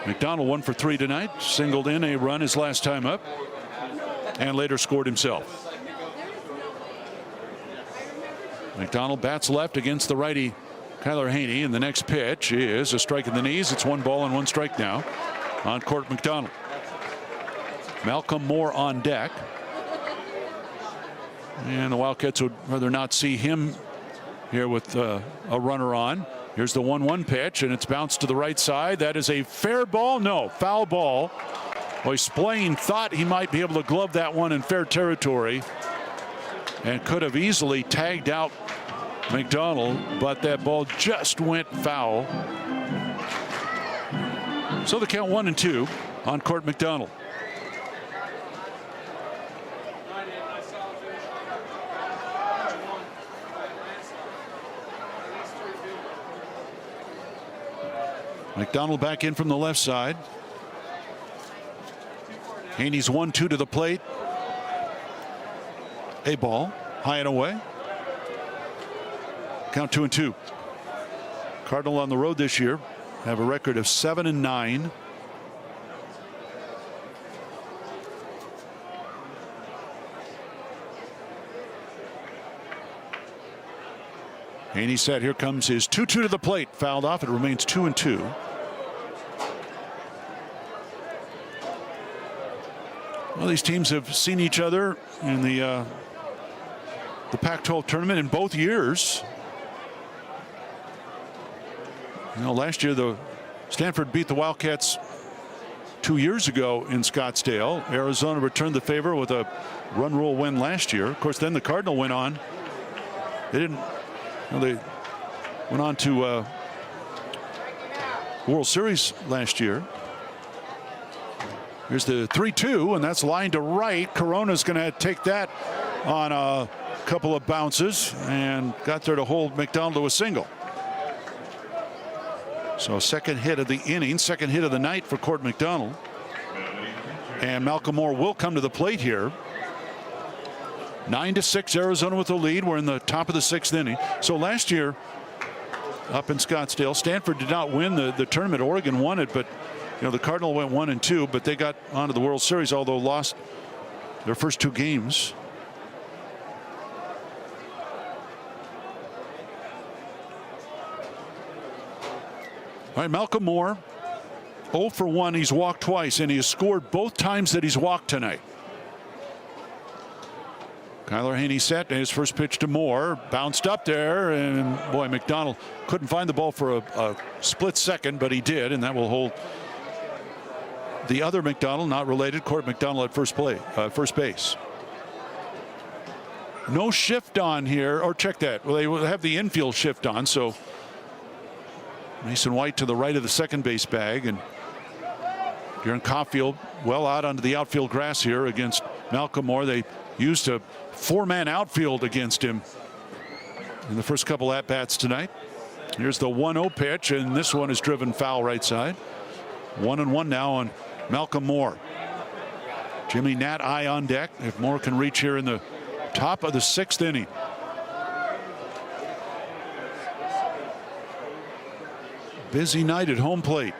[SPEAKER 1] McDonald 1 for 3 tonight, singled in a run his last time up, and later scored himself. McDonald bats left against the righty Kyler Haney, and the next pitch is a strike in the knees. It's 1 ball and 1 strike now on Court McDonald. Malcolm Moore on deck, and the Wildcats would rather not see him here with a runner on. Here's the 1-1 pitch, and it's bounced to the right side. That is a fair ball. No, foul ball. Well, Splain thought he might be able to glove that one in fair territory and could have easily tagged out McDonald, but that ball just went foul. So the count 1-2 on Court McDonald. McDonald back in from the left side. Haney's 1-2 to the plate. A ball, high and away. Count 2-2. Cardinal on the road this year have a record of 7-9. Haney set. Here comes his 2-2 to the plate. Fouled off. It remains 2-2. Well, these teams have seen each other in the Pac-12 tournament in both years. You know, last year the Stanford beat the Wildcats 2 years ago in Scottsdale. Arizona returned the favor with a run rule win last year. Of course, then the Cardinal went on. They didn't. You know, they went on to World Series last year. Here's the 3-2, and that's lined to right. Corona's going to take that on a couple of bounces and got there to hold McDonald to a single. So second hit of the inning, second hit of the night for Court McDonald. And Malcolm Moore will come to the plate here. 9-6 Arizona with the lead. We're in the top of the 6th inning. So last year up in Scottsdale, Stanford did not win the tournament. Oregon won it, but you know the Cardinal went 1-2, but they got onto the World Series, although lost their first 2 games. All right, Malcolm Moore, 0 for 1. He's walked twice, and he has scored both times that he's walked tonight. Kyler Haney set, and his first pitch to Moore. Bounced up there, and boy, McDonald couldn't find the ball for a split second, but he did, and that will hold the other McDonald, not related, Court McDonald at first base. No shift on here, or check that. Well, they will have the infield shift on, so Mason White to the right of the second base bag, and Darren Caulfield well out onto the outfield grass here against Malcolm Moore. They used a 4-man outfield against him in the first couple at bats tonight. Here's the 1-0 pitch, and this one is driven foul right side. 1-1 now on Malcolm Moore. Jimmy Nat eye on deck if Moore can reach here in the top of the 6th inning. Busy night at home plate.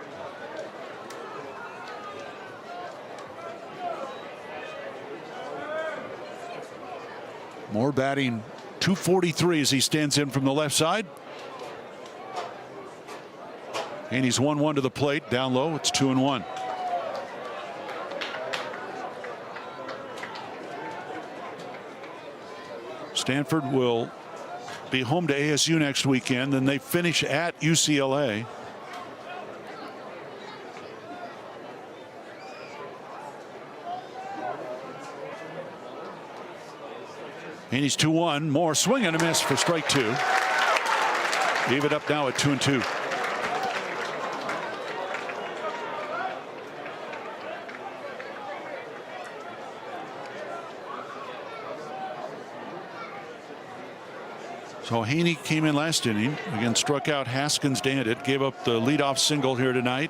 [SPEAKER 1] Moore batting .243 as he stands in from the left side. And he's 1-1 to the plate. Down low, it's 2-1. Stanford will be home to ASU next weekend, then they finish at UCLA. And he's 2-1. Moore swing and a miss for strike 2. Leave it up now at 2-2. So Haney came in last inning, again struck out Haskins to end it, gave up the leadoff single here tonight.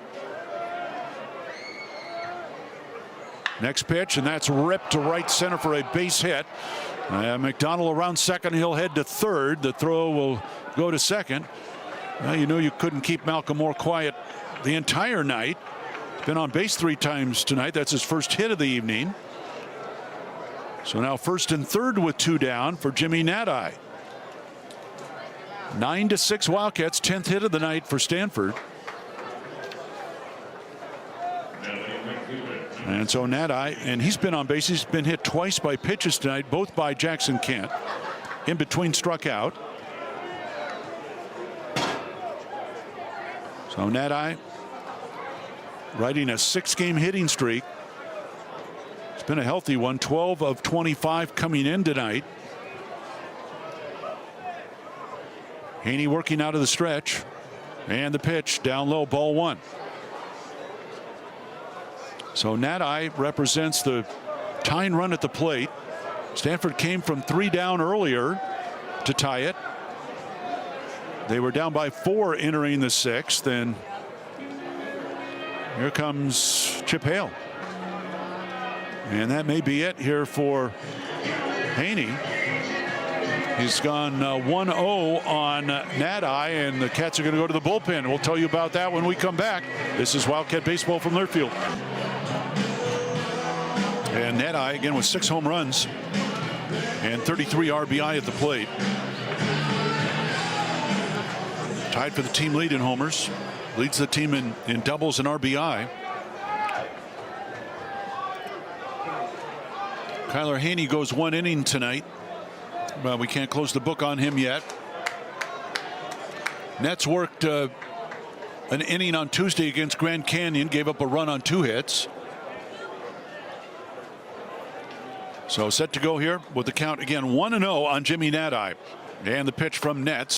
[SPEAKER 1] Next pitch, and that's ripped to right center for a base hit. McDonald around second, he'll head to third. The throw will go to second. Well, you know you couldn't keep Malcolm Moore quiet the entire night. Been on base 3 times tonight. That's his first hit of the evening. So now first and third with 2 down for Jimmy Nati. 9-6 Wildcats, 10th hit of the night for Stanford. And so Nati, and he's been on base. He's been hit twice by pitches tonight, both by Jackson Kent. In between struck out. So Nati riding a 6-game hitting streak. It's been a healthy one, 12 of 25 coming in tonight. Haney working out of the stretch, and the pitch down low, ball 1. So Nati represents the tying run at the plate. Stanford came from 3 down earlier to tie it. They were down by 4 entering the 6th, and here comes Chip Hale. And that may be it here for Haney. He's gone 1-0 on Nati, and the Cats are going to go to the bullpen. We'll tell you about that when we come back. This is Wildcat Baseball from Learfield. And Nati again with 6 home runs and 33 RBI at the plate. Tied for the team lead in homers. Leads the team in doubles and RBI. Kyler Haney goes 1 inning tonight. Well, we can't close the book on him yet. Nets worked an inning on Tuesday against Grand Canyon, gave up a run on 2 hits. So set to go here with the count again 1-0 on Jimmy Nadai. And the pitch from Nets.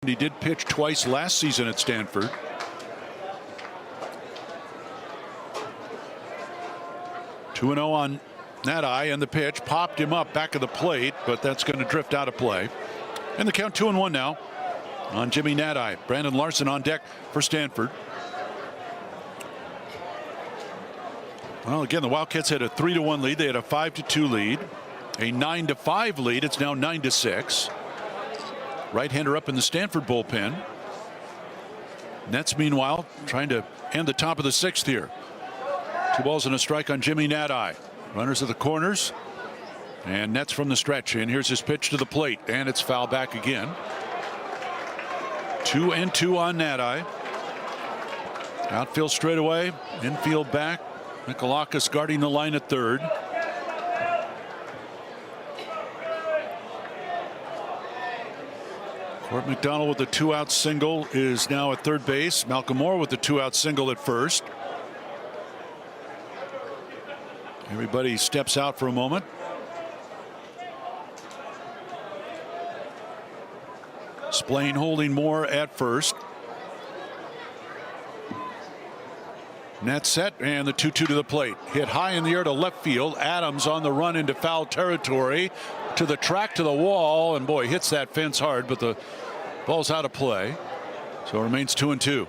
[SPEAKER 1] He did pitch twice last season at Stanford. Two 2-0 on Nadai, and the pitch popped him up back of the plate, but that's going to drift out of play. And the count 2-1 now on Jimmy Nadai. Brandon Larson on deck for Stanford. Well, again, the Wildcats had a 3-1 lead. They had a 5-2 lead, a 9-5 lead. It's now 9-6. Right-hander up in the Stanford bullpen. Nets, meanwhile, trying to end the top of the 6th here. 2 balls and a strike on Jimmy Nadai. Runners at the corners. And Nets from the stretch. And here's his pitch to the plate. And it's foul back again. 2-2 on Nadai. Outfield straightaway. Infield back. Mikalakis guarding the line at third. Court McDonald with the 2-out single is now at third base. Malcolm Moore with the 2-out single at first. Everybody steps out for a moment. Splain holding Moore at first. Net set, and the 2-2 to the plate. Hit high in the air to left field. Adams on the run into foul territory. To the track, to the wall, and boy, hits that fence hard, but the ball's out of play. So it remains 2-2.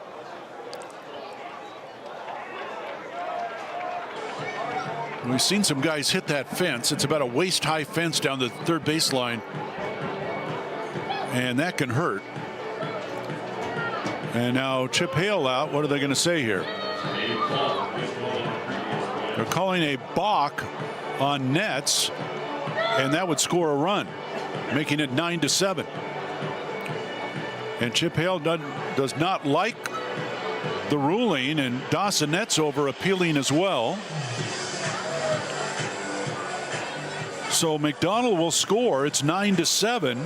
[SPEAKER 1] We've seen some guys hit that fence. It's about a waist-high fence down the third baseline, and that can hurt. And now Chip Hale out. What are they going to say here? They're calling a balk on Nets, and that would score a run, making it 9-7. And Chip Hale does not like the ruling, and Dawson Netzover appealing as well. So McDonald will score. It's 9-7.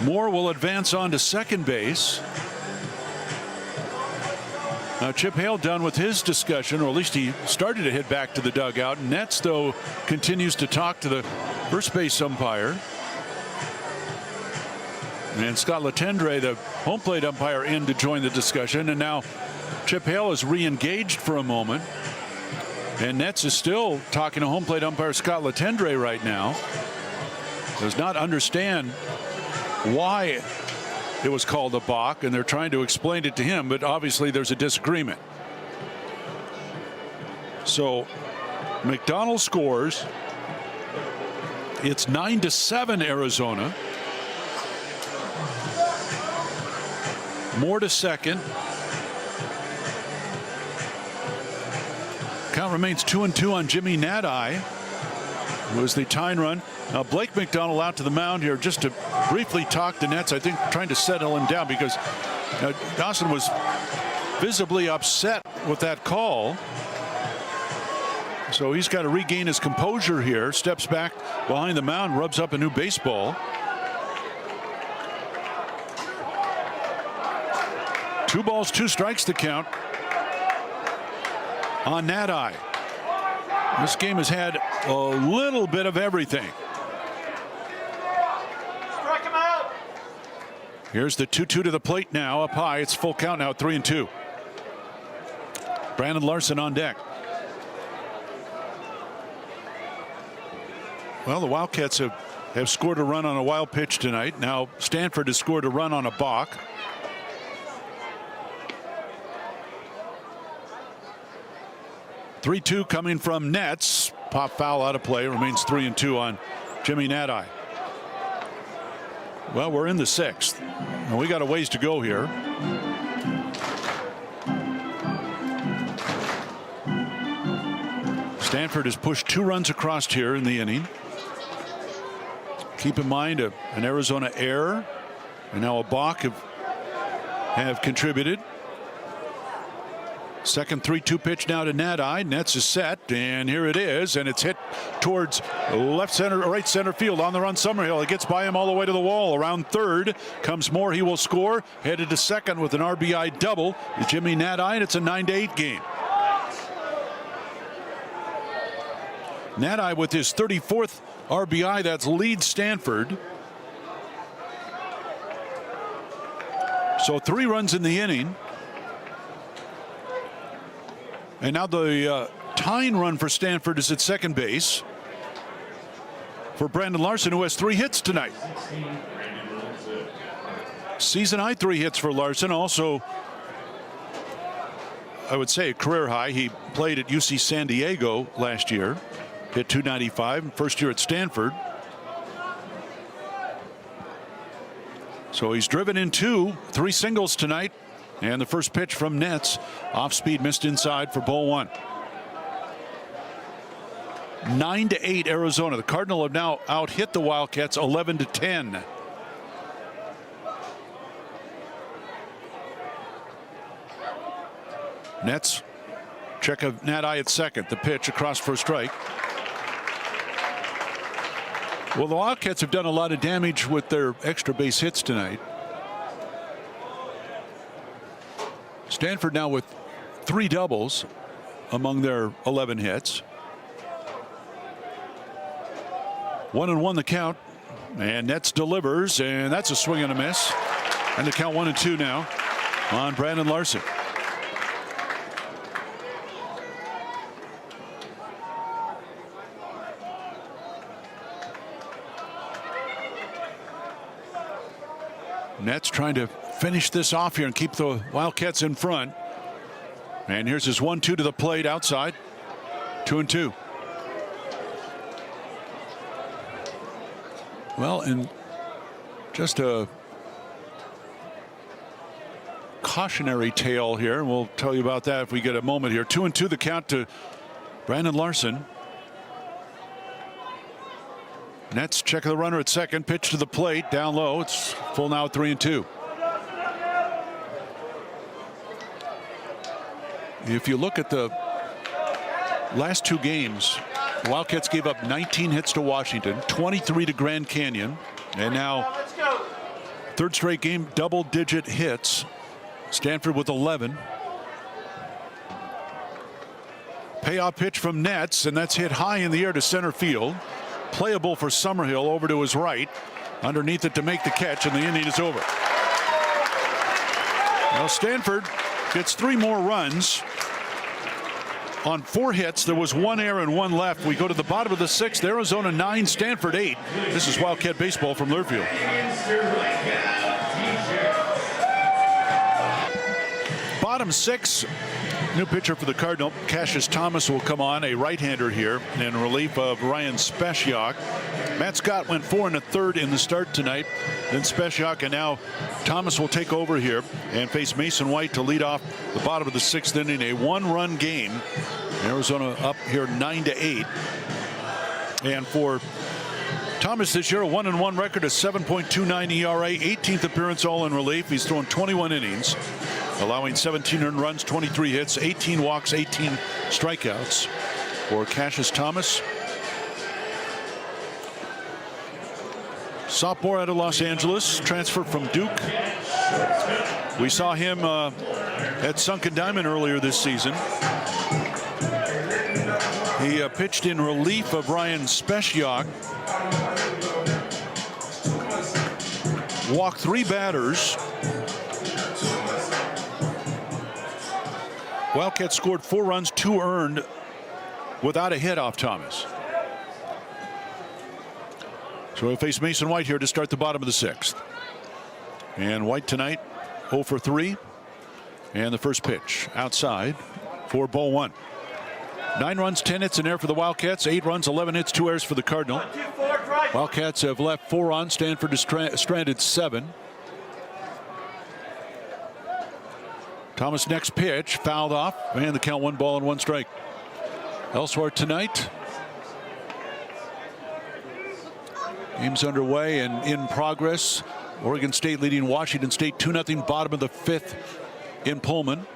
[SPEAKER 1] Moore will advance on to second base. Now Chip Hale done with his discussion, or at least he started to head back to the dugout. Nets, though, continues to talk to the first base umpire. And Scott Latendre, the home plate umpire, in to join the discussion. And now Chip Hale is re-engaged for a moment. And Nets is still talking to home plate umpire Scott Latendre right now. Does not understand why it was called a balk, and they're trying to explain it to him, but obviously there's a disagreement. So McDonald scores. It's 9-7 Arizona. Moore to second. Count remains 2-2 on Jimmy Nadai, who was the tying run. Now Blake McDonald out to the mound here just to briefly talk to Nets, I think trying to settle him down, because Dawson was visibly upset with that call. So he's got to regain his composure here. Steps back behind the mound, rubs up a new baseball. 2 balls, 2 strikes to count on Nadai. This game has had a little bit of everything.
[SPEAKER 4] Strike him out.
[SPEAKER 1] Here's the 2-2 to the plate now, up high. It's full count now, 3-2. Brandon Larson on deck. Well, the Wildcats have scored a run on a wild pitch tonight. Now Stanford has scored a run on a balk. Three-2 coming from Nets. Pop foul out of play. Remains 3-2 on Jimmy Nadai. Well, we're in the 6th, and we got a ways to go here. Stanford has pushed 2 runs across here in the inning. Keep in mind an Arizona error and now a balk have contributed. Second 3-2 pitch now to Nadi. Nets is set, and here it is, and it's hit towards right center field. On the run, Summerhill. It gets by him all the way to the wall. Around third comes Moore. He will score. Headed to second with an RBI double. Jimmy Nadi, and it's a 9-8 game. Nadi with his 34th RBI. That's leads Stanford. So 3 runs in the inning. And now the tying run for Stanford is at second base for Brandon Larson, who has 3 hits tonight. Season high 3 hits for Larson. Also, I would say a career high. He played at UC San Diego last year. Hit .295. First year at Stanford. So he's driven in 2, 3 singles tonight. And the first pitch from Nets, off speed, missed inside for ball 1. 9-8 Arizona. The Cardinals have now out hit the Wildcats 11-10. Nets check of Nadi at second. The pitch across for a strike. Well, the Wildcats have done a lot of damage with their extra base hits tonight. Stanford now with 3 doubles among their 11 hits. 1-1 the count, and Nets delivers, and that's a swing and a miss. And the count 1-2 now on Brandon Larson. Nets trying to finish this off here and keep the Wildcats in front. And here's his 1-2 to the plate outside. 2-2. Well, and just a cautionary tale here. We'll tell you about that if we get a moment here. 2-2 the count to Brandon Larson. Nets check of the runner at second. Pitch to the plate down low. It's full now, 3-2. If you look at the last 2 games, the Wildcats gave up 19 hits to Washington, 23 to Grand Canyon, and now third straight game double-digit hits. Stanford with 11. Payoff pitch from Nets, and that's hit high in the air to center field. Playable for Summerhill over to his right. Underneath it to make the catch, and the inning is over. Well, Stanford gets 3 more runs on 4 hits. There was 1 error and 1 left. We go to the bottom of the 6th. Arizona 9, Stanford 8. This is Wildcat baseball from Learfield. Bottom 6. New pitcher for the Cardinal, Cassius Thomas, will come on, a right-hander here in relief of Ryan Spesiak. Matt Scott went 4 1/3 in the start tonight. Then Spesiak, and now Thomas will take over here and face Mason White to lead off the bottom of the 6th inning. A 1-run game. Arizona up here 9-8. And for Thomas this year, a 1-1 record, a 7.29 ERA, 18th appearance all in relief. He's thrown 21 innings, allowing 17 earned runs, 23 hits, 18 walks, 18 strikeouts for Cassius Thomas. Sophomore out of Los Angeles, transfer from Duke. We saw him at Sunken Diamond earlier this season. He pitched in relief of Ryan Spesiak. Walked 3 batters. Wildcats scored 4 runs, 2 earned, without a hit off Thomas. So we'll face Mason White here to start the bottom of the 6th. And White tonight 0 for 3. And the first pitch outside for ball 1. 9 runs, 10 hits in there for the Wildcats. 8 runs, 11 hits, 2 errors for the Cardinal. Wildcats have left 4 on. Stanford is stranded 7. Thomas' next pitch fouled off, and the count 1 ball and 1 strike. Elsewhere tonight, games underway and in progress. Oregon State leading Washington State 2-0, bottom of the 5th in Pullman.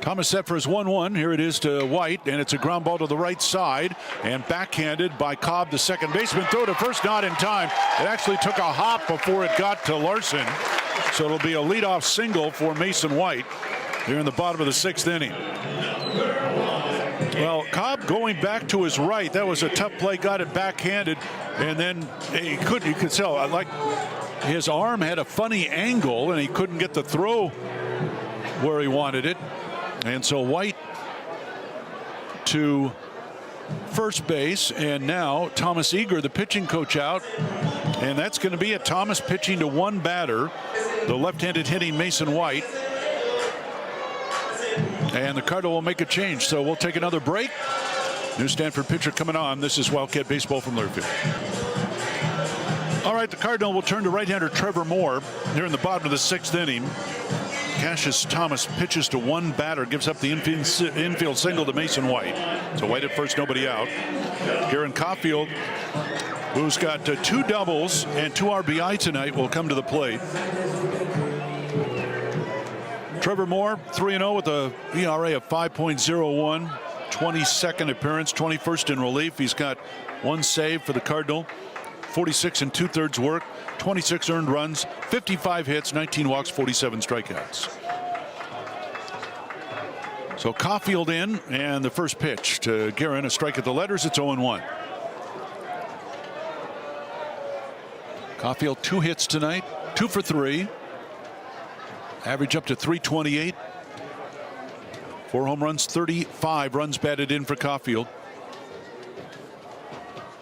[SPEAKER 1] Thomas set for his 1-1. Here it is to White, and it's a ground ball to the right side and backhanded by Cobb, the second baseman. Throw to first, not in time. It actually took a hop before it got to Larson. So it'll be a leadoff single for Mason White here in the bottom of the 6th inning. Well, Cobb going back to his right. That was a tough play, got it backhanded, and then you could tell, like his arm had a funny angle and he couldn't get the throw where he wanted it. And so White to first base, and now Thomas Eager, the pitching coach, out, and that's going to be it. Thomas pitching to one batter, the left-handed hitting Mason White, and the Cardinal will make a change. So we'll take another break. New Stanford pitcher coming on. This is Wildcat Baseball from Learfield. All right, the Cardinal will turn to right-hander Trevor Moore here in the bottom of the 6th inning. Cassius Thomas pitches to one batter, gives up the infield single to Mason White. So White at first, nobody out. Garen Caulfield, who's got 2 doubles and 2 RBI tonight, will come to the plate. Trevor Moore, 3-0 with a ERA of 5.01, 22nd appearance, 21st in relief. He's got 1 save for the Cardinal, 46 2/3 work, 26 earned runs, 55 hits, 19 walks, 47 strikeouts. So Caulfield in, and the first pitch to Garen, a strike at the letters. It's 0-1. Caulfield 2 hits tonight, 2 for 3. Average up to 328. 4 home runs, 35 runs batted in for Caulfield.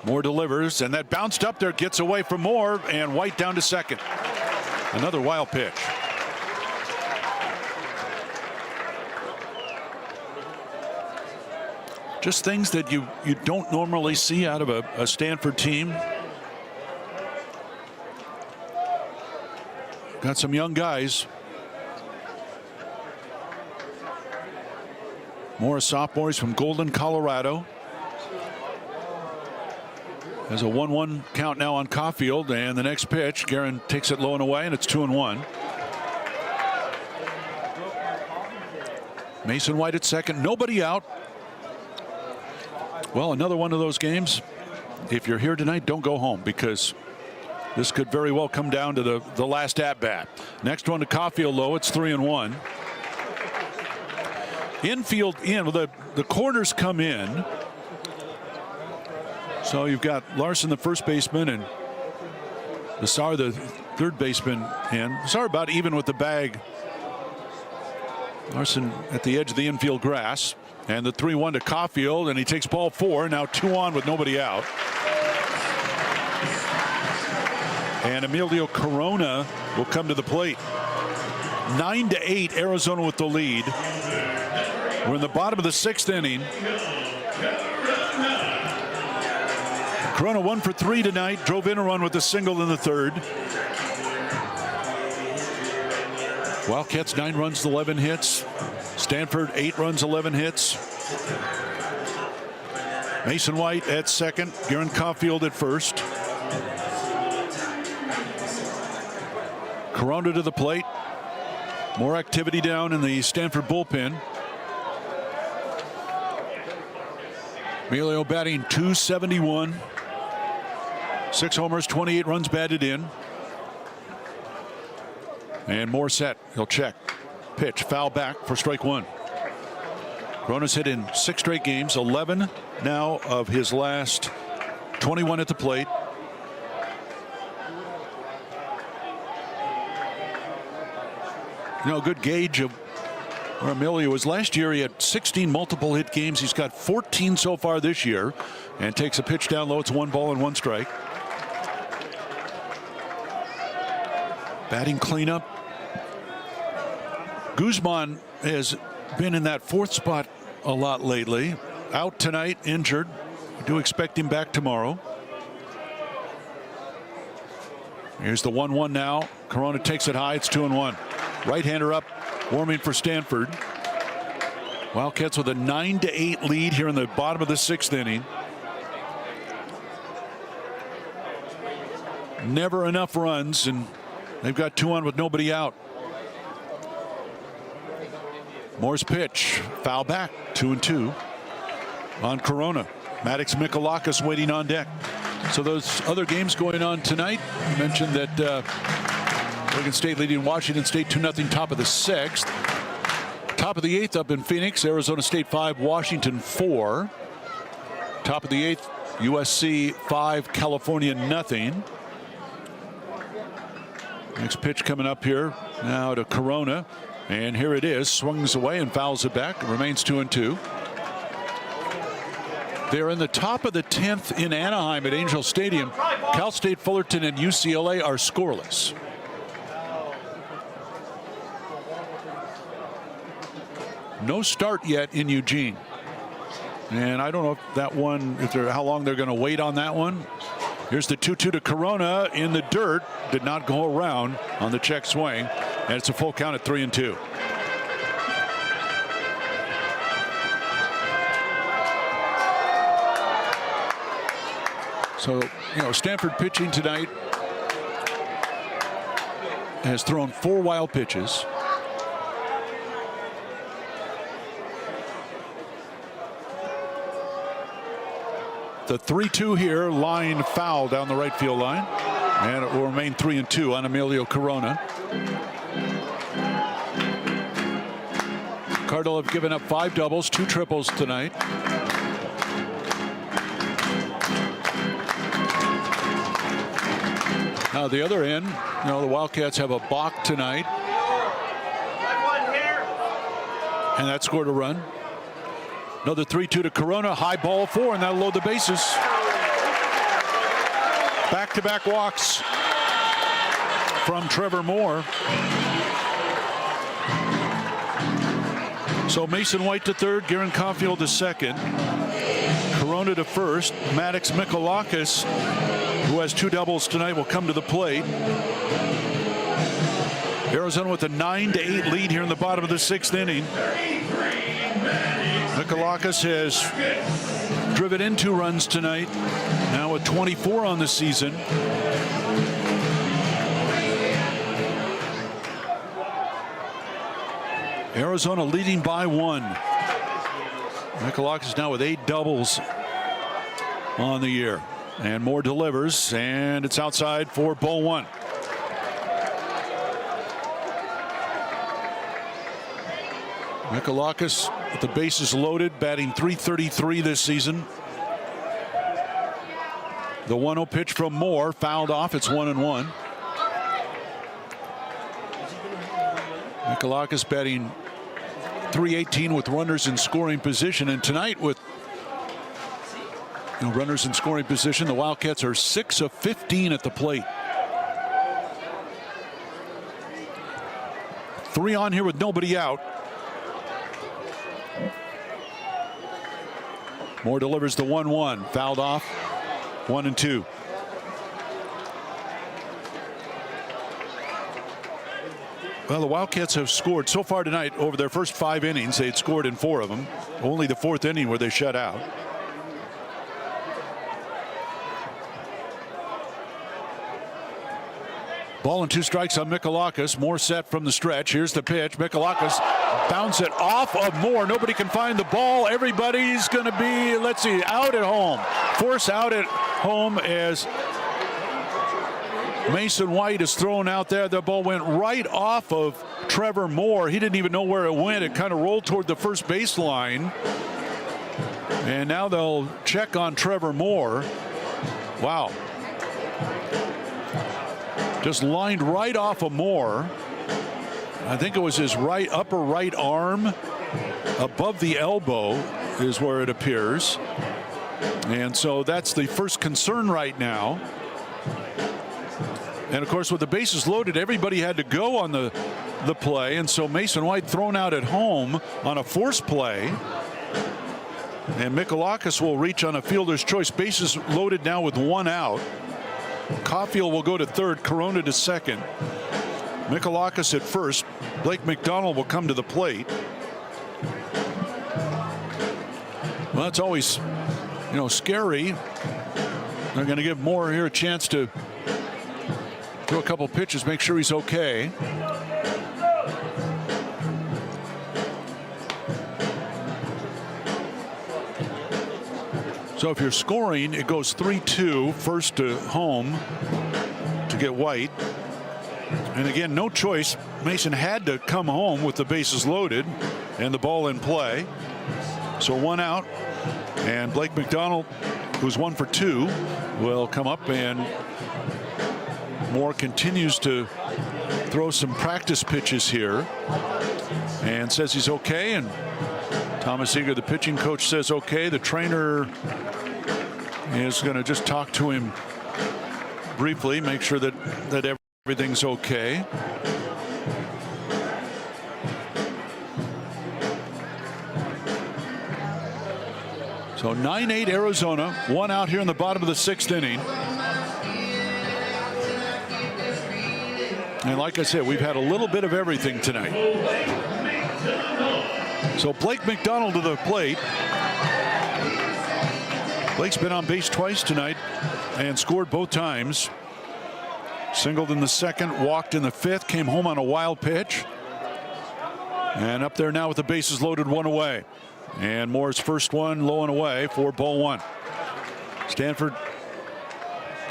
[SPEAKER 1] Moore delivers, and that bounced up there, gets away from Moore, and White down to second. Another wild pitch. Just things that you don't normally see out of a Stanford team. Got some young guys. Moore, a sophomore, he's from Golden, Colorado. There's a 1-1 count now on Caulfield, and the next pitch, Garen takes it low and away, and it's 2-1. Mason White at second, nobody out. Well, another one of those games. If you're here tonight, don't go home, because this could very well come down to the last at bat. Next one to Caulfield low, it's 3-1. Infield in, the corners come in. So you've got Larson, the first baseman, and Nassar, the third baseman, in. Nassar about even with the bag. Larson at the edge of the infield grass, and the 3-1 to Caulfield, and he takes ball 4. Now 2 on with nobody out. And Emilio Corona will come to the plate. 9-8, Arizona with the lead. We're in the bottom of the 6th inning. Corona 1 for 3 tonight, drove in a run with a single in the 3rd. Wildcats 9 runs, 11 hits. Stanford 8 runs, 11 hits. Mason White at second, Garen Caulfield at first. Corona to the plate. More activity down in the Stanford bullpen. Emilio batting .271. 6 homers, 28 runs batted in. And Moore set. He'll check. Pitch, foul back for strike 1. Corona's hit in 6 straight games, 11 now of his last 21 at the plate. A good gauge of where Emilio was last year. He had 16 multiple hit games. He's got 14 so far this year, and takes a pitch down low. It's 1 ball and 1 strike. Batting cleanup. Guzman has been in that 4th spot a lot lately. Out tonight, injured. We do expect him back tomorrow. Here's the 1-1 now. Corona takes it high. It's 2-1. Right-hander up, warming for Stanford. Wildcats with a 9-8 lead here in the bottom of the 6th inning. Never enough runs, and they've got 2 on with nobody out. Moore's pitch, foul back, 2-2 on Corona. Maddox Mikalakis waiting on deck. So those other games going on tonight. I mentioned that Oregon State leading Washington State 2-0, top of the 6th. Top of the 8th up in Phoenix, Arizona State 5, Washington 4. Top of the 8th, USC 5, California 0. Next pitch coming up here now to Corona, and here it is. Swings away and fouls it back. It remains 2-2. They're in the top of the 10th in Anaheim at Angel Stadium. Cal State Fullerton and UCLA are scoreless. No start yet in Eugene, and I don't know if that one, how long they're going to wait on that one. Here's the 2-2 to Corona in the dirt. Did not go around on the check swing, and it's a full count at 3-2. So, Stanford pitching tonight has thrown 4 wild pitches. The 3-2 here, line foul down the right field line, and it will remain 3-2 on Emilio Corona. Cardinals have given up 5 doubles, 2 triples tonight. Now the other end, the Wildcats have a balk tonight, and that scored a run. Another 3-2 to Corona, high ball 4, and that'll load the bases. Back-to-back walks from Trevor Moore. So Mason White to third, Garen Caulfield to second. Corona to first. Maddox Mikalakis, who has 2 doubles tonight, will come to the plate. Arizona with a 9-8 lead here in the bottom of the 6th inning. Mikalakis has driven in 2 runs tonight, now with 24 on the season. Arizona leading by 1. Mikalakis now with 8 doubles on the year, and Moore delivers, and it's outside for ball 1. Mikalakis with the bases loaded, batting .333 this season. The 1-0 pitch from Moore fouled off. It's 1-1. Mikalakis batting .318 with runners in scoring position, and tonight with runners in scoring position, the Wildcats are 6 of 15 at the plate. 3 on here with nobody out. Moore delivers the 1-1, fouled off, 1-2. Well, the Wildcats have scored so far tonight over their first 5 innings. They had scored in 4 of them. Only the 4th inning where they shut out. Ball and 2 strikes on Mikalakis. Moore set from the stretch. Here's the pitch. Mikalakis bounce it off of Moore. Nobody can find the ball. Everybody's going to be, let's see, out at home. Force out at home as Mason White is thrown out there. The ball went right off of Trevor Moore. He didn't even know where it went. It kind of rolled toward the first baseline. And now they'll check on Trevor Moore. Wow. Just lined right off of Moore. I think it was his upper right arm above the elbow is where it appears. And so that's the first concern right now. And of course, with the bases loaded, everybody had to go on the play. And so Mason White thrown out at home on a force play. And Mikalakis will reach on a fielder's choice. Bases loaded now with 1 out. Caulfield will go to third, Corona to second. Mikalakis at first. Blake McDonald will come to the plate. Well, it's always, scary. They're going to give Moore here a chance to do a couple pitches, make sure he's okay. So if you're scoring, it goes 3-2, first to home to get White. And again, no choice. Mason had to come home with the bases loaded and the ball in play. So 1 out, and Blake McDonald, who's 1 for 2, will come up, and Moore continues to throw some practice pitches here and says he's okay. And Thomas Eager, the pitching coach, says okay. The trainer is going to just talk to him briefly, make sure that everything's okay. So 9-8 Arizona, 1 out here in the bottom of the 6th inning. And like I said, we've had a little bit of everything tonight. So Blake McDonald to the plate. Blake's been on base twice tonight and scored both times. Singled in the 2nd, walked in the 5th, came home on a wild pitch. And up there now with the bases loaded, 1 away. And Moore's first one low and away for ball 1. Stanford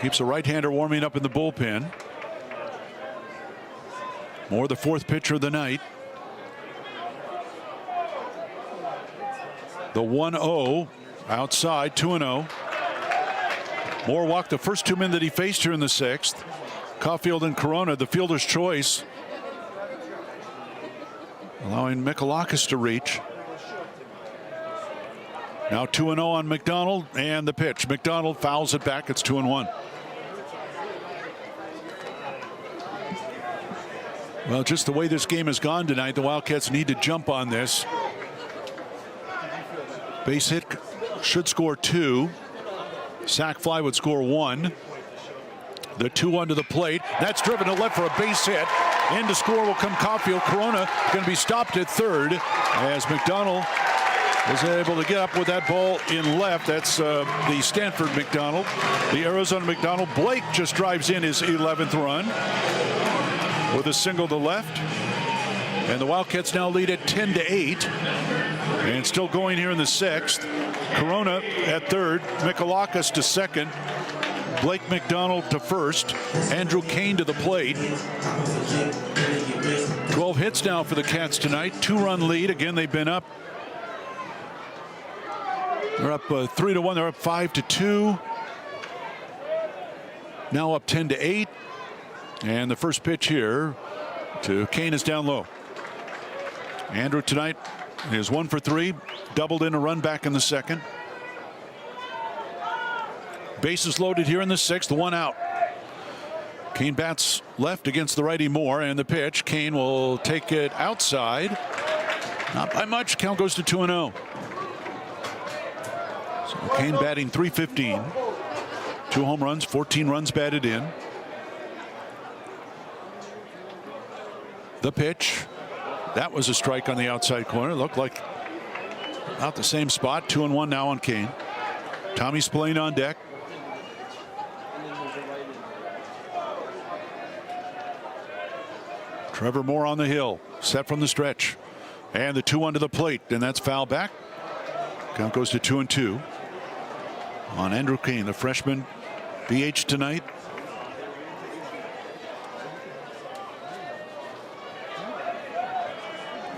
[SPEAKER 1] keeps a right-hander warming up in the bullpen. Moore, the 4th pitcher of the night. The 1-0 outside, 2-0. Moore walked the first 2 men that he faced here in the 6th. Caulfield and Corona, the fielder's choice, allowing Mikalakis to reach. Now 2-0 on McDonald, and the pitch. McDonald fouls it back. It's 2-1. Well, just the way this game has gone tonight, the Wildcats need to jump on this. Base hit should score 2. Sac fly would score 1. The 2-1 to the plate. That's driven to left for a base hit. In to score will come Caulfield. Corona going to be stopped at 3rd as McDonald was able to get up with that ball in left. That's the Stanford McDonald. The Arizona McDonald. Blake just drives in his 11th run with a single to left. And the Wildcats now lead at 10-8. And still going here in the 6th. Corona at 3rd. Mikalakis to 2nd. Blake McDonald to 1st. Andrew Kane to the plate. 12 hits now for the Cats tonight. 2-run lead. Again, they've been up. They're up 3-1. They're up 5-2. Now up 10-8. And the first pitch here to Kane is down low. Andrew tonight is 1 for 3. Doubled in a run back in the 2nd. Bases loaded here in the 6th. 1 out. Kane bats left against the righty Moore, and the pitch. Kane will take it outside. Not by much. Count goes to 2-0. So Kane batting .315. 2 home runs, 14 runs batted in. The pitch. That was a strike on the outside corner. Looked like about the same spot. 2-1 now on Kane. Tommy Spillane on deck. Trevor Moore on the hill, set from the stretch, and the 2-1 to the plate, and that's foul back. Count goes to 2-2 on Andrew Kane, the freshman DH tonight.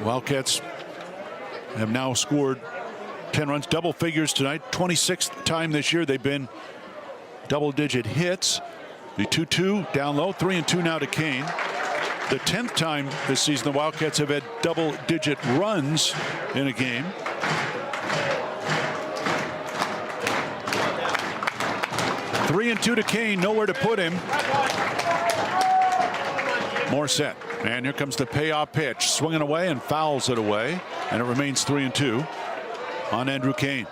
[SPEAKER 1] Wildcats have now scored 10 runs, double figures tonight. 26th time this year they've been double-digit hits. The 2-2 down low, 3-2 now to Kane. The 10th time this season the Wildcats have had double-digit runs in a game. Three and 2 to Kane, nowhere to put him. More set, and here comes the payoff pitch, swinging away and fouls it away, and it remains 3-2 on Andrew Kane.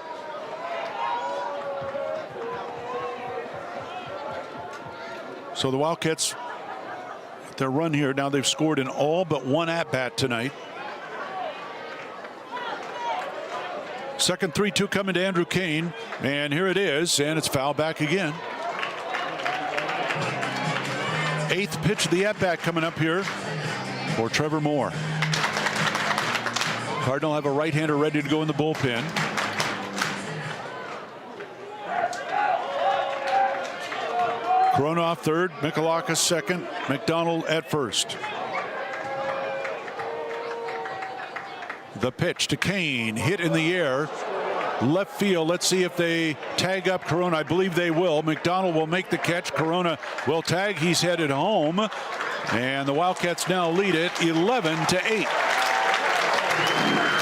[SPEAKER 1] So the Wildcats, their run here, now they've scored in all but 1 at-bat tonight. Second 3-2 coming to Andrew Kane, and here it is, and it's foul back again. Eighth pitch of the at-bat coming up here for Trevor Moore. Cardinal have a right-hander ready to go in the bullpen. Corona off third, Michalakis second, McDonald at first. The pitch to Kane, hit in the air, left field. Let's see if they tag up Corona. I believe they will. McDonald will make the catch. Corona will tag. He's headed home, and the Wildcats now lead it 11-8.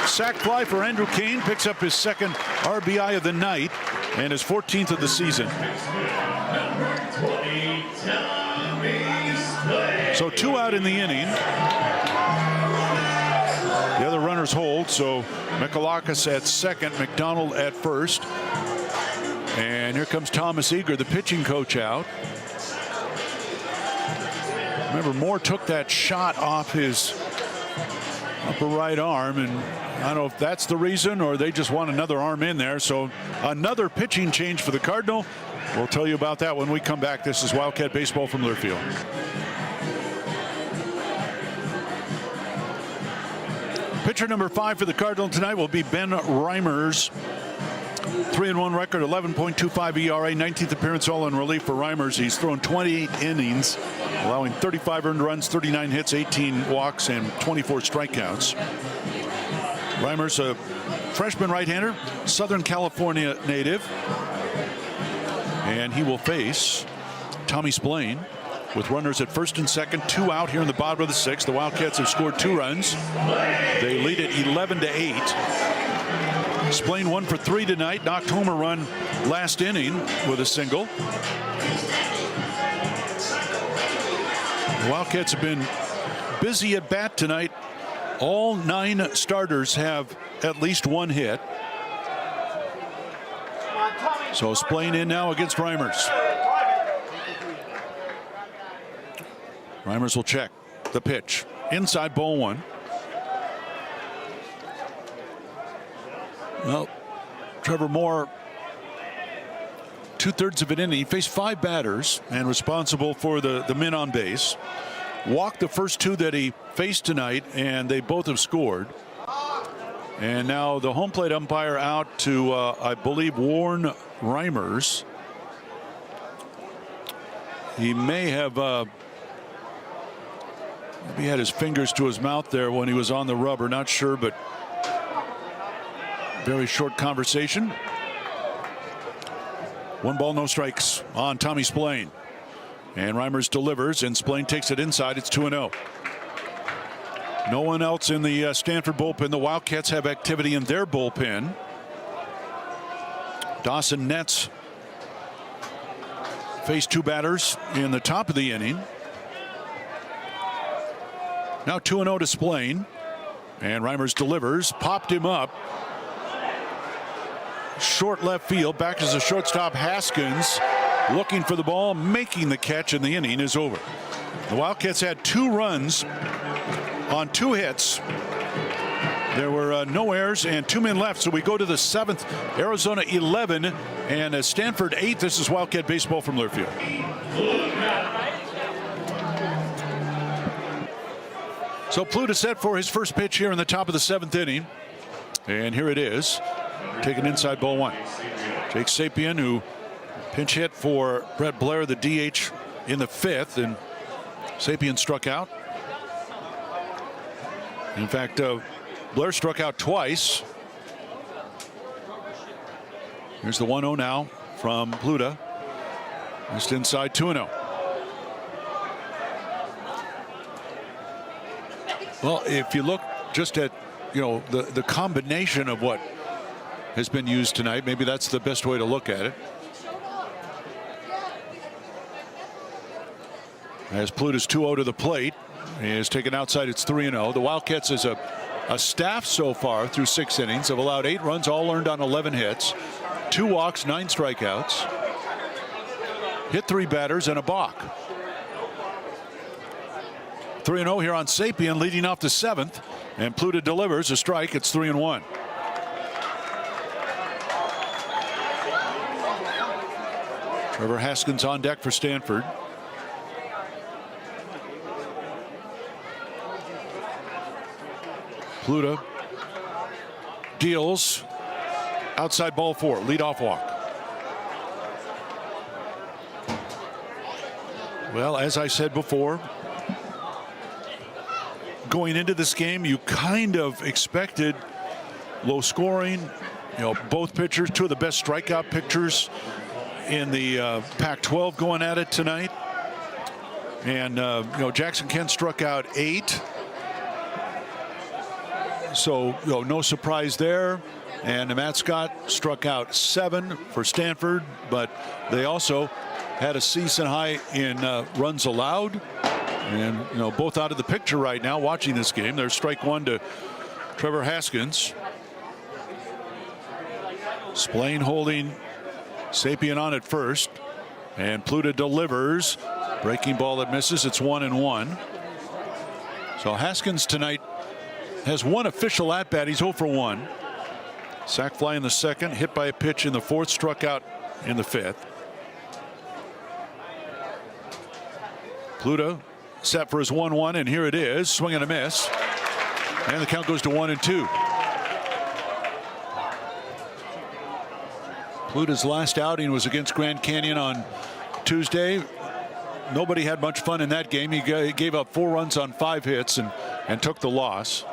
[SPEAKER 1] Sac fly for Andrew Kane, picks up his second RBI of the night and his 14th of the season. So 2 out in the inning. The other runners hold, so Michalakis at second, McDonald at first. And here comes Thomas Eager, the pitching coach, out. Remember, Moore took that shot off his upper right arm, and I don't know if that's the reason or they just want another arm in there. So another pitching change for the Cardinal. We'll tell you about that when we come back. This is Wildcat Baseball from Learfield. Pitcher number 5 for the Cardinal tonight will be Ben Reimers. 3-1 record, 11.25 ERA, 19th appearance all in relief for Reimers. He's thrown 28 innings, allowing 35 earned runs, 39 hits, 18 walks, and 24 strikeouts. Reimers, a freshman right-hander, Southern California native. And he will face Tommy Splain with runners at first and second, 2 out here in the bottom of the 6th. The Wildcats have scored 2 runs. They lead it 11-8. Splain 1 for 3 tonight, knocked home a run last inning with a single. The Wildcats have been busy at bat tonight. All 9 starters have at least 1 hit. So Splain in now against Reimers. Reimers will check the pitch. Inside, ball 1. Well, Trevor Moore, 2/3 of an inning. He faced 5 batters and responsible for the men on base. Walked the first 2 that he faced tonight, and they both have scored. And now the home plate umpire out to, I believe, warn Reimers. He may have maybe had his fingers to his mouth there when he was on the rubber. Not sure, but very short conversation. 1 ball, no strikes on Tommy Splain. And Reimers delivers, and Splain takes it inside. It's 2-0. No one else in the Stanford bullpen. The Wildcats have activity in their bullpen. Dawson Nets faced 2 batters in the top of the inning. Now 2-0 to Splain. And Reimers delivers, popped him up. Short left field, back as the shortstop Haskins, looking for the ball, making the catch, and the inning is over. The Wildcats had 2 runs on 2 hits. There were no errors and 2 men left, so we go to the 7th. Arizona 11 and Stanford 8. This is Wildcat Baseball from Learfield. So Pluta set for his first pitch here in the top of the 7th inning, and here it is. Taken inside, ball 1. Jake Sapien, who pinch hit for Brett Blair, the DH, in the 5th, and Sapien struck out. In fact, Blair struck out twice. Here's the 1-0 now from Pluta. Just inside, 2-0. Well, if you look just at, the combination of what has been used tonight, maybe that's the best way to look at it. As Pluta's 2-0 to the plate, he is taken outside. It's 3-0. The Wildcats as a staff so far through 6 innings have allowed 8 runs, all earned on 11 hits, 2 walks, 9 strikeouts, hit 3 batters and a balk. 3-0 here on Sapien, leading off the 7th, and Pluta delivers a strike. It's 3-1. Trevor Haskins on deck for Stanford. Pluta deals. Outside ball 4, leadoff walk. Well, as I said before, going into this game, you kind of expected low scoring. You know, both pitchers, two of the best strikeout pitchers in the Pac-12 going at it tonight. And, you know, Jackson Kent struck out 8. So, you know, no surprise there. And Matt Scott struck out 7 for Stanford, but they also had a season high in runs allowed. And, you know, both out of the picture right now watching this game. There's strike 1 to Trevor Haskins. Splain holding Sapien on at first. And Pluta delivers. Breaking ball that misses. It's 1-1. So Haskins tonight has one official at bat. He's 0 for 1. Sac fly in the second, hit by a pitch in the 4th, struck out in the 5th. Pluta set for his 1-1, and here it is. Swing and a miss. And the count goes to 1-2. Pluta's last outing was against Grand Canyon on Tuesday. Nobody had much fun in that game. He gave up 4 runs on 5 hits and took the loss.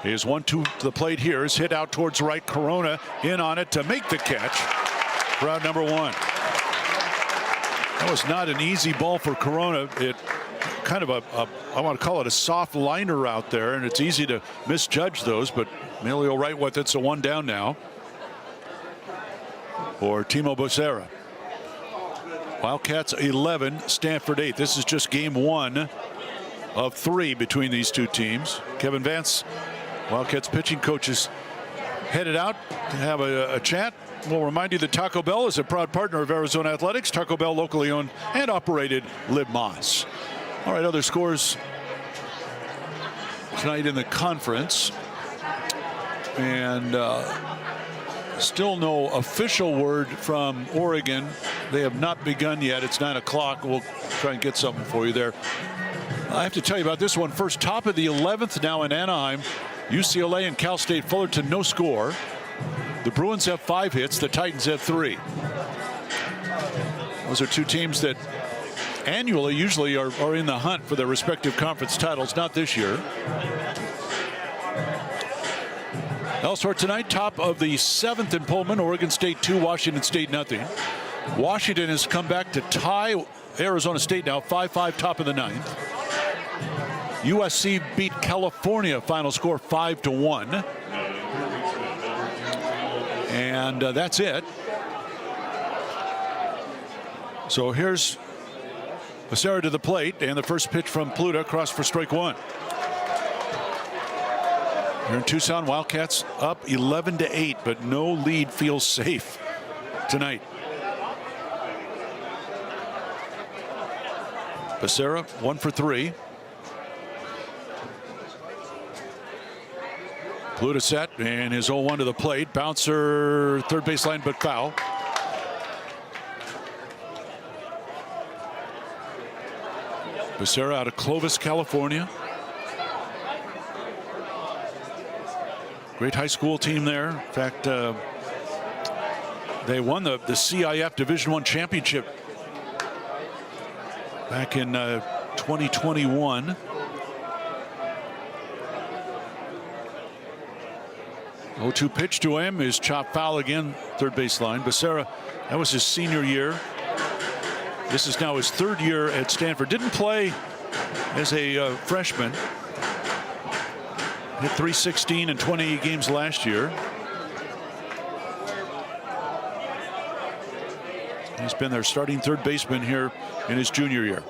[SPEAKER 1] Here's 1-2 to the plate here. Is hit out towards right. Corona in on it to make the catch for out number 1. That was not an easy ball for Corona. It kind of I want to call it a soft liner out there, and it's easy to misjudge those, but Emilio right with it's a 1 down now for Timo Becerra. Wildcats 11, Stanford 8. This is just game 1 of 3 between these two teams. Kevin Vance, Wildcats pitching coach, is headed out to have a chat. We'll remind you that Taco Bell is a proud partner of Arizona Athletics. Taco Bell, locally owned and operated. Live Moss. All right, other scores tonight in the conference. And still no official word from Oregon. They have not begun yet. It's 9 o'clock. We'll try and get something for you there. I have to tell you about this one first. Top of the 11th now in Anaheim. UCLA and Cal State Fullerton, no score. The Bruins have 5 hits. The Titans have 3. Those are two teams that annually usually are in the hunt for their respective conference titles. Not this year. Elsewhere tonight, top of the 7th in Pullman, Oregon State 2, Washington State nothing. Washington has come back to tie Arizona State now 5-5, top of the 9th. USC beat California, final score 5-1. And that's it. So here's Becerra to the plate, and the first pitch from Pluta across for strike 1. Here in Tucson, Wildcats up 11-8, but no lead feels safe tonight. Becerra 1 for 3. Pluta set and his 0-1 to the plate. Bouncer third baseline, but foul. Becerra out of Clovis, California. Great high school team there. In fact, they won the CIF Division I championship back in 2021. 0-2 pitch to him is chopped foul again, third baseline. Becerra, that was his senior year. This is now his 3rd year at Stanford. Didn't play as a freshman. Hit .316 in 28 games last year. He's been their starting third baseman here in his junior year.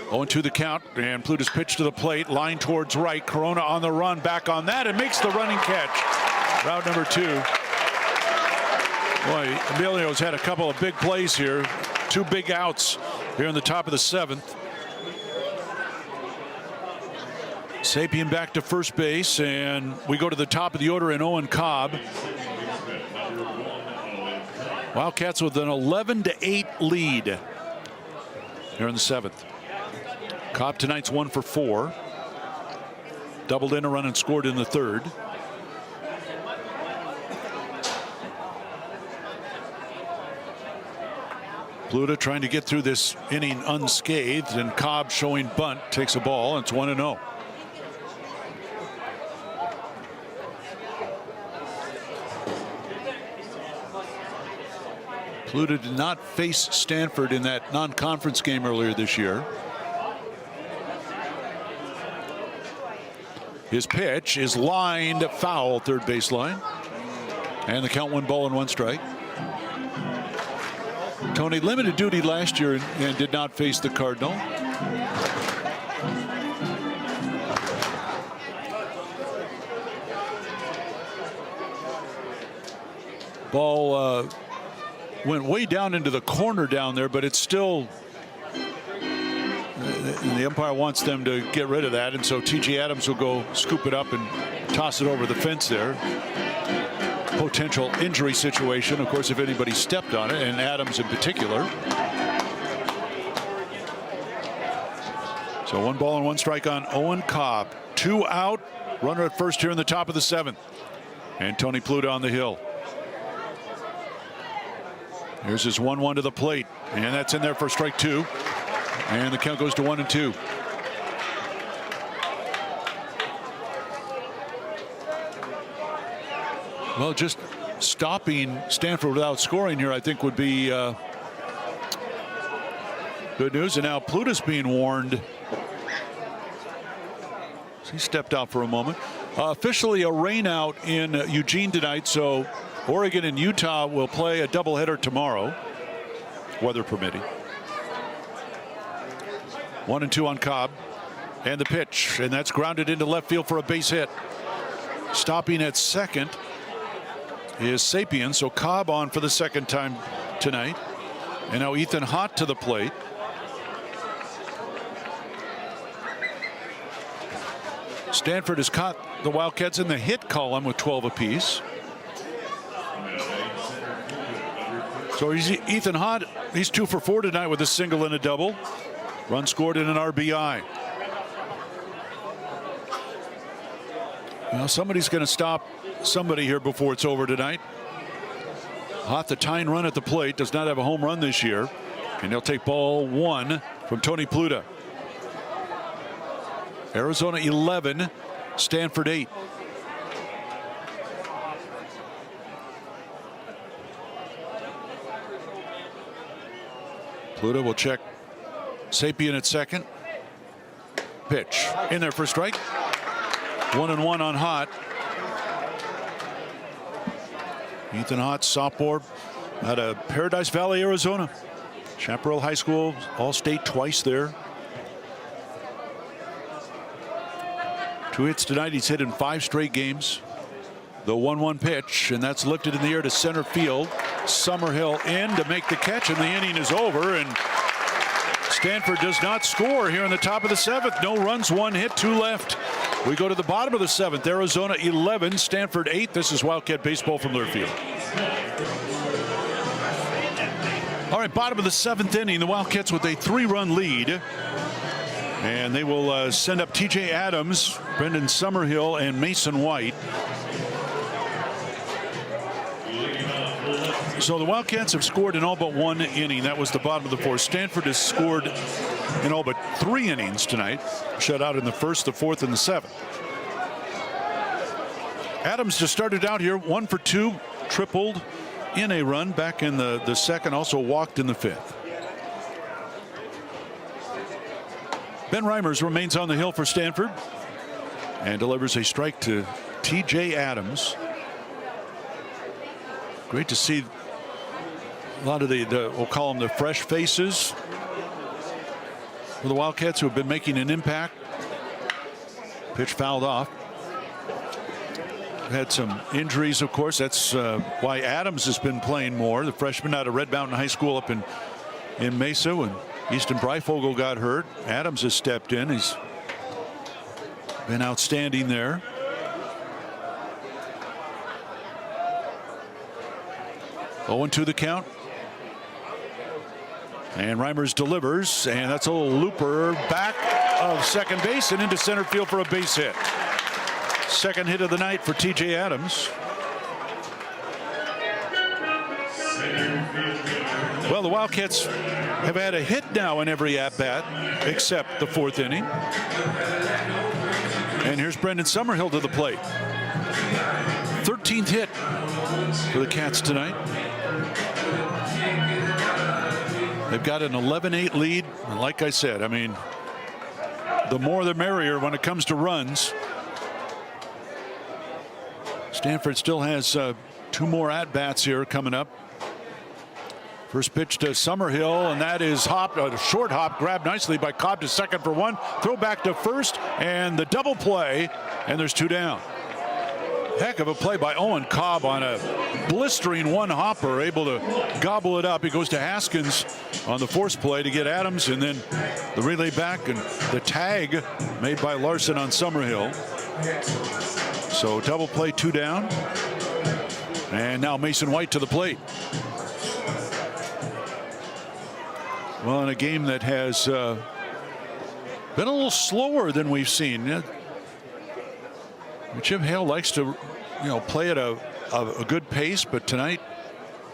[SPEAKER 1] 0-2 the count, and Pluta's pitch to the plate, line towards right. Corona on the run, back on that, and makes the running catch. Route number 2. Boy, Emilio's had a couple of big plays here. 2 big outs here in the top of the 7th. Sapien back to first base, and we go to the top of the order in Owen Cobb. Wildcats with an 11-8 lead here in the 7th. Cobb tonight's 1 for 4. Doubled in a run and scored in the 3rd. Pluta trying to get through this inning unscathed, and Cobb showing bunt, takes a ball, and it's 1-0. Pluta did not face Stanford in that non-conference game earlier this year. His pitch is lined foul, third baseline, and the count 1 ball and 1 strike. Tony limited duty last year and did not face the Cardinal. Ball went way down into the corner down there, but it's still, the umpire wants them to get rid of that, and so T.J. Adams will go scoop it up and toss it over the fence there. Potential injury situation, of course, if anybody stepped on it, and Adams in particular. So 1 ball and 1 strike on Owen Cobb. 2 out, runner at first here in the top of the 7th, and Tony Pluta on the hill. Here's his 1-1 to the plate, and that's in there for strike 2, and the count goes to 1-2. Well, just stopping Stanford without scoring here, I think, would be good news. And now Pluta's being warned. He stepped out for a moment. Officially a rain out in Eugene tonight, so Oregon and Utah will play a doubleheader tomorrow, weather permitting. 1-2 on Cobb, and the pitch, and that's grounded into left field for a base hit. Stopping at second is Sapien, so Cobb on for the 2nd time tonight, and now Ethan Hott to the plate. Stanford has caught the Wildcats in the hit column with 12 apiece. So Ethan Hott, he's 2 for 4 tonight with a single and a double. Run scored in an RBI. Well, somebody's going to stop somebody here before it's over tonight. Hott, the tying run at the plate, does not have a home run this year, and he'll take ball 1 from Tony Pluta. Arizona 11, Stanford 8. Pluta will check Sapien at second. Pitch in there for a strike. 1-1 on Hott. Ethan Hott, sophomore out of Paradise Valley, Arizona. Chaparral High School, All-State twice there. 2 hits tonight. He's hit in 5 straight games. The 1-1 pitch, and that's lifted in the air to center field. Summerhill in to make the catch, and the inning is over, and Stanford does not score here in the top of the 7th. No runs, 1 hit, 2 left. We go to the bottom of the 7th. Arizona 11, Stanford 8. This is Wildcat baseball from Learfield. All right, bottom of the 7th inning, the Wildcats with a 3-run lead. And they will send up T.J. Adams, Brendan Summerhill, and Mason White. So the Wildcats have scored in all but 1 inning. That was the bottom of the 4th. Stanford has scored in all but 3 innings tonight. Shut out in the 1st, the 4th, and the 7th. Adams just started out here 1 for 2, tripled in a run back in the 2nd, also walked in the 5th. Ben Reimers remains on the hill for Stanford and delivers a strike to T.J. Adams. Great to see a lot of the we'll call them the fresh faces for the Wildcats who have been making an impact. Pitch fouled off. Had some injuries, of course. That's why Adams has been playing more. The freshman out of Red Mountain High School up in Mesa, when Easton Breifogel got hurt. Adams has stepped in. He's been outstanding there. 0-2 the count. And Reimers delivers, and that's a little looper back of second base and into center field for a base hit. Second hit of the night for T.J. Adams. Well, the Wildcats have had a hit now in every at-bat except the fourth inning. And here's Brendan Summerhill to the plate. 13th hit for the Cats tonight. They've got an 11-8 lead. And like I said, I mean, the more the merrier when it comes to runs. Stanford still has 2 more at-bats here coming up. First pitch to Summerhill, and that is hopped, a short hop, grabbed nicely by Cobb to second for 1. Throw back to first, and the double play, and there's 2 down. Heck of a play by Owen Cobb on a blistering 1-hopper, able to gobble it up. He goes to Haskins on the force play to get Adams, and then the relay back and the tag made by Larson on Summerhill. So double play, 2 down. And now Mason White to the plate. Well, in a game that has been a little slower than we've seen. Chip Hale likes to, play at a good pace, but tonight,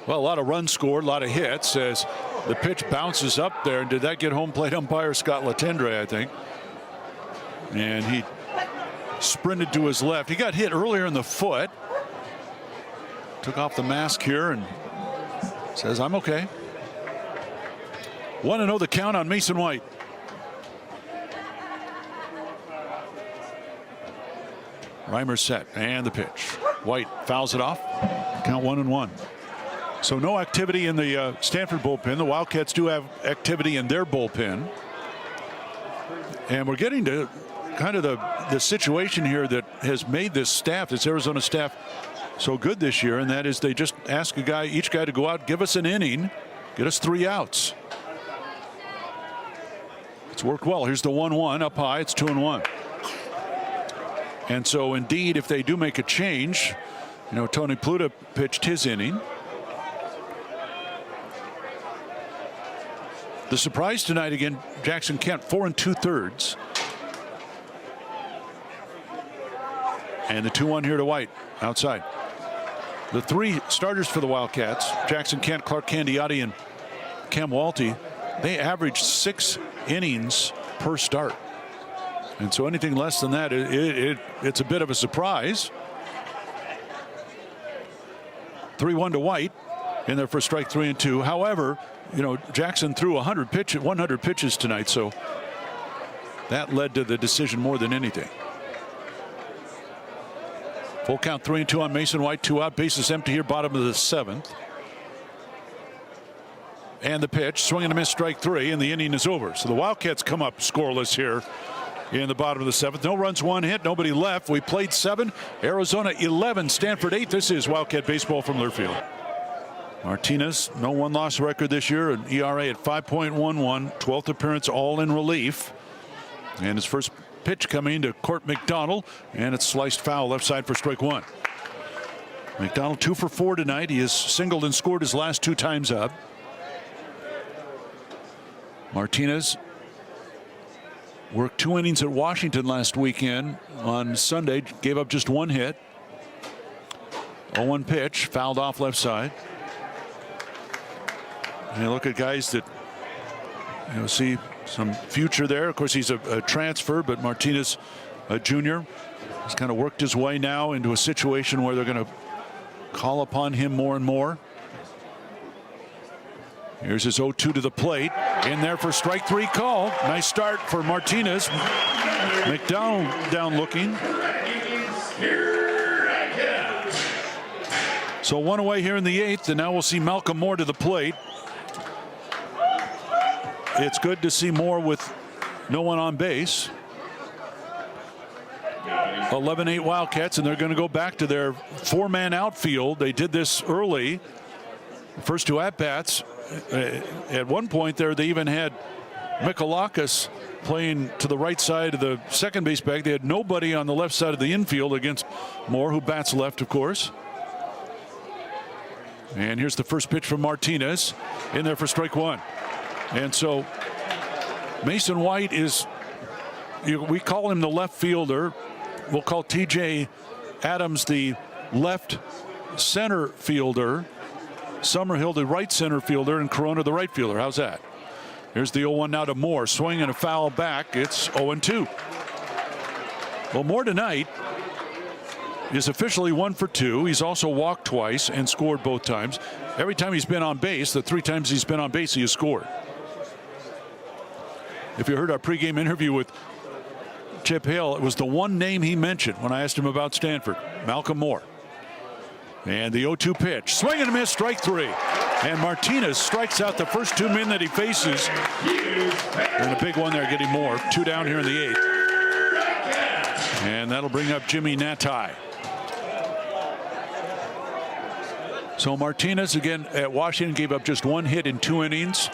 [SPEAKER 1] well, a lot of runs scored, a lot of hits as the pitch bounces up there. And did that get home plate umpire Scott Latendre, I think? And he sprinted to his left. He got hit earlier in the foot. Took off the mask here and says, "I'm okay." 1-0 the count on Mason White. Reimer set, and the pitch. White fouls it off. Count 1-1. So no activity in the Stanford bullpen. The Wildcats do have activity in their bullpen. And we're getting to kind of the situation here that has made this staff, this Arizona staff, so good this year, and that is they just ask each guy to go out, give us an inning, get us 3 outs. It's worked well. Here's the 1-1 up high. It's 2-1. And so, indeed, if they do make a change, Tony Pluta pitched his inning. The surprise tonight again, Jackson Kent, 4 2/3. And the 2-1 here to White outside. The 3 starters for the Wildcats, Jackson Kent, Clark Candiotti, and Cam Walty, they averaged 6 innings per start. And so anything less than that, it's a bit of a surprise. 3-1 to White in there for strike 3 and 2. However, Jackson threw 100 pitches tonight, so that led to the decision more than anything. Full count 3 and 2 on Mason White, 2 out, bases empty here, bottom of the 7th. And the pitch, swing and a miss, strike 3, and the inning is over. So the Wildcats come up scoreless here in the bottom of the 7th. No runs, 1 hit, nobody left. We played 7, Arizona 11, Stanford 8. This is Wildcat baseball from Learfield. Martinez, no 1-loss record this year, an ERA at 5.11, 12th appearance, all in relief. And his first pitch coming to Court McDonald, and it's sliced foul left side for strike 1. McDonald 2 for 4 tonight. He has singled and scored his last 2 times up. Martinez worked 2 innings at Washington last weekend. On Sunday, gave up just 1 hit. 0-1 pitch, fouled off left side. And you look at guys that see some future there. Of course, he's a transfer, but Martinez, a junior, has kind of worked his way now into a situation where they're going to call upon him more and more. Here's his 0-2 to the plate. In there for strike 3 call. Nice start for Martinez. McDonald down looking. So 1 away here in the 8th, and now we'll see Malcolm Moore to the plate. It's good to see Moore with no one on base. 11-8 Wildcats, and they're going to go back to their 4-man outfield. They did this early. The first 2 at-bats. At one point there, they even had Mikalakis playing to the right side of the second base bag. They had nobody on the left side of the infield against Moore, who bats left, of course. And here's the first pitch from Martinez in there for strike one. And so Mason White is, we call him the left fielder. We'll call TJ Adams the left center fielder, Summerhill the right center fielder, and Corona the right fielder. How's that? Here's the 0-1 now to Moore. Swing and a foul back. It's 0-2. Well, Moore tonight is officially 1 for 2. He's also walked twice and scored both times. Every time he's been on base, the 3 times he's been on base, he has scored. If you heard our pregame interview with Chip Hill, it was the one name he mentioned when I asked him about Stanford, Malcolm Moore. And the 0-2 pitch. Swing and a miss, strike 3. And Martinez strikes out the first 2 men that he faces. And a big one there getting Moore. 2 down here in the 8th. And that'll bring up Jimmy Natai. So Martinez again at Washington gave up just 1 hit in 2 innings.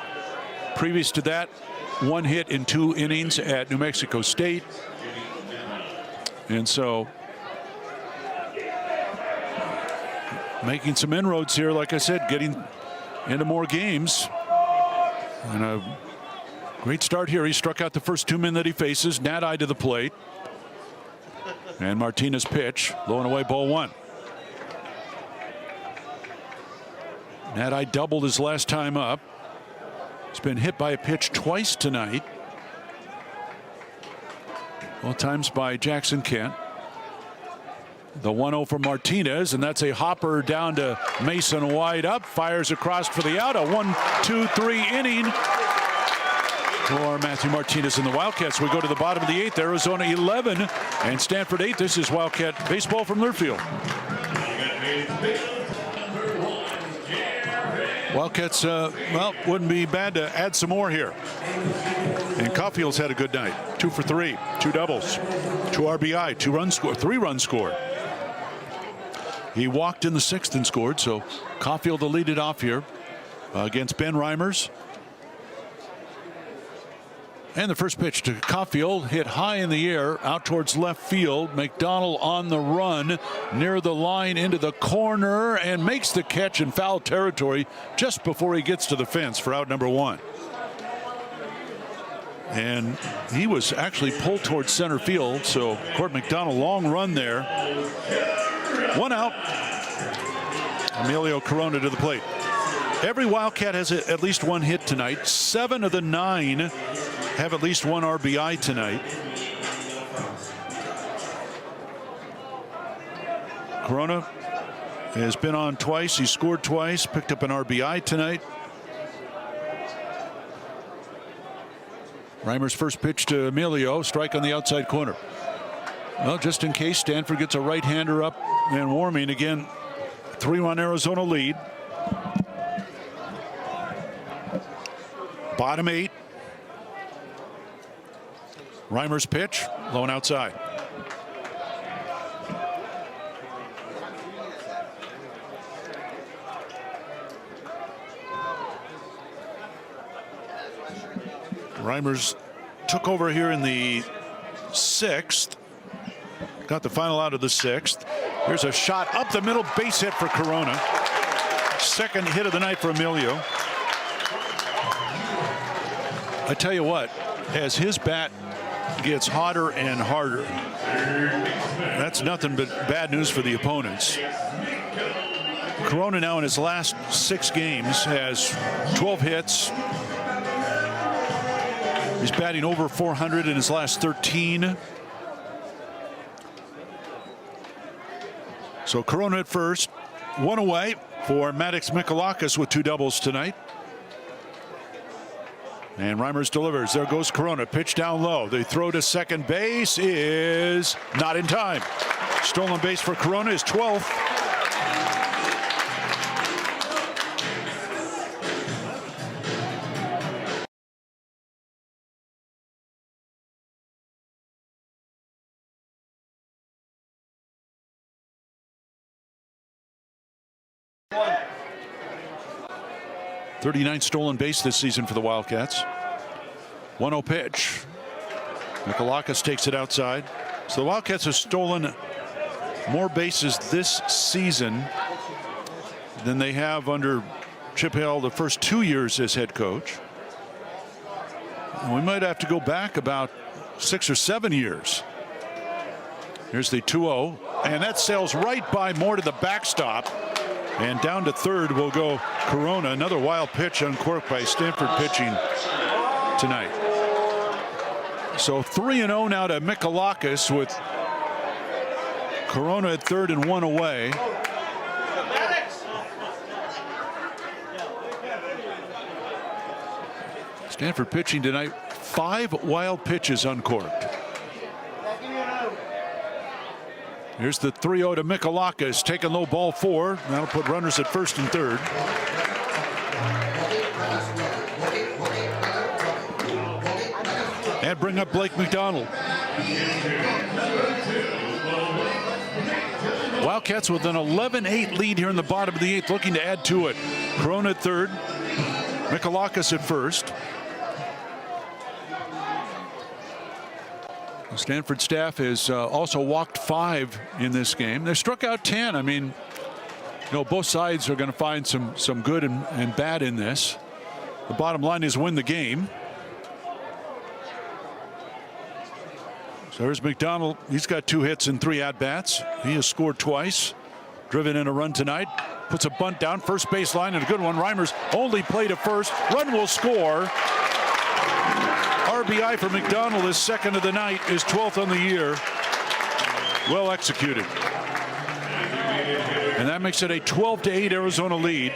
[SPEAKER 1] Previous to that, 1 hit in 2 innings at New Mexico State. And so making some inroads here, like I said, getting into more games. And a great start here. He struck out the first 2 men that he faces. Natai to the plate. And Martinez pitch, low and away, ball 1. Natai doubled his last time up. He's been hit by a pitch twice tonight. Both times by Jackson Kent. The 1-0 for Martinez, and that's a hopper down to Mason White. Up, fires across for the out. A 1-2-3 inning for Matthew Martinez and the Wildcats. We go to the bottom of the 8th. Arizona 11 and Stanford 8. This is Wildcat baseball from Learfield. Wildcats, well, wouldn't be bad to add some more here. And Caulfield's had a good night. 2 for 3, 2 doubles, 2 RBI, 2 runs scored, 3 runs scored. He walked in the 6th and scored, so Caulfield will lead it off here against Ben Reimers. And the first pitch to Caulfield, hit high in the air, out towards left field. McDonald on the run, near the line into the corner, and makes the catch in foul territory just before he gets to the fence for out number 1. And he was actually pulled towards center field, so Court McDonald, long run there. 1 out. Emilio Corona to the plate. Every Wildcat has at least 1 hit tonight. 7 of the 9 have at least 1 RBI tonight. Corona has been on twice. He scored twice, picked up an RBI tonight. Reimer's first pitch to Emilio, strike on the outside corner. Well, just in case Stanford gets a right-hander up and warming again, 3-1 Arizona lead. Bottom 8. Reimer's pitch, low and outside. Reimers took over here in the 6th. Got the final out of the 6th. Here's a shot up the middle, base hit for Corona. Second hit of the night for Emilio. I tell you what, as his bat gets hotter and harder, that's nothing but bad news for the opponents. Corona now in his last 6 games has 12 hits. He's batting over 400 in his last 13. So Corona at first, 1 away for Maddox Mikalakis with 2 doubles tonight. And Reimers delivers. There goes Corona. Pitch down low. The throw to second base is not in time. Stolen base for Corona is 12th.
[SPEAKER 4] One.
[SPEAKER 1] 39 stolen base this season for the Wildcats. 1-0 pitch. Mikalakis takes it outside. So the Wildcats have stolen more bases this season than they have under Chip Hale the first 2 years as head coach. And we might have to go back about 6 or 7 years. Here's the 2-0, and that sails right by Moore to the backstop. And down to third will go Corona. Another wild pitch uncorked by Stanford pitching tonight. So 3-0 now to Mikalakis with Corona at third and one away. Stanford pitching tonight, 5 wild pitches uncorked. Here's the 3-0 to Mikalakis, taking low ball 4. That'll put runners at first and third. And bring up Blake McDonald. Wildcats with an 11-8 lead here in the bottom of the 8th, looking to add to it. Corona at third, Mikalakis at first. The Stanford staff has also walked 5 in this game. They struck out 10. I mean, both sides are going to find some good and bad in this. The bottom line is win the game. So here's McDonald. He's got 2 hits and 3 at-bats. He has scored twice, driven in a run tonight. Puts a bunt down, first base line, and a good one. Reimers only played at first. Run will score. RBI for McDonald, his second of the night, his 12th on the year. Well executed. And that makes it a 12-8 Arizona lead.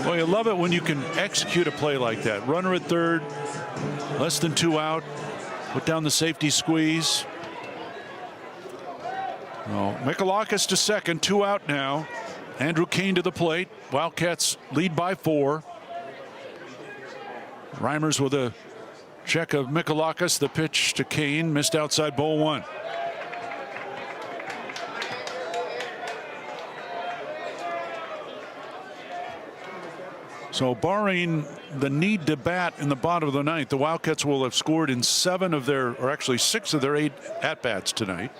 [SPEAKER 1] Well, you love it when you can execute a play like that. Runner at third, less than 2 out. Put down the safety squeeze. Well, Mikalakis to second, 2 out now. Andrew Kane to the plate. Wildcats lead by 4. Reimers with a check of Mikalakis. The pitch to Kane, missed outside ball 1. So barring the need to bat in the bottom of the 9th, the Wildcats will have scored in 7 of their, or actually 6 of their 8 at-bats tonight.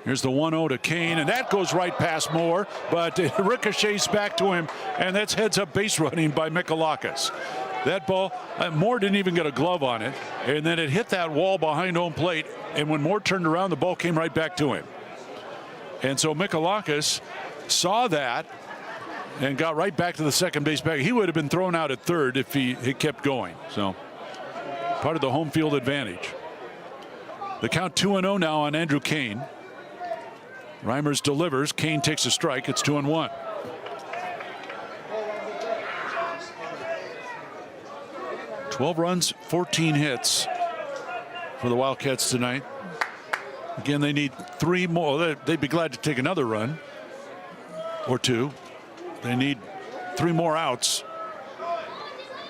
[SPEAKER 1] Here's the 1-0 to Kane, and that goes right past Moore, but it ricochets back to him, and that's heads-up base running by Mikalakis. That ball, Moore didn't even get a glove on it, and then it hit that wall behind home plate, and when Moore turned around, the ball came right back to him. And so Mikalakis saw that and got right back to the second base back. He would have been thrown out at third if he kept going. So part of the home field advantage. The count 2-0 now on Andrew Kane. Reimers delivers. Kane takes a strike. It's 2-1. "12 runs, 14 hits for the Wildcats tonight. Again, they need 3 more. They'd be glad to take another run or 2. They need 3 more outs.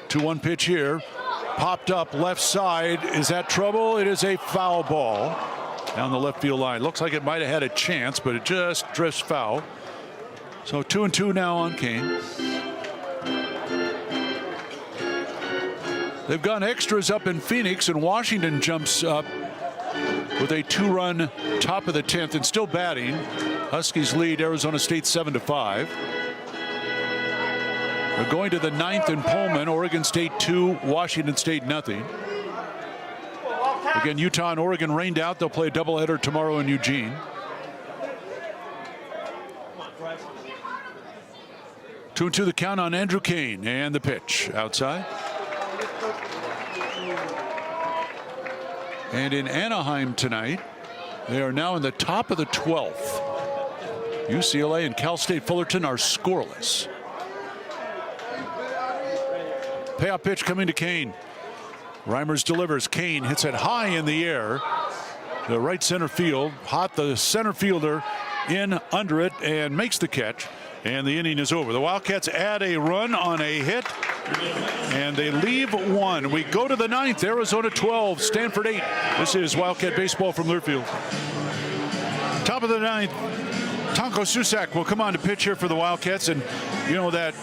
[SPEAKER 1] 2-1 pitch here. Popped up left side. Is that trouble? It is a foul ball down the left field line. Looks like it might have had a chance, but it just drifts foul. So 2-2 now on Kane. They've gone extras up in Phoenix, and Washington jumps up with a 2-run top of the 10th and still batting. Huskies lead Arizona State 7-5. They're going to the 9th in Pullman. Oregon State 2, Washington State nothing. Again, Utah and Oregon rained out. They'll play a doubleheader tomorrow in Eugene. 2-2 the count on Andrew Kane, and the pitch outside. And in Anaheim tonight, they are now in the top of the 12th. UCLA and Cal State Fullerton are scoreless. Payoff pitch coming to Kane. Reimers delivers. Kane hits it high in the air to right center field. Hot, the center fielder, in under it and makes the catch. And the inning is over. The Wildcats add a run on a hit, and they leave 1. We go to the 9th. Arizona 12, Stanford 8. This is Wildcat baseball from Learfield. Top of the 9th. Tonko Susak will come on to pitch here for the Wildcats, and you know that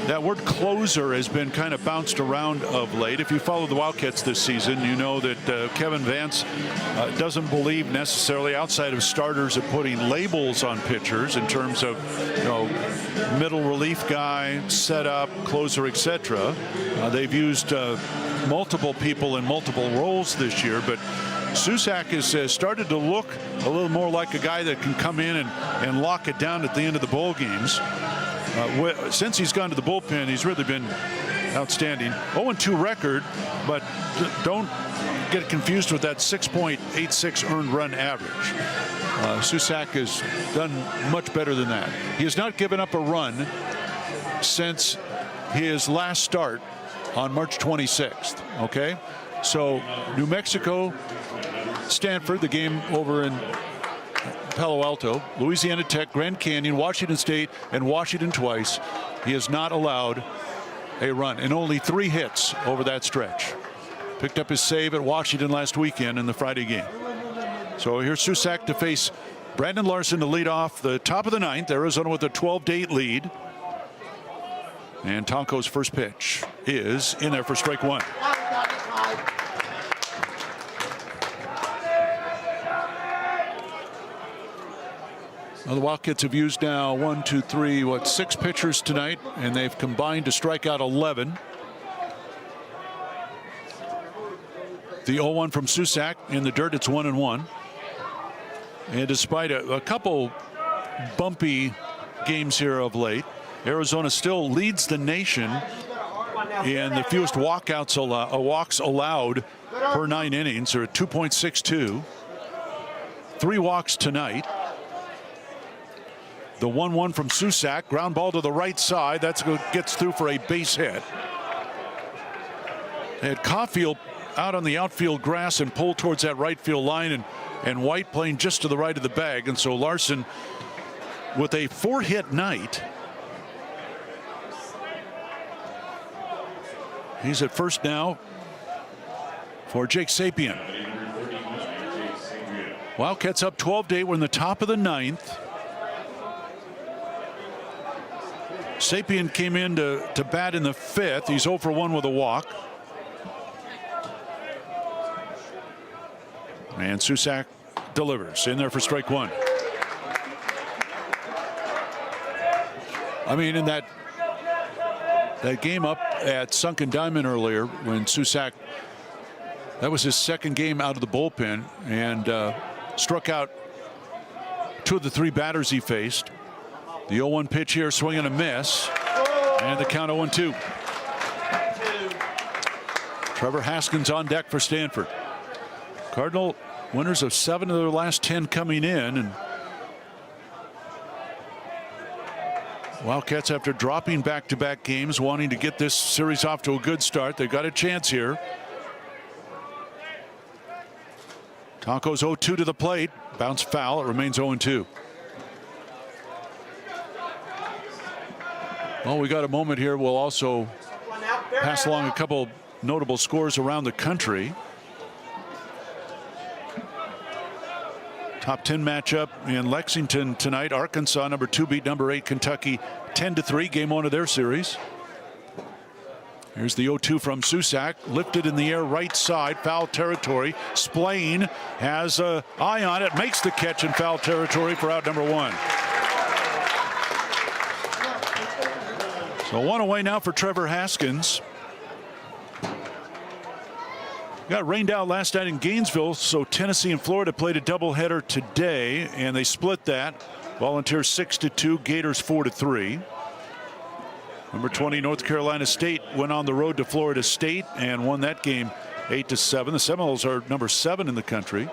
[SPEAKER 1] that word closer has been kind of bounced around of late. If you follow the Wildcats this season, you know that Kevin Vance doesn't believe necessarily, outside of starters, of putting labels on pitchers in terms of, middle relief guy, setup, closer, etc. They've used multiple people in multiple roles this year, but Susak has started to look a little more like a guy that can come in and lock it down at the end of the bowl games. Since he's gone to the bullpen, he's really been outstanding. 0-2 record, but don't get confused with that 6.86 earned run average. Susak has done much better than that. He has not given up a run since his last start on March 26th. Okay, so New Mexico, Stanford, the game over in Palo Alto, Louisiana Tech, Grand Canyon, Washington State, and Washington twice. He has not allowed a run, and only 3 hits over that stretch. Picked up his save at Washington last weekend in the Friday game. So here's Susak to face Brandon Larson to lead off the top of the 9th. Arizona with a 12-8 lead. And Tonko's first pitch is in there for strike 1. Well, the Wildcats have used now 6 pitchers tonight, and they've combined to strike out 11. The 0-1 from Susak in the dirt. It's 1-1. And despite a couple bumpy games here of late, Arizona still leads the nation in the fewest walks allowed per 9 innings, or 2.62. 3 walks tonight. The 1-1 from Susak, ground ball to the right side. That gets through for a base hit. And Caulfield out on the outfield grass and pulled towards that right field line, and White playing just to the right of the bag. And so Larson with a 4-hit night. He's at first now for Jake Sapien. Wildcats up 12-8. We're in the top of the 9th. Sapien came in to bat in the 5th. He's 0 for 1 with a walk. And Susak delivers in there for strike 1. I mean, in that game up at Sunken Diamond earlier, when Susak, that was his 2nd game out of the bullpen, and struck out 2 of the 3 batters he faced. The 0-1 pitch here, swing and a miss, and the count 0-2. Trevor Haskins on deck for Stanford. Cardinal winners of 7 of their last 10 coming in, and Wildcats, after dropping back-to-back games, wanting to get this series off to a good start. They've got a chance here. Tonko's 0-2 to the plate, bounce foul. It remains 0-2. Well, we got a moment here. We'll also pass along a couple notable scores around the country. Top 10 matchup in Lexington tonight. Arkansas, number 2, beat number 8 Kentucky 10-3. Game 1 of their series. Here's the 0-2 from Susak, lifted in the air right side, foul territory. Splain has an eye on it, makes the catch in foul territory for out number 1. So 1 away now for Trevor Haskins. Got rained out last night in Gainesville, so Tennessee and Florida played a doubleheader today, and they split that. Volunteers 6-2, Gators 4-3. Number 20 North Carolina State went on the road to Florida State and won that game 8-7. The Seminoles are number 7 in the country.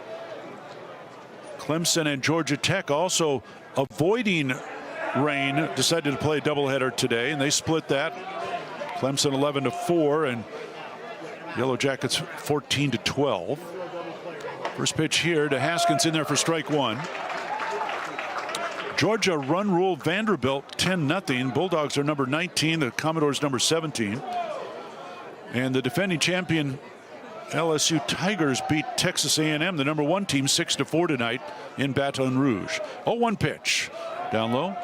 [SPEAKER 1] Clemson and Georgia Tech also avoiding rain decided to play a doubleheader today, and they split that. Clemson 11-4 and Yellow Jackets 14-12. First pitch here to Haskins, in there for strike 1. Georgia run rule Vanderbilt 10-0. Bulldogs are number 19. The Commodores number 17. And the defending champion LSU Tigers beat Texas A&M, the number 1 team, 6-4 tonight in Baton Rouge. 0-1 pitch down low.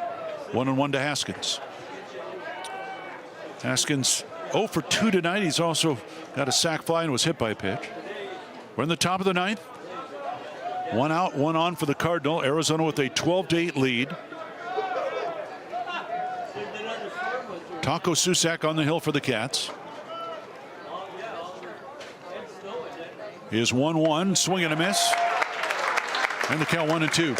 [SPEAKER 1] 1-1 to Haskins. Haskins 0 for 2 tonight. He's also got a sac fly and was hit by a pitch. We're in the top of the 9th. 1 out, 1 on for the Cardinal. Arizona with a 12-8 lead. Taco Susak on the hill for the Cats. Is 1-1, swing and a miss. And the count 1-2.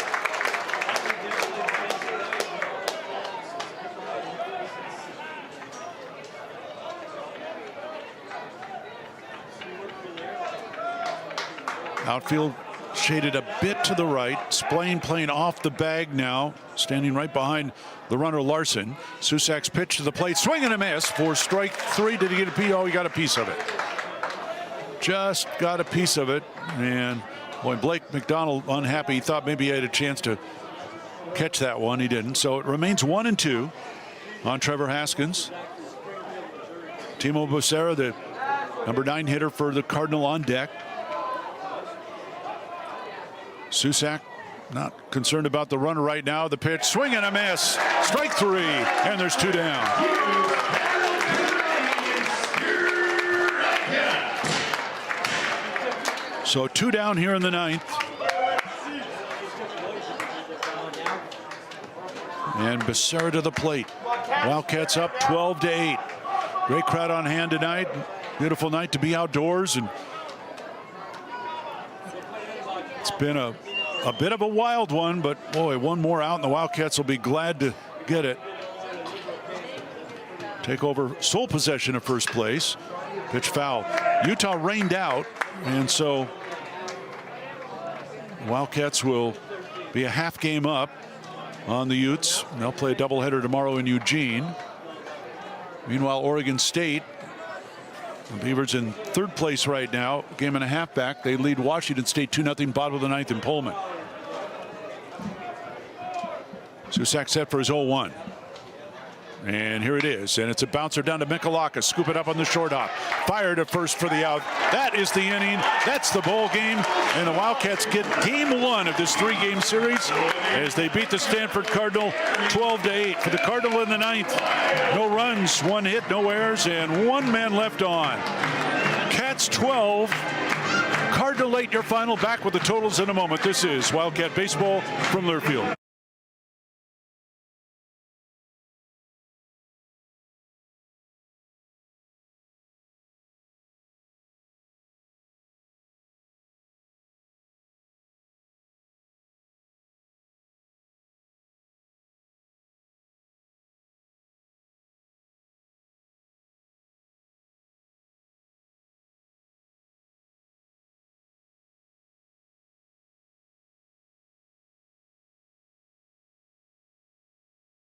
[SPEAKER 1] Outfield shaded a bit to the right. Splain playing off the bag now, standing right behind the runner Larson. Susak's pitch to the plate, swing and a miss for strike 3. Did he get a piece? Oh, he got a piece of it. Just got a piece of it. And boy, Blake McDonald unhappy. He thought maybe he had a chance to catch that one. He didn't. So it remains 1-2 on Trevor Haskins. Timo Becerra, the number 9 hitter for the Cardinal, on deck. Susak not concerned about the runner right now. The pitch, swing and a miss. Strike 3, and there's 2 down. So 2 down here in the 9th. And Becerra to the plate. Wildcats up 12-8. Great crowd on hand tonight. Beautiful night to be outdoors, and it's been a bit of a wild one, but boy, one more out and the Wildcats will be glad to get it. Take over sole possession of first place. Pitch foul. Utah rained out, and so Wildcats will be a half game up on the Utes. They'll play a doubleheader tomorrow in Eugene. Meanwhile, Oregon State, the Beavers in 3rd place right now, game and a half back. They lead Washington State 2-0, bottom of the 9th in Pullman. Susak set for his 0-1. And here it is, and it's a bouncer down to Michalaka. Scoop it up on the short hop. Fired at first for the out. That is the inning. That's the ball game. And the Wildcats get game 1 of this 3-game series as they beat the Stanford Cardinal 12-8. For the Cardinal in the 9th, no runs, 1 hit, no errors, and 1 man left on. Cats 12, Cardinal 8, your final. Back with the totals in a moment. This is Wildcat Baseball from Learfield.